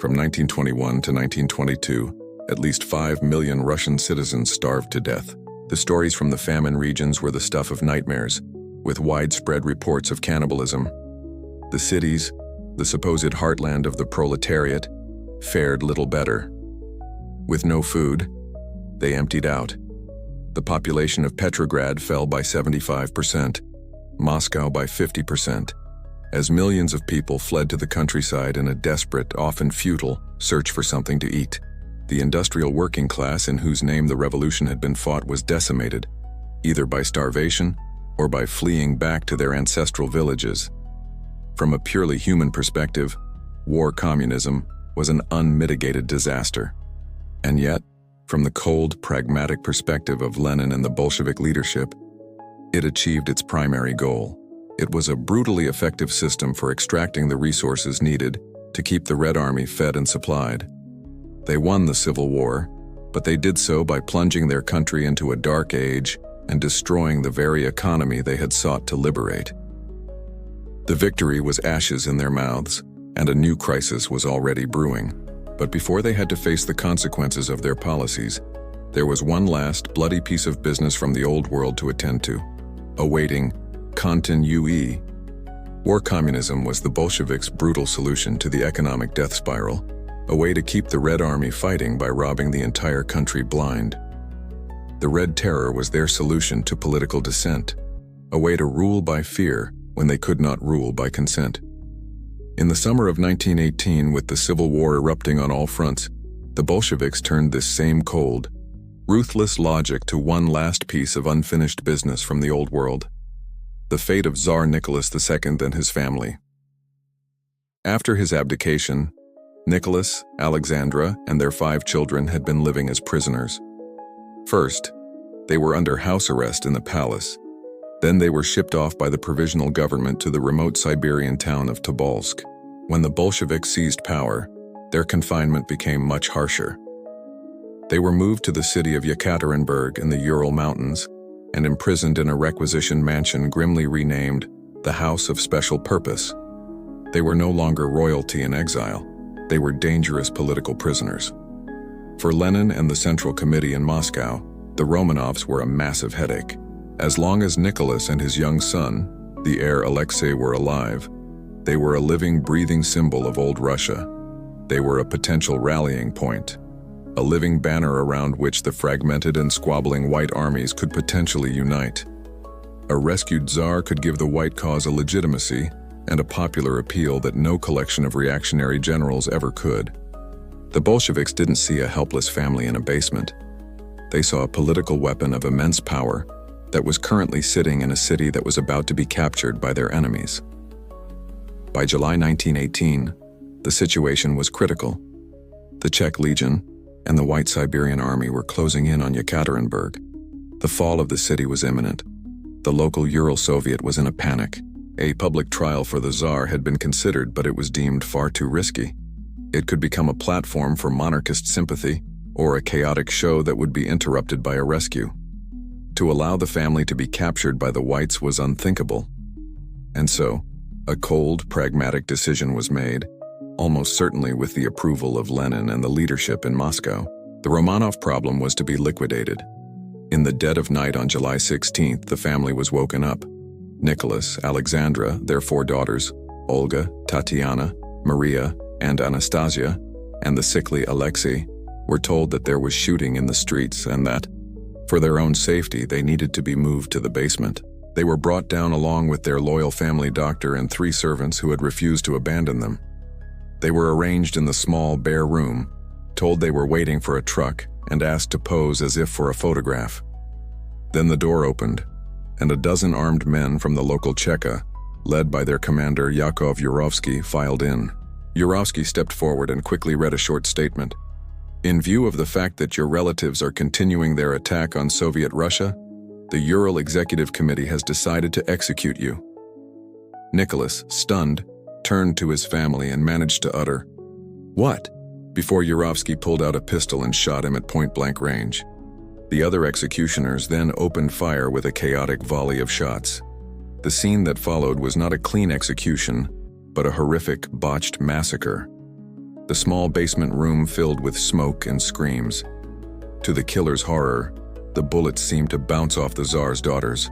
From 1921 to 1922, at least 5 million Russian citizens starved to death. The stories from the famine regions were the stuff of nightmares, with widespread reports of cannibalism. The cities, the supposed heartland of the proletariat, fared little better. With no food, they emptied out. The population of Petrograd fell by 75%, Moscow by 50%, as millions of people fled to the countryside in a desperate, often futile, search for something to eat. The industrial working class in whose name the revolution had been fought was decimated, either by starvation or by fleeing back to their ancestral villages. From a purely human perspective, war communism was an unmitigated disaster. And yet, from the cold, pragmatic perspective of Lenin and the Bolshevik leadership, it achieved its primary goal. It was a brutally effective system for extracting the resources needed to keep the Red Army fed and supplied. They won the Civil War, but they did so by plunging their country into a dark age and destroying the very economy they had sought to liberate. The victory was ashes in their mouths, and a new crisis was already brewing. But before they had to face the consequences of their policies, there was one last bloody piece of business from the old world to attend to, awaiting continuity. War communism was the Bolsheviks' brutal solution to the economic death spiral, a way to keep the Red Army fighting by robbing the entire country blind. The Red Terror was their solution to political dissent, a way to rule by fear when they could not rule by consent. In the summer of 1918, with the Civil War erupting on all fronts, the Bolsheviks turned this same cold, ruthless logic to one last piece of unfinished business from the old world: the fate of Tsar Nicholas II and his family. After his abdication, Nicholas, Alexandra, and their 5 children had been living as prisoners. First, they were under house arrest in the palace. Then they were shipped off by the Provisional Government to the remote Siberian town of Tobolsk. When the Bolsheviks seized power, their confinement became much harsher. They were moved to the city of Yekaterinburg in the Ural Mountains and imprisoned in a requisition mansion grimly renamed the House of Special Purpose. They were no longer royalty in exile. They were dangerous political prisoners. For Lenin and the Central Committee in Moscow, the Romanovs were a massive headache. As long as Nicholas and his young son, the heir Alexei, were alive, they were a living, breathing symbol of old Russia. They were a potential rallying point, a living banner around which the fragmented and squabbling white armies could potentially unite. A rescued Tsar could give the white cause a legitimacy and a popular appeal that no collection of reactionary generals ever could. The Bolsheviks didn't see a helpless family in a basement. They saw a political weapon of immense power that was currently sitting in a city that was about to be captured by their enemies. By July 1918, the situation was critical. The Czech Legion and the White Siberian Army were closing in on Yekaterinburg. The fall of the city was imminent. The local Ural Soviet was in a panic. A public trial for the Tsar had been considered, but it was deemed far too risky. It could become a platform for monarchist sympathy or a chaotic show that would be interrupted by a rescue. To allow the family to be captured by the Whites was unthinkable. And so, a cold, pragmatic decision was made, almost certainly with the approval of Lenin and the leadership in Moscow. The Romanov problem was to be liquidated. In the dead of night on July 16th, the family was woken up. Nicholas, Alexandra, their 4 daughters, Olga, Tatiana, Maria, and Anastasia, and the sickly Alexei, were told that there was shooting in the streets and that, for their own safety, they needed to be moved to the basement. They were brought down along with their loyal family doctor and 3 servants who had refused to abandon them. They were arranged in the small, bare room, told they were waiting for a truck, and asked to pose as if for a photograph. Then the door opened, and a dozen armed men from the local Cheka, led by their commander Yakov Yurovsky, filed in. Yurovsky stepped forward and quickly read a short statement. In view of the fact that your relatives are continuing their attack on Soviet Russia, the Ural Executive Committee has decided to execute you. Nicholas, stunned, turned to his family and managed to utter, "What?" before Yurovsky pulled out a pistol and shot him at point-blank range. The other executioners then opened fire with a chaotic volley of shots. The scene that followed was not a clean execution, but a horrific, botched massacre. The small basement room filled with smoke and screams. To the killer's horror, the bullets seemed to bounce off the Tsar's daughters.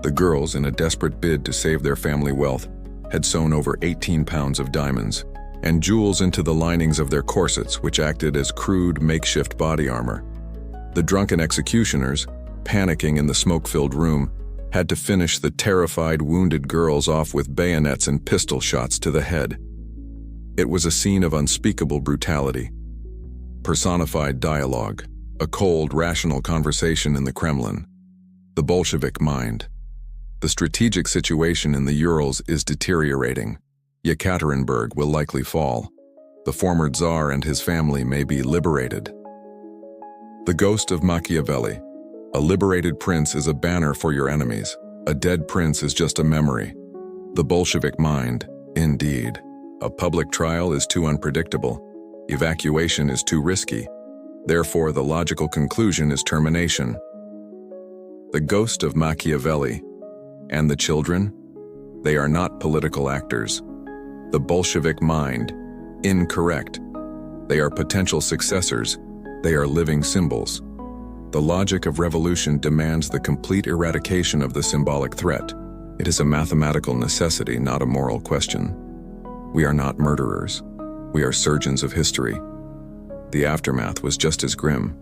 The girls, in a desperate bid to save their family wealth, had sewn over 18 pounds of diamonds and jewels into the linings of their corsets, which acted as crude, makeshift body armor. The drunken executioners, panicking in the smoke-filled room, had to finish the terrified, wounded girls off with bayonets and pistol shots to the head. It was a scene of unspeakable brutality. Personified dialogue, a cold, rational conversation in the Kremlin. The Bolshevik mind. The strategic situation in the Urals is deteriorating. Yekaterinburg will likely fall. The former Tsar and his family may be liberated. The ghost of Machiavelli. A liberated prince is a banner for your enemies. A dead prince is just a memory. The Bolshevik mind, indeed. A public trial is too unpredictable. Evacuation is too risky. Therefore, the logical conclusion is termination. The ghost of Machiavelli. And the children? They are not political actors. The Bolshevik mind, incorrect. They are potential successors. They are living symbols. The logic of revolution demands the complete eradication of the symbolic threat. It is a mathematical necessity, not a moral question. We are not murderers. We are surgeons of history. The aftermath was just as grim.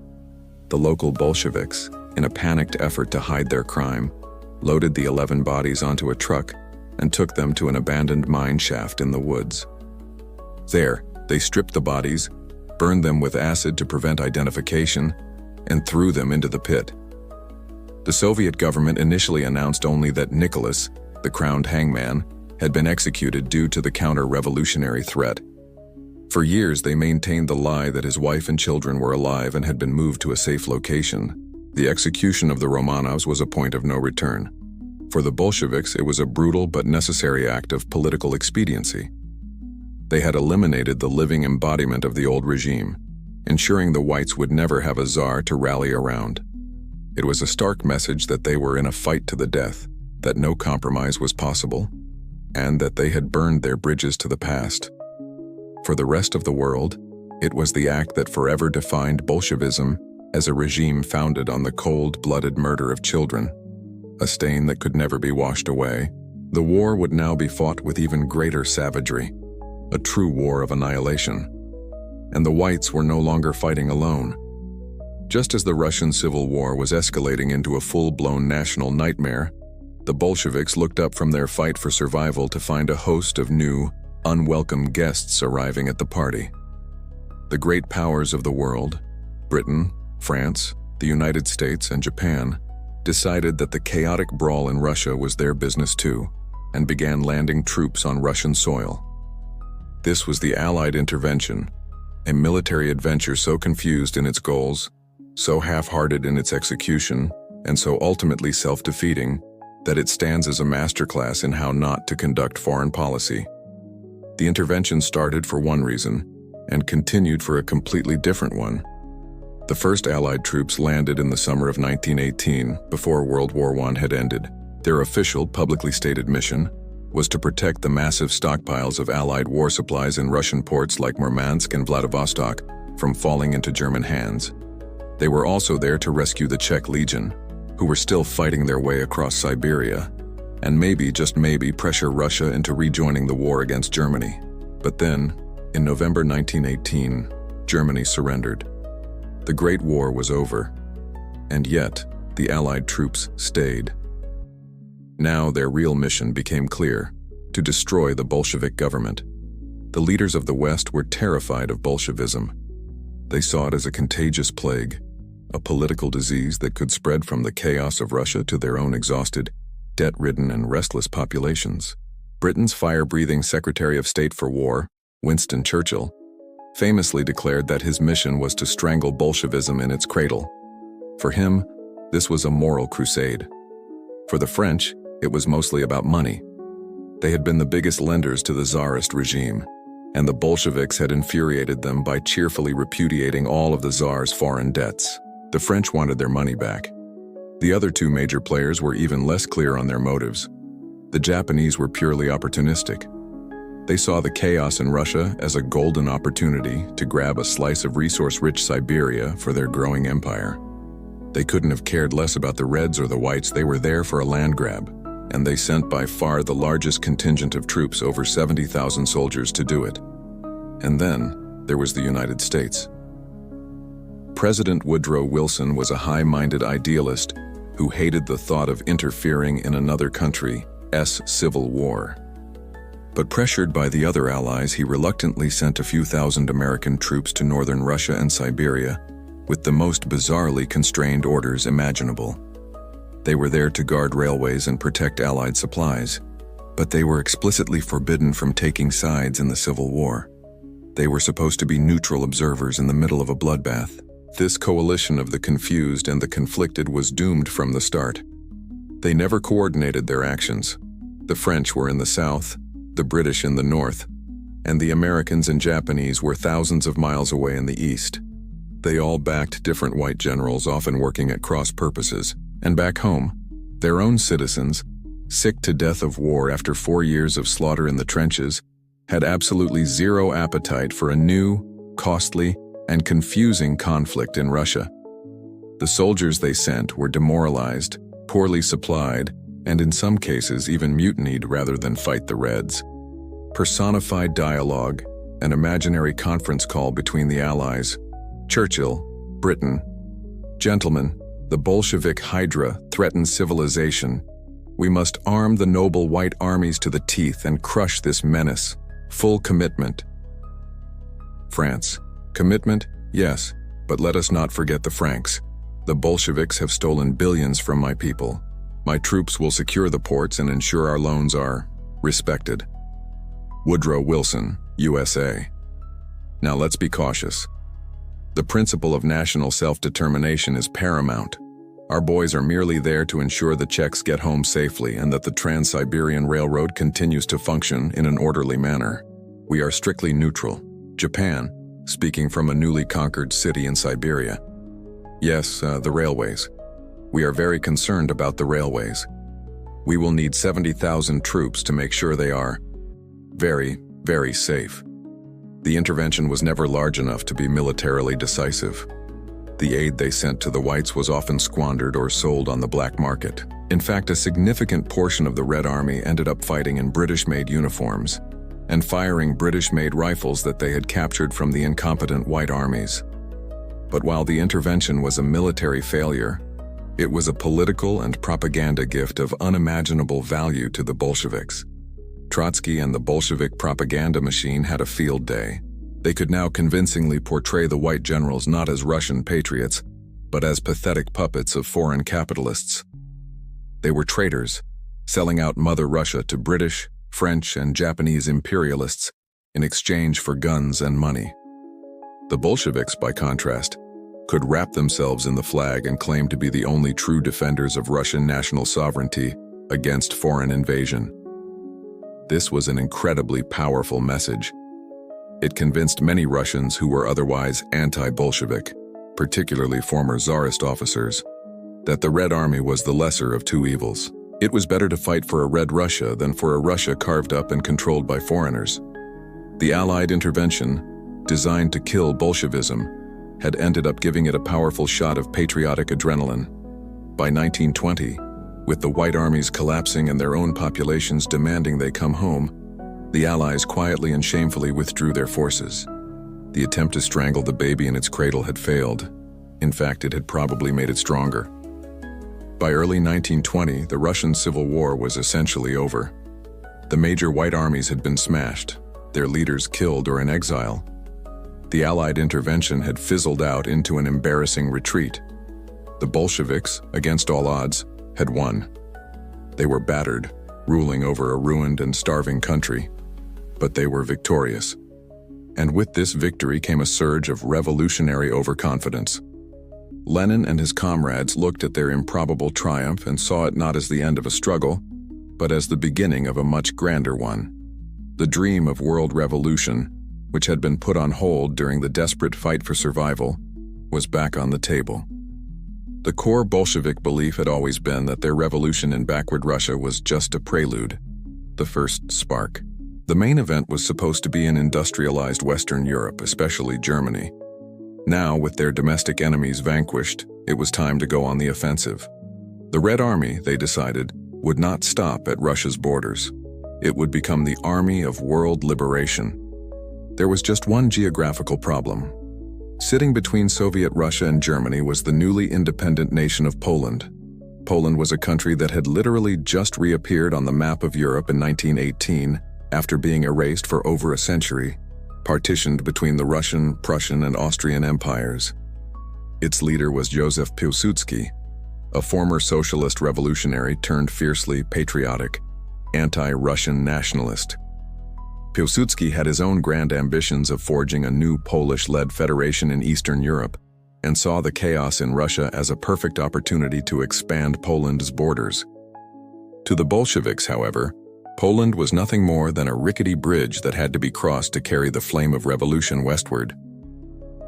The local Bolsheviks, in a panicked effort to hide their crime, loaded the 11 bodies onto a truck, and took them to an abandoned mine shaft in the woods. There, they stripped the bodies, burned them with acid to prevent identification, and threw them into the pit. The Soviet government initially announced only that Nicholas, the crowned hangman, had been executed due to the counter-revolutionary threat. For years, they maintained the lie that his wife and children were alive and had been moved to a safe location. The execution of the Romanovs was a point of no return. For the Bolsheviks, it was a brutal but necessary act of political expediency. They had eliminated the living embodiment of the old regime, ensuring the whites would never have a czar to rally around. It was a stark message that they were in a fight to the death, that no compromise was possible, and that they had burned their bridges to the past. For the rest of the world, it was the act that forever defined Bolshevism as a regime founded on the cold-blooded murder of children, a stain that could never be washed away. The war would now be fought with even greater savagery, a true war of annihilation. And the whites were no longer fighting alone. Just as the Russian Civil War was escalating into a full-blown national nightmare, the Bolsheviks looked up from their fight for survival to find a host of new, unwelcome guests arriving at the party. The great powers of the world, Britain, France, the United States, and Japan, decided that the chaotic brawl in Russia was their business too, and began landing troops on Russian soil. This was the Allied intervention, a military adventure so confused in its goals, so half-hearted in its execution, and so ultimately self-defeating that it stands as a masterclass in how not to conduct foreign policy. The intervention started for one reason, and continued for a completely different one. The first Allied troops landed in the summer of 1918, before World War I had ended. Their official, publicly stated mission was to protect the massive stockpiles of Allied war supplies in Russian ports like Murmansk and Vladivostok from falling into German hands. They were also there to rescue the Czech Legion, who were still fighting their way across Siberia, and maybe, just maybe, pressure Russia into rejoining the war against Germany. But then, in November 1918, Germany surrendered. The Great War was over, and yet the Allied troops stayed. Now their real mission became clear: to destroy the Bolshevik government. The leaders of the West were terrified of Bolshevism. They saw it as a contagious plague, a political disease that could spread from the chaos of Russia to their own exhausted, debt-ridden, and restless populations. Britain's fire-breathing Secretary of State for War, Winston Churchill, famously declared that his mission was to strangle Bolshevism in its cradle. For him, this was a moral crusade. For the French, it was mostly about money. They had been the biggest lenders to the Tsarist regime, and the Bolsheviks had infuriated them by cheerfully repudiating all of the Tsar's foreign debts. The French wanted their money back. The other two major players were even less clear on their motives. The Japanese were purely opportunistic. They saw the chaos in Russia as a golden opportunity to grab a slice of resource-rich Siberia for their growing empire. They couldn't have cared less about the Reds or the Whites. They were there for a land grab, and they sent by far the largest contingent of troops, over 70,000 soldiers, to do it. And then there was the United States. President Woodrow Wilson was a high-minded idealist who hated the thought of interfering in another country's civil war. But pressured by the other allies, he reluctantly sent a few thousand American troops to northern Russia and Siberia with the most bizarrely constrained orders imaginable. They were there to guard railways and protect Allied supplies, but they were explicitly forbidden from taking sides in the Civil War. They were supposed to be neutral observers in the middle of a bloodbath. This coalition of the confused and the conflicted was doomed from the start. They never coordinated their actions. The French were in the south, the British in the north, and the Americans and Japanese were thousands of miles away in the east. They all backed different white generals, often working at cross purposes. And back home, their own citizens, sick to death of war after 4 years of slaughter in the trenches, had absolutely zero appetite for a new, costly, and confusing conflict in Russia. The soldiers they sent were demoralized, poorly supplied, and in some cases even mutinied rather than fight the Reds. Personified dialogue, an imaginary conference call between the Allies. Churchill, Britain. Gentlemen, the Bolshevik Hydra threatens civilization, We must arm the noble white armies to the teeth and crush this menace. Full commitment. France. Commitment? Yes, but let us not forget the Franks. The Bolsheviks have stolen billions from my people. My troops will secure the ports and ensure our loans are respected. Woodrow Wilson, USA. Now let's be cautious. The principle of national self-determination is paramount. Our boys are merely there to ensure the Czechs get home safely and that the Trans-Siberian Railroad continues to function in an orderly manner. We are strictly neutral. Japan, speaking from a newly conquered city in Siberia. Yes, the railways. We are very concerned about the railways. We will need 70,000 troops to make sure they are very, very safe. The intervention was never large enough to be militarily decisive. The aid they sent to the whites was often squandered or sold on the black market. In fact, a significant portion of the Red Army ended up fighting in British-made uniforms and firing British-made rifles that they had captured from the incompetent white armies. But while the intervention was a military failure, it was a political and propaganda gift of unimaginable value to the Bolsheviks. Trotsky and the Bolshevik propaganda machine had a field day. They could now convincingly portray the white generals not as Russian patriots, but as pathetic puppets of foreign capitalists. They were traitors, selling out Mother Russia to British, French, and Japanese imperialists in exchange for guns and money. The Bolsheviks, by contrast, could wrap themselves in the flag and claim to be the only true defenders of Russian national sovereignty against foreign invasion. This was an incredibly powerful message. It convinced many Russians who were otherwise anti-Bolshevik, particularly former Tsarist officers, that the Red Army was the lesser of two evils. It was better to fight for a Red Russia than for a Russia carved up and controlled by foreigners. The Allied intervention, designed to kill Bolshevism, had ended up giving it a powerful shot of patriotic adrenaline. By 1920, with the white armies collapsing and their own populations demanding they come home, the Allies quietly and shamefully withdrew their forces. The attempt to strangle the baby in its cradle had failed. In fact, it had probably made it stronger. By early 1920, the Russian Civil War was essentially over. The major white armies had been smashed, their leaders killed or in exile. The Allied intervention had fizzled out into an embarrassing retreat. The Bolsheviks, against all odds, had won. They were battered, ruling over a ruined and starving country. But they were victorious. And with this victory came a surge of revolutionary overconfidence. Lenin and his comrades looked at their improbable triumph and saw it not as the end of a struggle, but as the beginning of a much grander one. The dream of world revolution, which had been put on hold during the desperate fight for survival, was back on the table. The core Bolshevik belief had always been that their revolution in backward Russia was just a prelude, the first spark. The main event was supposed to be in industrialized Western Europe, especially Germany. Now, with their domestic enemies vanquished, it was time to go on the offensive. The Red Army, they decided, would not stop at Russia's borders. It would become the army of world liberation. There was just one geographical problem. Sitting between Soviet Russia and Germany was the newly independent nation of Poland. Poland was a country that had literally just reappeared on the map of Europe in 1918 after being erased for over a century, partitioned between the Russian, Prussian, and Austrian empires. Its leader was Joseph Piłsudski, a former socialist revolutionary turned fiercely patriotic, anti-Russian nationalist. Piłsudski had his own grand ambitions of forging a new Polish-led federation in Eastern Europe and saw the chaos in Russia as a perfect opportunity to expand Poland's borders. To the Bolsheviks, however, Poland was nothing more than a rickety bridge that had to be crossed to carry the flame of revolution westward.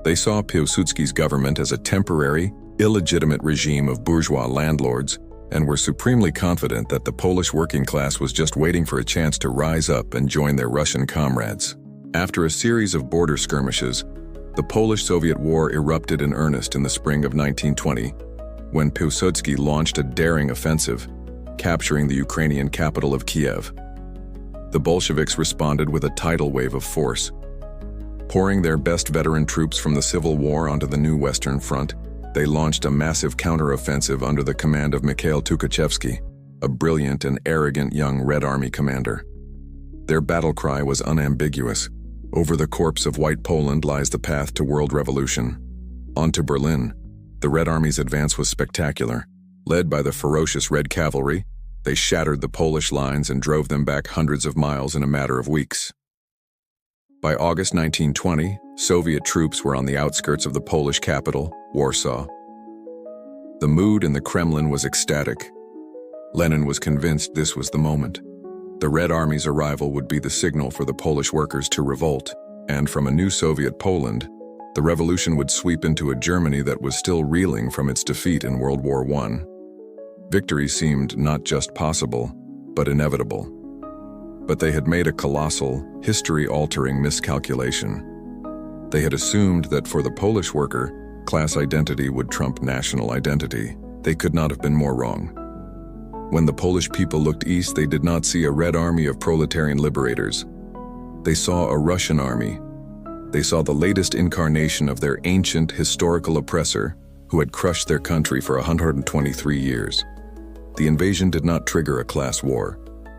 They saw Piłsudski's government as a temporary, illegitimate regime of bourgeois landlords and were supremely confident that the Polish working class was just waiting for a chance to rise up and join their Russian comrades. After a series of border skirmishes, the Polish-Soviet War erupted in earnest in the spring of 1920, when Piłsudski launched a daring offensive, capturing the Ukrainian capital of Kiev. The Bolsheviks responded with a tidal wave of force. Pouring their best veteran troops from the Civil War onto the new Western Front, they launched a massive counteroffensive under the command of Mikhail Tukhachevsky. a brilliant and arrogant young Red Army commander. Their battle cry was unambiguous. Over the corpse of White Poland lies the path to world revolution. On to Berlin. The Red Army's advance was spectacular. Led by the ferocious Red Cavalry, they shattered the Polish lines and drove them back hundreds of miles in a matter of weeks. By August 1920, Soviet troops were on the outskirts of the Polish capital, Warsaw. The mood in the Kremlin was ecstatic. Lenin was convinced this was the moment. The Red Army's arrival would be the signal for the Polish workers to revolt, and from a new Soviet Poland, the revolution would sweep into a Germany that was still reeling from its defeat in World War I. Victory seemed not just possible, but inevitable. But they had made a colossal, history-altering miscalculation. They had assumed that for the Polish worker, class identity would trump national identity. They could not have been more wrong. When the Polish people looked east, they did not see a Red Army of proletarian liberators. They saw a Russian army. They saw the latest incarnation of their ancient, historical oppressor who had crushed their country for 123 years. The invasion did not trigger a class war.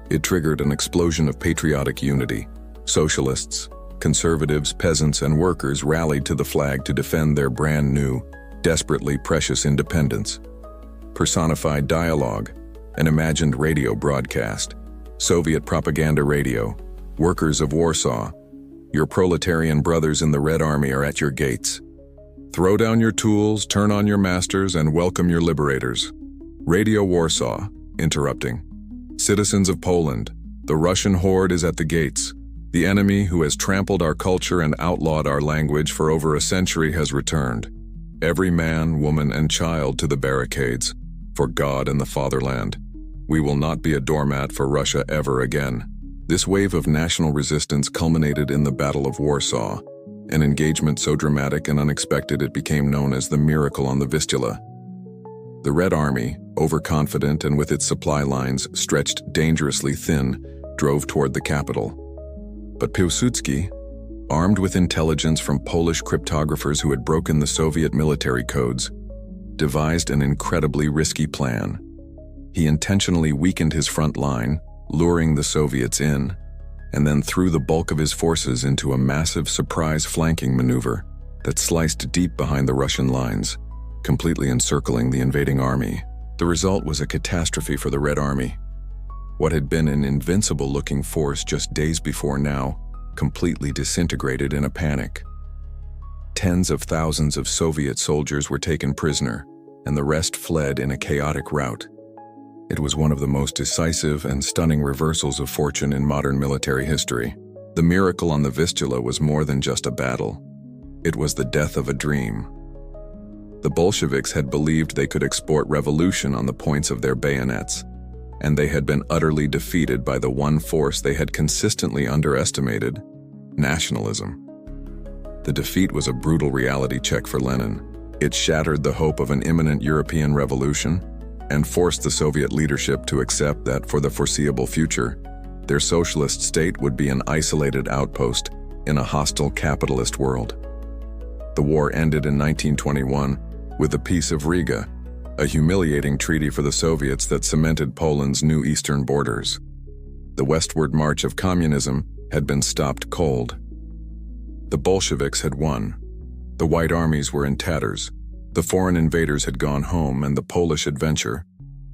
It triggered an explosion of patriotic unity. Socialists, conservatives, peasants, and workers rallied to the flag to defend their brand new, desperately precious independence. Personified dialogue, an imagined radio broadcast, Soviet propaganda radio, workers of Warsaw, your proletarian brothers in the Red Army are at your gates. Throw down your tools, turn on your masters, and welcome your liberators. Radio Warsaw, interrupting. Citizens of Poland, the Russian horde is at the gates. The enemy who has trampled our culture and outlawed our language for over a century has returned. Every man, woman, and child to the barricades, for God and the fatherland. We will not be a doormat for Russia ever again. This wave of national resistance culminated in the Battle of Warsaw, an engagement so dramatic and unexpected it became known as the Miracle on the Vistula. The Red Army, overconfident and with its supply lines stretched dangerously thin, drove toward the capital. But Piłsudski, armed with intelligence from Polish cryptographers who had broken the Soviet military codes, devised an incredibly risky plan. He intentionally weakened his front line, luring the Soviets in, and then threw the bulk of his forces into a massive surprise flanking maneuver that sliced deep behind the Russian lines, completely encircling the invading army. The result was a catastrophe for the Red Army. What had been an invincible-looking force just days before now completely disintegrated in a panic. Tens of thousands of Soviet soldiers were taken prisoner, and the rest fled in a chaotic rout. It was one of the most decisive and stunning reversals of fortune in modern military history. The Miracle on the Vistula was more than just a battle. It was the death of a dream. The Bolsheviks had believed they could export revolution on the points of their bayonets, and they had been utterly defeated by the one force they had consistently underestimated: nationalism. The defeat was a brutal reality check for Lenin. It shattered the hope of an imminent European revolution and forced the Soviet leadership to accept that for the foreseeable future, their socialist state would be an isolated outpost in a hostile capitalist world. The war ended in 1921 with the Peace of Riga, a humiliating treaty for the Soviets that cemented Poland's new eastern borders. The westward march of communism had been stopped cold. The Bolsheviks had won. The White Armies were in tatters. The foreign invaders had gone home, and the Polish adventure,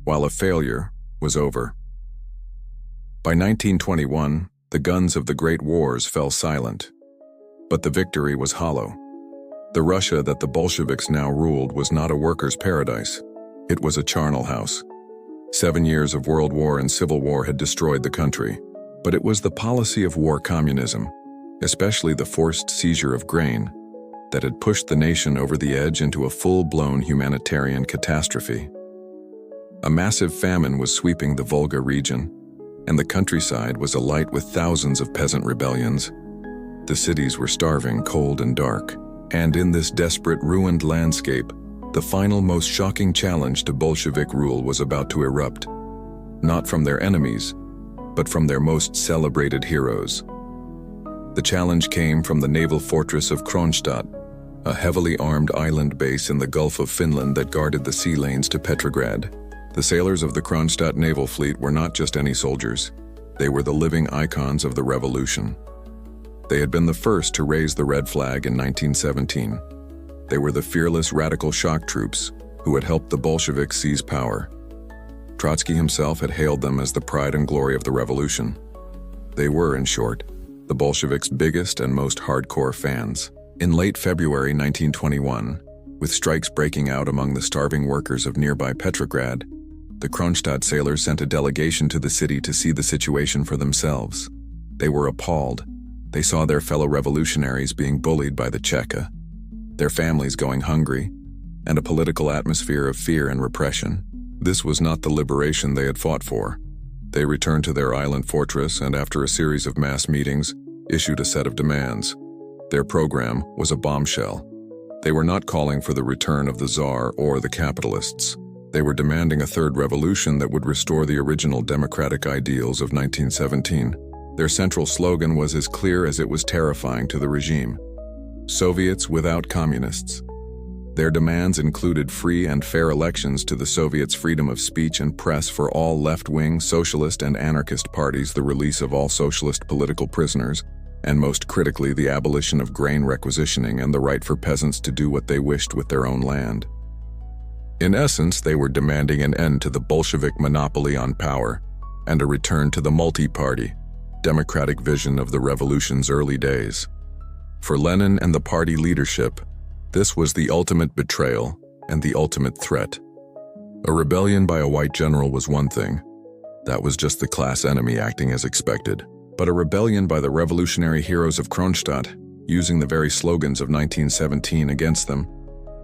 while a failure, was over. By 1921, the guns of the Great Wars fell silent. But the victory was hollow. The Russia that the Bolsheviks now ruled was not a worker's paradise. It was a charnel house. 7 years of World War and Civil War had destroyed the country. But it was the policy of war communism, especially the forced seizure of grain, that had pushed the nation over the edge into a full-blown humanitarian catastrophe. A massive famine was sweeping the Volga region, and the countryside was alight with thousands of peasant rebellions. The cities were starving, cold, and dark. And in this desperate, ruined landscape, the final, most shocking challenge to Bolshevik rule was about to erupt. Not from their enemies, but from their most celebrated heroes. The challenge came from the naval fortress of Kronstadt, a heavily armed island base in the Gulf of Finland that guarded the sea lanes to Petrograd. The sailors of the Kronstadt naval fleet were not just any soldiers. They were the living icons of the revolution. They had been the first to raise the red flag in 1917. They were the fearless radical shock troops who had helped the Bolsheviks seize power. Trotsky himself had hailed them as the pride and glory of the revolution. They were, in short, the Bolsheviks' biggest and most hardcore fans. In late February 1921, with strikes breaking out among the starving workers of nearby Petrograd, the Kronstadt sailors sent a delegation to the city to see the situation for themselves. They were appalled. They saw their fellow revolutionaries being bullied by the Cheka, their families going hungry, and a political atmosphere of fear and repression. This was not the liberation they had fought for. They returned to their island fortress and, after a series of mass meetings, issued a set of demands. Their program was a bombshell. They were not calling for the return of the Tsar or the capitalists. They were demanding a third revolution that would restore the original democratic ideals of 1917. Their central slogan was as clear as it was terrifying to the regime: Soviets without communists. Their demands included free and fair elections to the Soviets, freedom of speech and press for all left-wing socialist and anarchist parties, the release of all socialist political prisoners, and most critically, the abolition of grain requisitioning and the right for peasants to do what they wished with their own land. In essence, they were demanding an end to the Bolshevik monopoly on power and a return to the multi-party, democratic vision of the revolution's early days. For Lenin and the party leadership, this was the ultimate betrayal and the ultimate threat. A rebellion by a white general was one thing. That was just the class enemy acting as expected. But a rebellion by the revolutionary heroes of Kronstadt, using the very slogans of 1917 against them,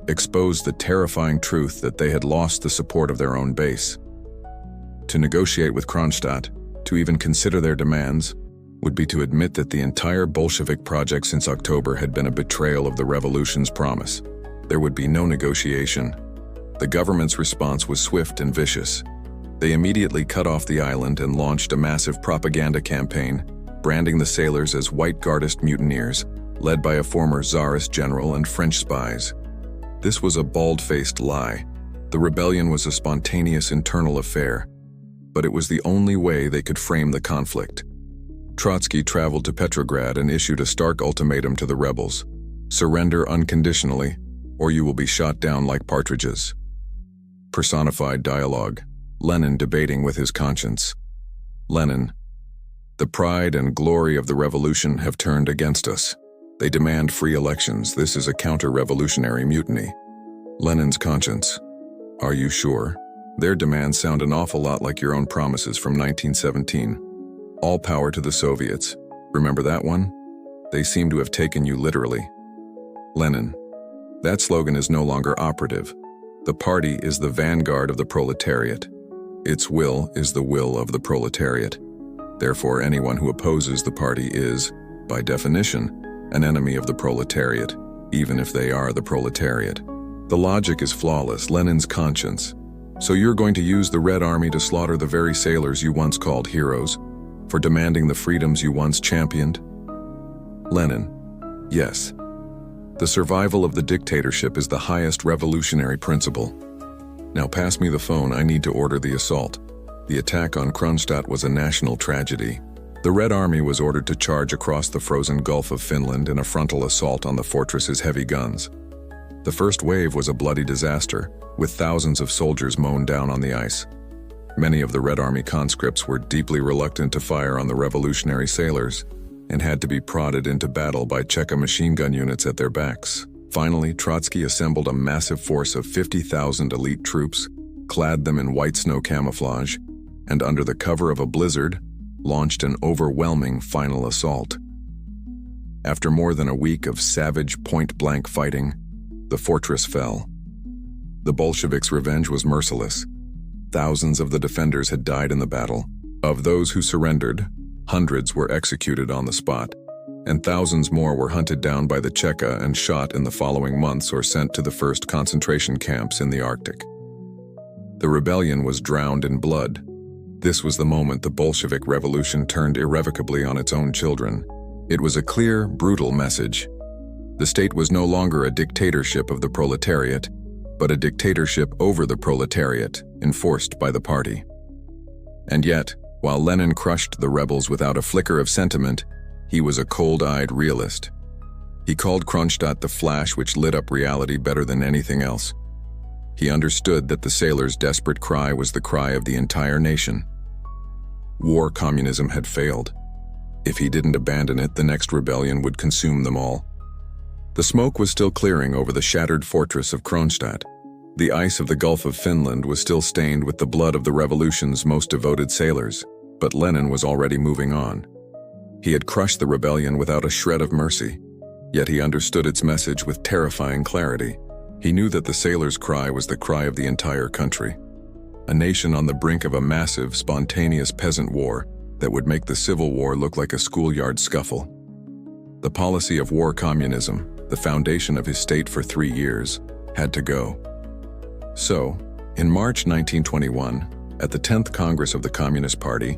exposed the terrifying truth that they had lost the support of their own base. To negotiate with Kronstadt, to even consider their demands, would be to admit that the entire Bolshevik project since October had been a betrayal of the revolution's promise. There would be no negotiation. The government's response was swift and vicious. They immediately cut off the island and launched a massive propaganda campaign, branding the sailors as white Guardist mutineers, led by a former Tsarist general and French spies. This was a bald-faced lie. The rebellion was a spontaneous internal affair, but it was the only way they could frame the conflict. Trotsky traveled to Petrograd and issued a stark ultimatum to the rebels: surrender unconditionally, or you will be shot down like partridges. Personified dialogue. Lenin debating with his conscience. Lenin: the pride and glory of the revolution have turned against us. They demand free elections. This is a counter-revolutionary mutiny. Lenin's conscience: are you sure? Their demands sound an awful lot like your own promises from 1917. All power to the Soviets. Remember that one? They seem to have taken you literally. Lenin: that slogan is no longer operative. The party is the vanguard of the proletariat. Its will is the will of the proletariat. Therefore, anyone who opposes the party is, by definition, an enemy of the proletariat, even if they are the proletariat. The logic is flawless. Lenin's conscience. So you're going to use the Red Army to slaughter the very sailors you once called heroes, for demanding the freedoms you once championed? Lenin: yes. The survival of the dictatorship is the highest revolutionary principle. Now pass me the phone, I need to order the assault. The attack on Kronstadt was a national tragedy. The Red Army was ordered to charge across the frozen Gulf of Finland in a frontal assault on the fortress's heavy guns. The first wave was a bloody disaster, with thousands of soldiers mown down on the ice. Many of the Red Army conscripts were deeply reluctant to fire on the revolutionary sailors and had to be prodded into battle by Cheka machine gun units at their backs. Finally, Trotsky assembled a massive force of 50,000 elite troops, clad them in white snow camouflage, and under the cover of a blizzard, launched an overwhelming final assault. After more than a week of savage point-blank fighting, the fortress fell. The Bolsheviks' revenge was merciless. Thousands of the defenders had died in the battle. Of those who surrendered, hundreds were executed on the spot, and thousands more were hunted down by the Cheka and shot in the following months or sent to the first concentration camps in the Arctic. The rebellion was drowned in blood. This was the moment the Bolshevik Revolution turned irrevocably on its own children. It was a clear, brutal message. The state was no longer a dictatorship of the proletariat. but a dictatorship over the proletariat, enforced by the party. And yet, while Lenin crushed the rebels without a flicker of sentiment, he was a cold-eyed realist. He called Kronstadt the flash which lit up reality better than anything else. He understood that the sailors' desperate cry was the cry of the entire nation. War communism had failed. If he didn't abandon it, the next rebellion would consume them all. The smoke was still clearing over the shattered fortress of Kronstadt. The ice of the Gulf of Finland was still stained with the blood of the revolution's most devoted sailors, but Lenin was already moving on. He had crushed the rebellion without a shred of mercy, yet he understood its message with terrifying clarity. He knew that the sailors' cry was the cry of the entire country, a nation on the brink of a massive, spontaneous peasant war that would make the Civil War look like a schoolyard scuffle. The policy of war communism, the foundation of his state for 3 years, had to go. So, in March 1921, at the 10th Congress of the Communist Party,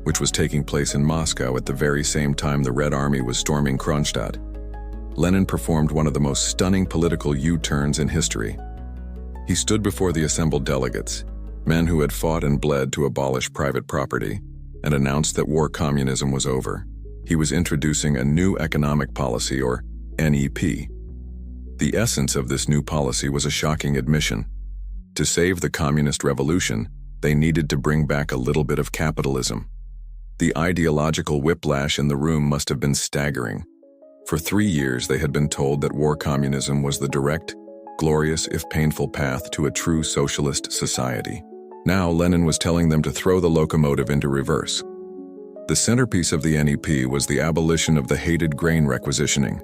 which was taking place in Moscow at the very same time the Red Army was storming Kronstadt, Lenin performed one of the most stunning political U-turns in history. He stood before the assembled delegates, men who had fought and bled to abolish private property, and announced that war communism was over. He was introducing a new economic policy, or NEP. The essence of this new policy was a shocking admission. To save the communist revolution, they needed to bring back a little bit of capitalism. The ideological whiplash in the room must have been staggering. For 3 years, they had been told that war communism was the direct, glorious if painful path to a true socialist society. Now Lenin was telling them to throw the locomotive into reverse. The centerpiece of the NEP was the abolition of the hated grain requisitioning.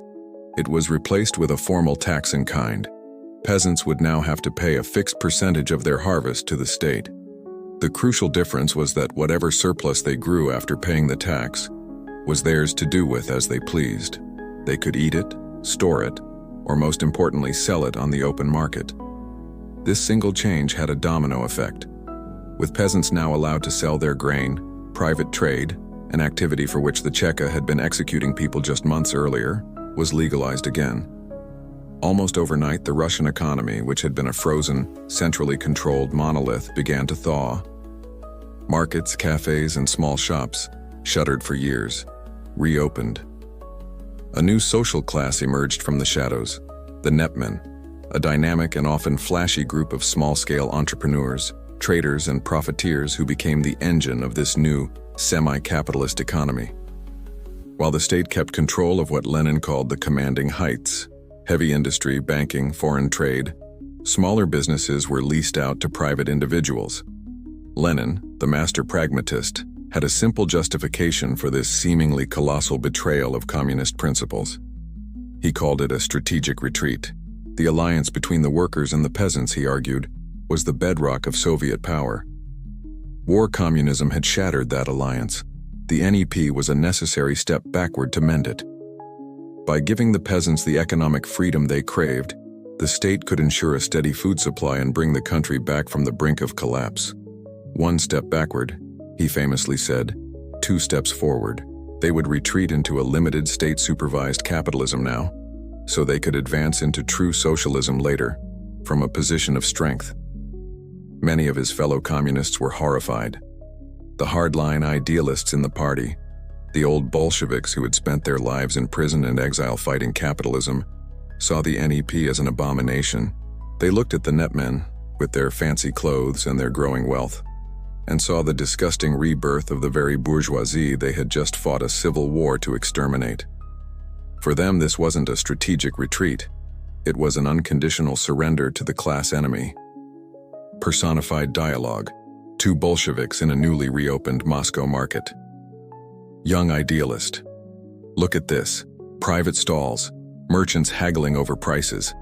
It was replaced with a formal tax in kind. Peasants would now have to pay a fixed percentage of their harvest to the state. The crucial difference was that whatever surplus they grew after paying the tax was theirs to do with as they pleased. They could eat it, store it, or most importantly, sell it on the open market. This single change had a domino effect. With peasants now allowed to sell their grain, private trade, an activity for which the Cheka had been executing people just months earlier, was legalized again. Almost overnight, the Russian economy, which had been a frozen, centrally controlled monolith, began to thaw. Markets, cafes, and small shops, shuttered for years, reopened. A new social class emerged from the shadows, the Netmen, a dynamic and often flashy group of small-scale entrepreneurs, traders, and profiteers who became the engine of this new, semi-capitalist economy. While the state kept control of what Lenin called the commanding heights, heavy industry, banking, foreign trade, smaller businesses were leased out to private individuals. Lenin, the master pragmatist, had a simple justification for this seemingly colossal betrayal of communist principles. He called it a strategic retreat. The alliance between the workers and the peasants, he argued, was the bedrock of Soviet power. War communism had shattered that alliance. The NEP was a necessary step backward to mend it. By giving the peasants the economic freedom they craved, the state could ensure a steady food supply and bring the country back from the brink of collapse. One step backward, he famously said, 2 steps forward. They would retreat into a limited state-supervised capitalism now, so they could advance into true socialism later, from a position of strength. Many of his fellow communists were horrified. The hardline idealists in the party, the old Bolsheviks who had spent their lives in prison and exile fighting capitalism, saw the NEP as an abomination. They looked at the Netmen, with their fancy clothes and their growing wealth, and saw the disgusting rebirth of the very bourgeoisie they had just fought a civil war to exterminate. For them, this wasn't a strategic retreat. It was an unconditional surrender to the class enemy. Personified dialogue. 2 Bolsheviks in a newly reopened Moscow market. Young idealist. Look at this. Private stalls. Merchants haggling over prices.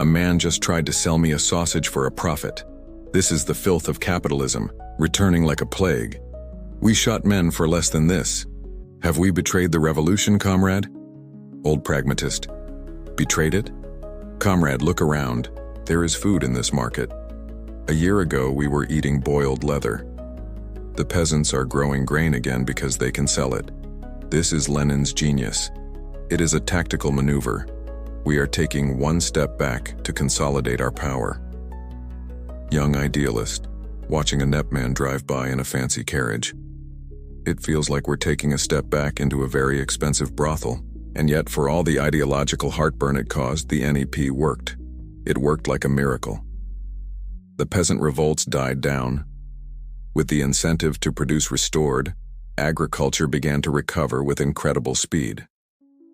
A man just tried to sell me a sausage for a profit. This is the filth of capitalism, returning like a plague. We shot men for less than this. Have we betrayed the revolution, comrade? Old pragmatist. Betrayed it? Comrade, look around. There is food in this market. A year ago, we were eating boiled leather. The peasants are growing grain again because they can sell it. This is Lenin's genius. It is a tactical maneuver. We are taking one step back to consolidate our power. young idealist, watching a NEP man drive by in a fancy carriage. It feels like we're taking a step back into a very expensive brothel, and yet for all the ideological heartburn it caused, the NEP worked. It worked like a miracle. The peasant revolts died down. With the incentive to produce restored, agriculture began to recover with incredible speed.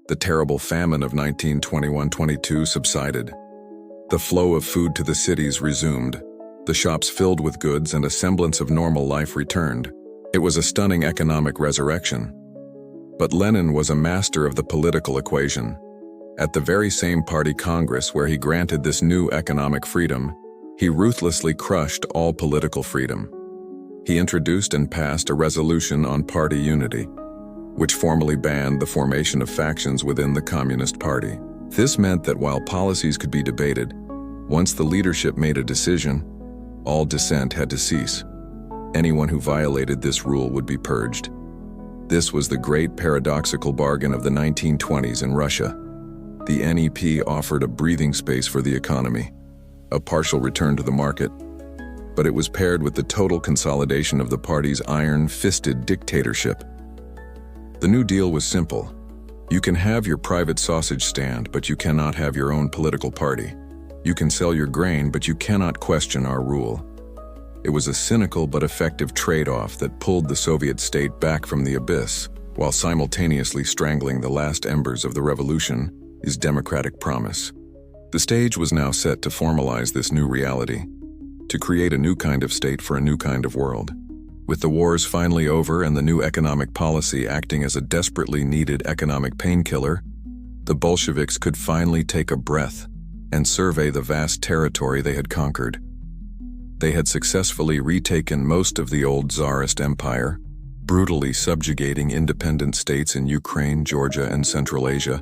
The terrible famine of 1921-22 subsided. The flow of food to the cities resumed. The shops filled with goods and a semblance of normal life returned. It was a stunning economic resurrection. But Lenin was a master of the political equation. At the very same party congress where he granted this new economic freedom, he ruthlessly crushed all political freedom. He introduced and passed a resolution on party unity, which formally banned the formation of factions within the Communist Party. This meant that while policies could be debated, once the leadership made a decision, all dissent had to cease. Anyone who violated this rule would be purged. This was the great paradoxical bargain of the 1920s in Russia. The NEP offered a breathing space for the economy, a partial return to the market, but it was paired with the total consolidation of the party's iron-fisted dictatorship. The New Deal was simple. You can have your private sausage stand, but you cannot have your own political party. You can sell your grain, but you cannot question our rule. It was a cynical but effective trade-off that pulled the Soviet state back from the abyss, while simultaneously strangling the last embers of the revolution, is democratic promise. The stage was now set to formalize this new reality, to create a new kind of state for a new kind of world. With the wars finally over and the new economic policy acting as a desperately needed economic painkiller, the Bolsheviks could finally take a breath and survey the vast territory they had conquered. They had successfully retaken most of the old Tsarist empire, brutally subjugating independent states in Ukraine, Georgia, and Central Asia.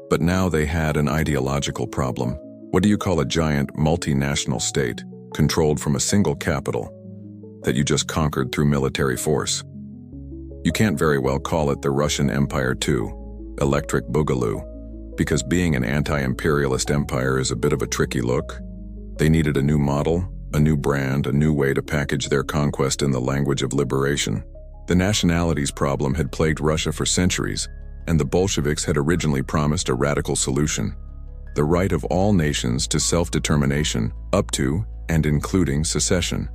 But now they had an ideological problem. What do you call a giant multinational state, controlled from a single capital, that you just conquered through military force? You can't very well call it the Russian Empire too, Electric Boogaloo, because being an anti-imperialist empire is a bit of a tricky look. They needed a new model, a new brand, a new way to package their conquest in the language of liberation. The nationalities problem had plagued Russia for centuries, and the Bolsheviks had originally promised a radical solution: the right of all nations to self-determination, up to and including secession.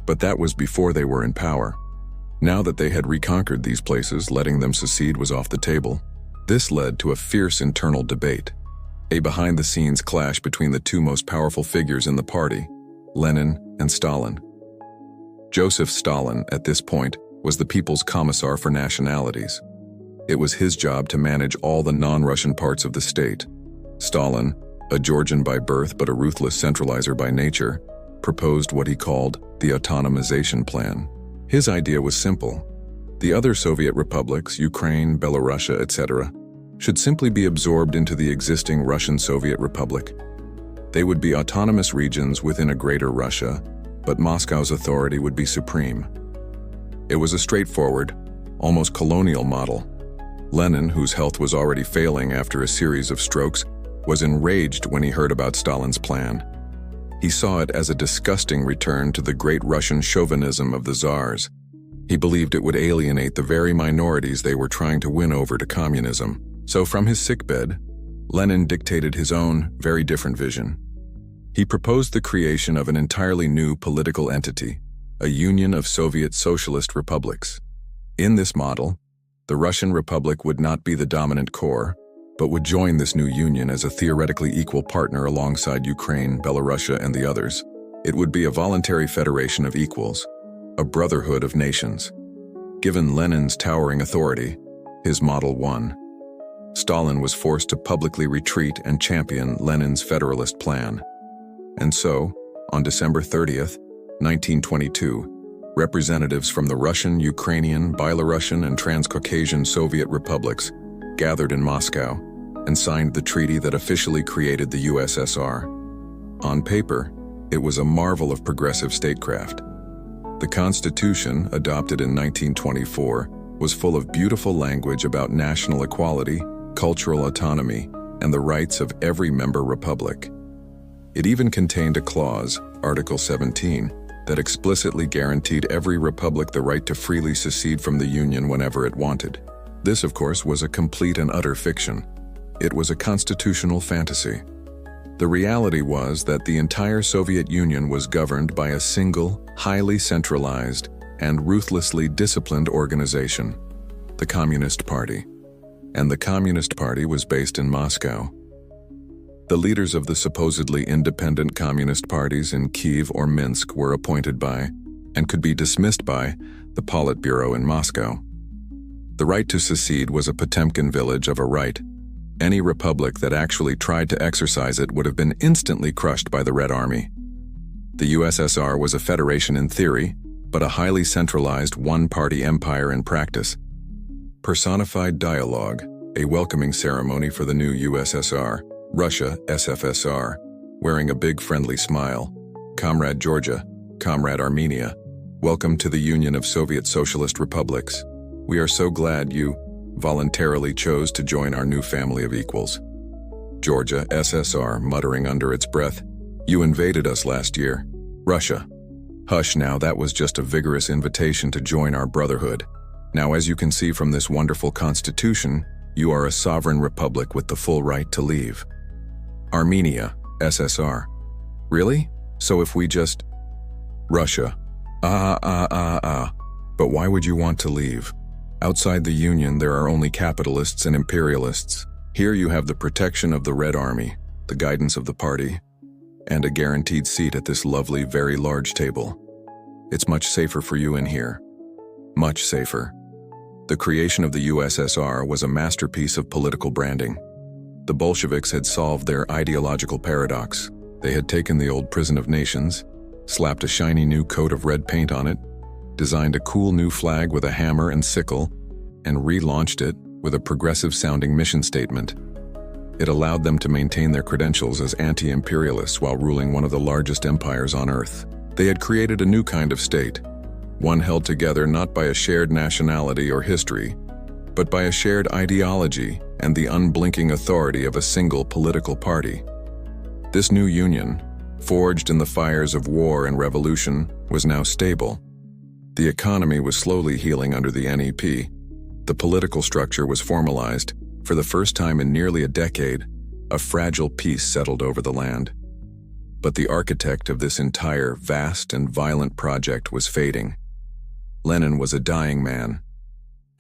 But that was before they were in power. Now that they had reconquered these places, letting them secede was off the table. This led to a fierce internal debate, a behind-the-scenes clash between the two most powerful figures in the party, Lenin and Stalin. Joseph Stalin, at this point, was the People's Commissar for Nationalities. It was his job to manage all the non-Russian parts of the state. Stalin, a Georgian by birth but a ruthless centralizer by nature, proposed what he called the autonomization plan. His idea was simple. The other Soviet republics, Ukraine, Belarus, etc., should simply be absorbed into the existing Russian Soviet Republic. They would be autonomous regions within a greater Russia, but Moscow's authority would be supreme. It was a straightforward, almost colonial model. Lenin, whose health was already failing after a series of strokes, was enraged when he heard about Stalin's plan. He saw it as a disgusting return to the great Russian chauvinism of the Tsars. He believed it would alienate the very minorities they were trying to win over to communism. So from his sickbed, Lenin dictated his own, very different vision. He proposed the creation of an entirely new political entity, a union of Soviet socialist republics. In this model, the Russian Republic would not be the dominant core, but would join this new union as a theoretically equal partner alongside Ukraine, Belarus, and the others. It would be a voluntary federation of equals, a brotherhood of nations. Given Lenin's towering authority, his model won. Stalin was forced to publicly retreat and champion Lenin's federalist plan. And so, on December 30th, 1922, representatives from the Russian, Ukrainian, Belarusian, and Transcaucasian Soviet republics gathered in Moscow and signed the treaty that officially created the USSR. On paper, it was a marvel of progressive statecraft. The Constitution, adopted in 1924, was full of beautiful language about national equality, cultural autonomy, and the rights of every member republic. It even contained a clause, Article 17, that explicitly guaranteed every republic the right to freely secede from the Union whenever it wanted. This, of course, was a complete and utter fiction. It was a constitutional fantasy. The reality was that the entire Soviet Union was governed by a single, highly centralized, and ruthlessly disciplined organization, the Communist Party. And the Communist Party was based in Moscow. The leaders of the supposedly independent communist parties in Kiev or Minsk were appointed by, and could be dismissed by, the Politburo in Moscow. The right to secede was a Potemkin village of a right. Any republic that actually tried to exercise it would have been instantly crushed by the Red Army. The USSR was a federation in theory, but a highly centralized one-party empire in practice. Personified dialogue, a welcoming ceremony for the new USSR, Russia, SFSR, wearing a big friendly smile. Comrade Georgia, Comrade Armenia, welcome to the Union of Soviet Socialist Republics. We are so glad you voluntarily chose to join our new family of equals. Georgia, SSR, muttering under its breath, you invaded us last year. Russia. Hush now, that was just a vigorous invitation to join our brotherhood. Now, as you can see from this wonderful constitution, you are a sovereign republic with the full right to leave. Armenia, SSR. Really? So if we just... Russia. But why would you want to leave? Outside the Union, there are only capitalists and imperialists. Here you have the protection of the Red Army, the guidance of the party, and a guaranteed seat at this lovely, very large table. It's much safer for you in here. Much safer. The creation of the USSR was a masterpiece of political branding. The Bolsheviks had solved their ideological paradox. They had taken the old prison of nations, slapped a shiny new coat of red paint on it, designed a cool new flag with a hammer and sickle, and relaunched it with a progressive-sounding mission statement. It allowed them to maintain their credentials as anti-imperialists while ruling one of the largest empires on Earth. They had created a new kind of state, one held together not by a shared nationality or history, but by a shared ideology and the unblinking authority of a single political party. This new union, forged in the fires of war and revolution, was now stable. The economy was slowly healing under the NEP. The political structure was formalized. For the first time in nearly a decade, a fragile peace settled over the land. But the architect of this entire vast and violent project was fading. Lenin was a dying man,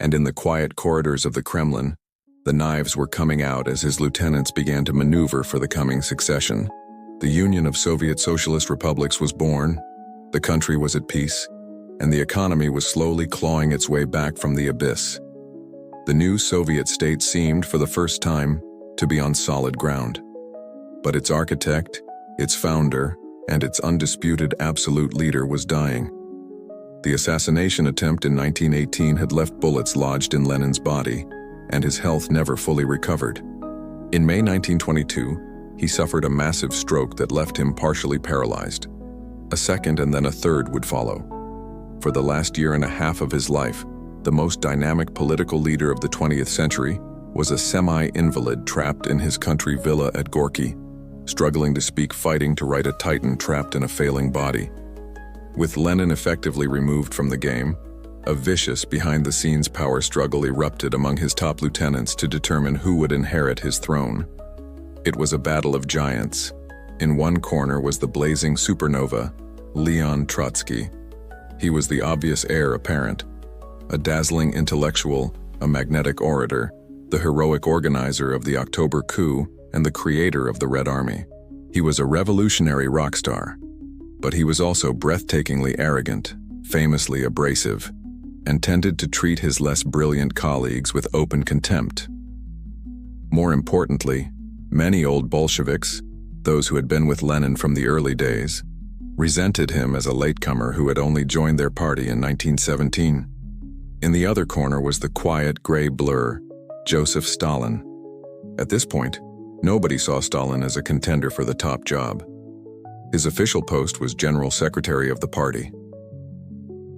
and in the quiet corridors of the Kremlin, the knives were coming out as his lieutenants began to maneuver for the coming succession. The Union of Soviet Socialist Republics was born, the country was at peace, and the economy was slowly clawing its way back from the abyss. The new Soviet state seemed, for the first time, to be on solid ground. But its architect, its founder, and its undisputed absolute leader was dying. The assassination attempt in 1918 had left bullets lodged in Lenin's body, and his health never fully recovered. In May 1922, he suffered a massive stroke that left him partially paralyzed. A second and then a third would follow. For the last year and a half of his life, the most dynamic political leader of the 20th century was a semi-invalid trapped in his country villa at Gorky, struggling to speak, fighting to write a titan trapped in a failing body. With Lenin effectively removed from the game, a vicious behind-the-scenes power struggle erupted among his top lieutenants to determine who would inherit his throne. It was a battle of giants. In one corner was the blazing supernova, Leon Trotsky. He was the obvious heir apparent, a dazzling intellectual, a magnetic orator, the heroic organizer of the October coup, and the creator of the Red Army. He was a revolutionary rock star, but he was also breathtakingly arrogant, famously abrasive, and tended to treat his less brilliant colleagues with open contempt. More importantly, many old Bolsheviks, those who had been with Lenin from the early days, resented him as a latecomer who had only joined their party in 1917. In the other corner was the quiet gray blur, Joseph Stalin. At this point, nobody saw Stalin as a contender for the top job. His official post was General Secretary of the party.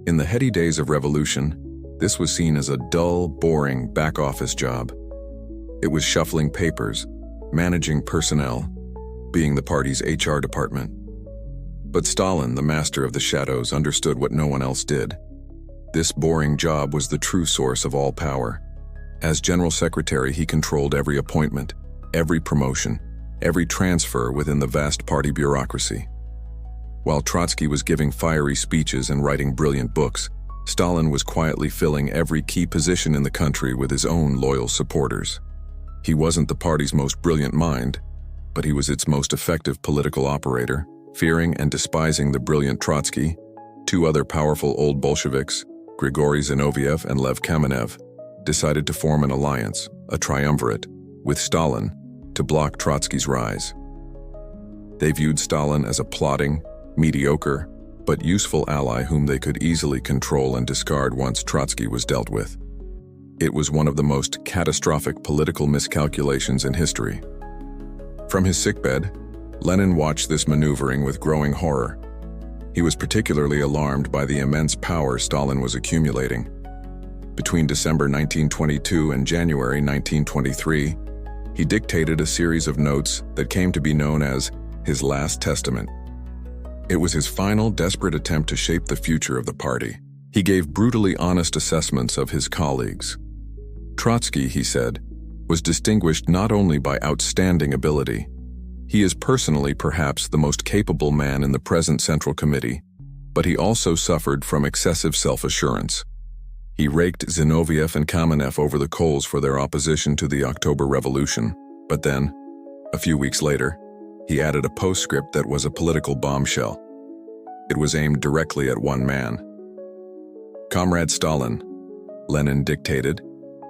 In the heady days of revolution, this was seen as a dull, boring back-office job. It was shuffling papers, managing personnel, being the party's HR department. But Stalin, the master of the shadows, understood what no one else did. This boring job was the true source of all power. As general secretary, he controlled every appointment, every promotion, every transfer within the vast party bureaucracy. While Trotsky was giving fiery speeches and writing brilliant books, Stalin was quietly filling every key position in the country with his own loyal supporters. He wasn't the party's most brilliant mind, but he was its most effective political operator. Fearing and despising the brilliant Trotsky, two other powerful old Bolsheviks, Grigory Zinoviev and Lev Kamenev, decided to form an alliance, a triumvirate, with Stalin to block Trotsky's rise. They viewed Stalin as a plotting, mediocre, but useful ally whom they could easily control and discard once Trotsky was dealt with. It was one of the most catastrophic political miscalculations in history. From his sickbed, Lenin watched this maneuvering with growing horror. He was particularly alarmed by the immense power Stalin was accumulating. Between December 1922 and January 1923, he dictated a series of notes that came to be known as his last testament. It was his final desperate attempt to shape the future of the party. He gave brutally honest assessments of his colleagues. Trotsky, he said, was distinguished not only by outstanding ability. He is personally perhaps the most capable man in the present Central Committee, but he also suffered from excessive self-assurance. He raked Zinoviev and Kamenev over the coals for their opposition to the October Revolution, but then, a few weeks later, he added a postscript that was a political bombshell. It was aimed directly at one man. "Comrade Stalin," Lenin dictated,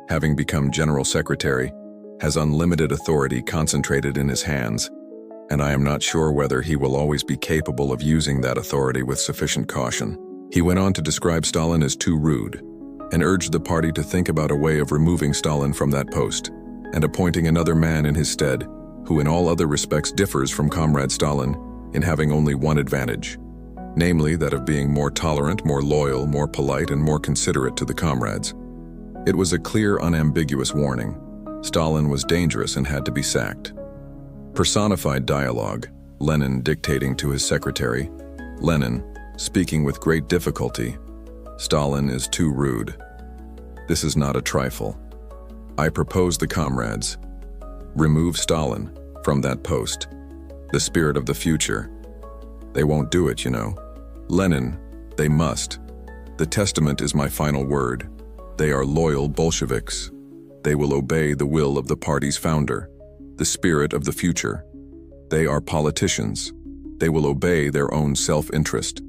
having become General Secretary, has unlimited authority concentrated in his hands, and I am not sure whether he will always be capable of using that authority with sufficient caution. He went on to describe Stalin as too rude, and urged the party to think about a way of removing Stalin from that post, and appointing another man in his stead, who in all other respects differs from Comrade Stalin in having only one advantage, namely that of being more tolerant, more loyal, more polite, and more considerate to the comrades. It was a clear, unambiguous warning. Stalin was dangerous and had to be sacked. Personified dialogue, Lenin dictating to his secretary, Lenin, speaking with great difficulty, "Stalin is too rude. This is not a trifle. I propose the comrades. Remove Stalin from that post. The spirit of the future. They won't do it, you know. Lenin, they must. The testament is my final word. They are loyal Bolsheviks. They will obey the will of the party's founder, the spirit of the future. They are politicians. They will obey their own self-interest.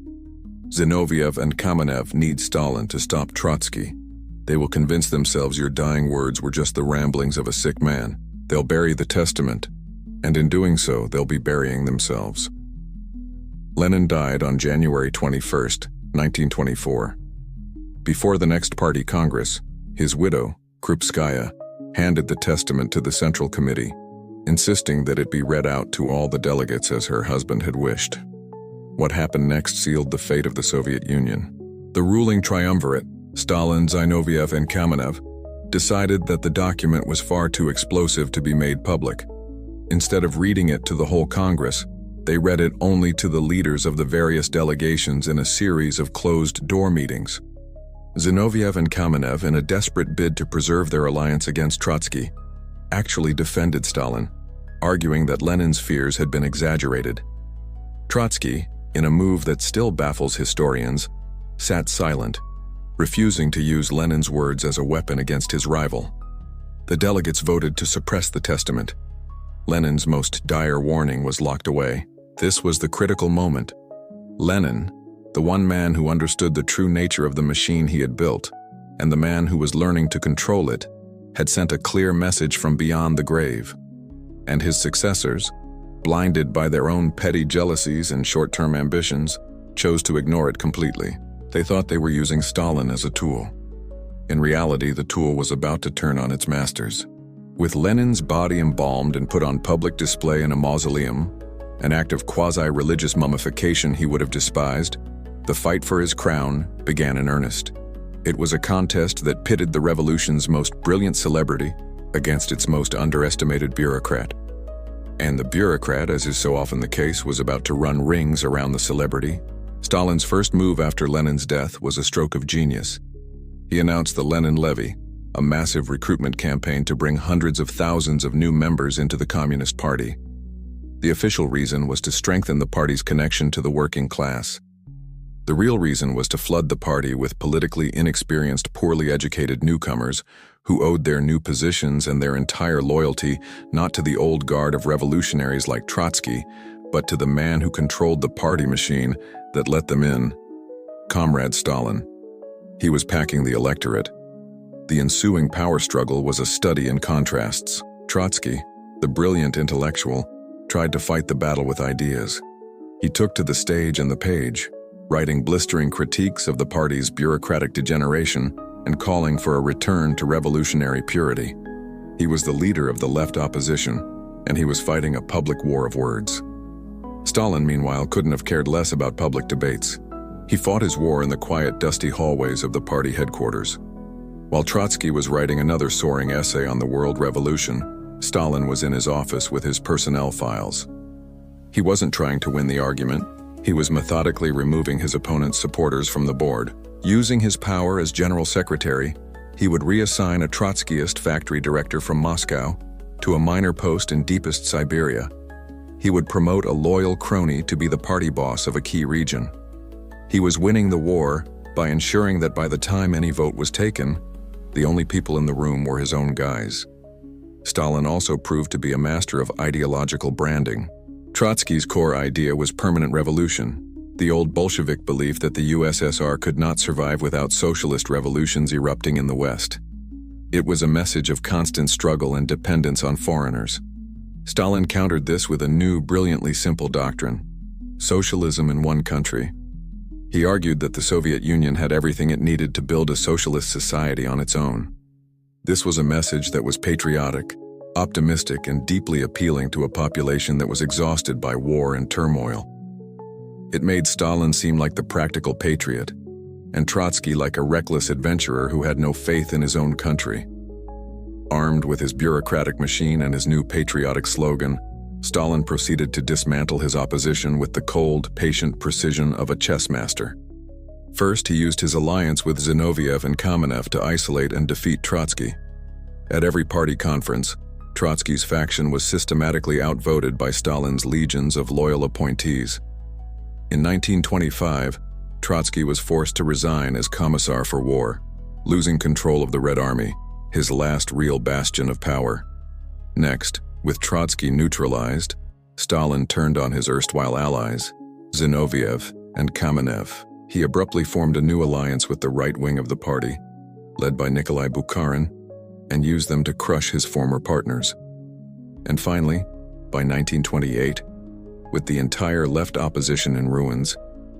Zinoviev and Kamenev need Stalin to stop Trotsky. They will convince themselves your dying words were just the ramblings of a sick man. They'll bury the testament, and in doing so, they'll be burying themselves." Lenin died on January 21, 1924. Before the next party congress, his widow, Krupskaya, handed the testament to the Central Committee, insisting that it be read out to all the delegates as her husband had wished. What happened next sealed the fate of the Soviet Union. The ruling triumvirate, Stalin, Zinoviev, and Kamenev, decided that the document was far too explosive to be made public. Instead of reading it to the whole Congress, they read it only to the leaders of the various delegations in a series of closed-door meetings. Zinoviev and Kamenev, in a desperate bid to preserve their alliance against Trotsky, actually defended Stalin, arguing that Lenin's fears had been exaggerated. Trotsky, in a move that still baffles historians, sat silent, refusing to use Lenin's words as a weapon against his rival. The delegates voted to suppress the testament. Lenin's most dire warning was locked away. This was the critical moment. Lenin, the one man who understood the true nature of the machine he had built, and the man who was learning to control it, had sent a clear message from beyond the grave. And his successors, blinded by their own petty jealousies and short-term ambitions, chose to ignore it completely. They thought they were using Stalin as a tool. In reality, the tool was about to turn on its masters. With Lenin's body embalmed and put on public display in a mausoleum, an act of quasi-religious mummification he would have despised, the fight for his crown began in earnest. It was a contest that pitted the revolution's most brilliant celebrity against its most underestimated bureaucrat. And the bureaucrat, as is so often the case, was about to run rings around the celebrity. Stalin's first move after Lenin's death was a stroke of genius. He announced the Lenin Levy, a massive recruitment campaign to bring hundreds of thousands of new members into the Communist Party. The official reason was to strengthen the party's connection to the working class. The real reason was to flood the party with politically inexperienced, poorly educated newcomers who owed their new positions and their entire loyalty not to the old guard of revolutionaries like Trotsky, but to the man who controlled the party machine that let them in, Comrade Stalin. He was packing the electorate. The ensuing power struggle was a study in contrasts. Trotsky, the brilliant intellectual, tried to fight the battle with ideas. He took to the stage and the page, writing blistering critiques of the party's bureaucratic degeneration and calling for a return to revolutionary purity. He was the leader of the left opposition, and he was fighting a public war of words. Stalin, meanwhile, couldn't have cared less about public debates. He fought his war in the quiet, dusty hallways of the party headquarters. While Trotsky was writing another soaring essay on the world revolution, Stalin was in his office with his personnel files. He wasn't trying to win the argument. He was methodically removing his opponent's supporters from the board. Using his power as general secretary, he would reassign a Trotskyist factory director from Moscow to a minor post in deepest Siberia. He would promote a loyal crony to be the party boss of a key region. He was winning the war by ensuring that by the time any vote was taken, the only people in the room were his own guys. Stalin also proved to be a master of ideological branding. Trotsky's core idea was permanent revolution, the old Bolshevik belief that the USSR could not survive without socialist revolutions erupting in the West. It was a message of constant struggle and dependence on foreigners. Stalin countered this with a new, brilliantly simple doctrine: socialism in one country. He argued that the Soviet Union had everything it needed to build a socialist society on its own. This was a message that was patriotic, optimistic, and deeply appealing to a population that was exhausted by war and turmoil. It made Stalin seem like the practical patriot, and Trotsky like a reckless adventurer who had no faith in his own country. Armed with his bureaucratic machine and his new patriotic slogan, Stalin proceeded to dismantle his opposition with the cold, patient precision of a chess master. First, he used his alliance with Zinoviev and Kamenev to isolate and defeat Trotsky. At every party conference, Trotsky's faction was systematically outvoted by Stalin's legions of loyal appointees. In 1925, Trotsky was forced to resign as Commissar for War, losing control of the Red Army, his last real bastion of power. Next, with Trotsky neutralized, Stalin turned on his erstwhile allies, Zinoviev and Kamenev. He abruptly formed a new alliance with the right wing of the party, led by Nikolai Bukharin, and used them to crush his former partners. And finally, by 1928, with the entire left opposition in ruins,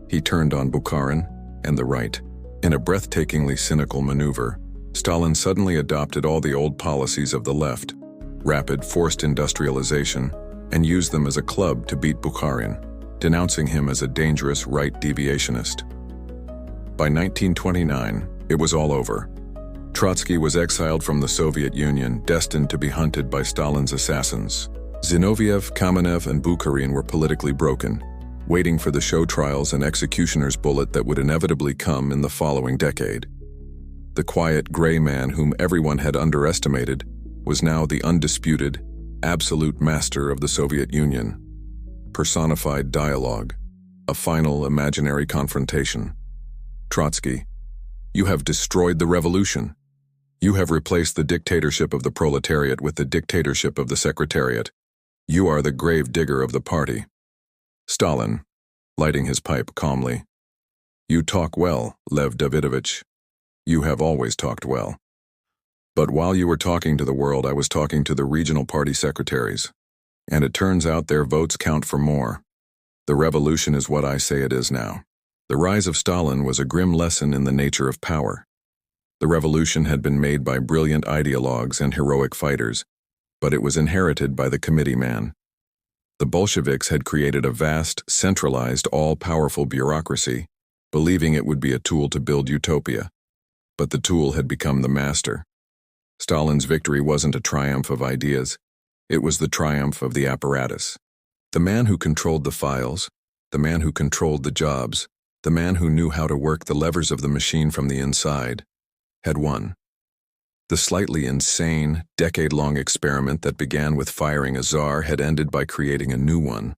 he turned on Bukharin and the right. In a breathtakingly cynical maneuver, Stalin suddenly adopted all the old policies of the left, rapid forced industrialization, and used them as a club to beat Bukharin, denouncing him as a dangerous right deviationist. By 1929, it was all over. Trotsky was exiled from the Soviet Union, destined to be hunted by Stalin's assassins. Zinoviev, Kamenev, and Bukharin were politically broken, waiting for the show trials and executioner's bullet that would inevitably come in the following decade. The quiet, gray man whom everyone had underestimated was now the undisputed, absolute master of the Soviet Union. Personified dialogue, a final imaginary confrontation. Trotsky, you have destroyed the revolution. You have replaced the dictatorship of the proletariat with the dictatorship of the secretariat. You are the grave digger of the party. Stalin, lighting his pipe calmly. You talk well, Lev Davidovich. You have always talked well. But while you were talking to the world, I was talking to the regional party secretaries. And it turns out their votes count for more. The revolution is what I say it is now. The rise of Stalin was a grim lesson in the nature of power. The revolution had been made by brilliant ideologues and heroic fighters, but it was inherited by the committee man. The Bolsheviks had created a vast, centralized, all-powerful bureaucracy, believing it would be a tool to build utopia. But the tool had become the master. Stalin's victory wasn't a triumph of ideas. It was the triumph of the apparatus. The man who controlled the files, the man who controlled the jobs, the man who knew how to work the levers of the machine from the inside, had won. The slightly insane, decade-long experiment that began with firing a czar had ended by creating a new one,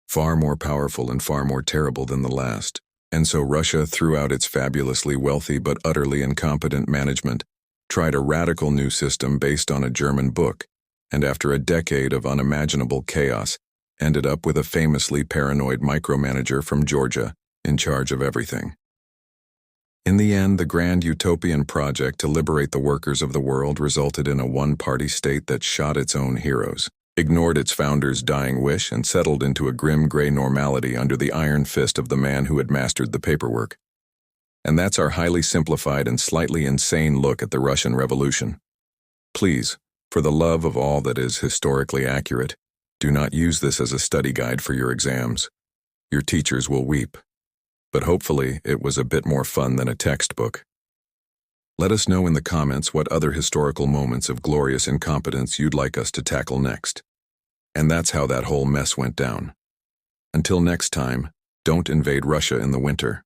far more powerful and far more terrible than the last. And so Russia threw out its fabulously wealthy but utterly incompetent management, tried a radical new system based on a German book, and after a decade of unimaginable chaos, ended up with a famously paranoid micromanager from Georgia in charge of everything. In the end, the grand utopian project to liberate the workers of the world resulted in a one-party state that shot its own heroes, ignored its founders' dying wish, and settled into a grim gray normality under the iron fist of the man who had mastered the paperwork. And that's our highly simplified and slightly insane look at the Russian Revolution. Please, for the love of all that is historically accurate, do not use this as a study guide for your exams. Your teachers will weep. But hopefully it was a bit more fun than a textbook. Let us know in the comments what other historical moments of glorious incompetence you'd like us to tackle next. And that's how that whole mess went down. Until next time, don't invade Russia in the winter.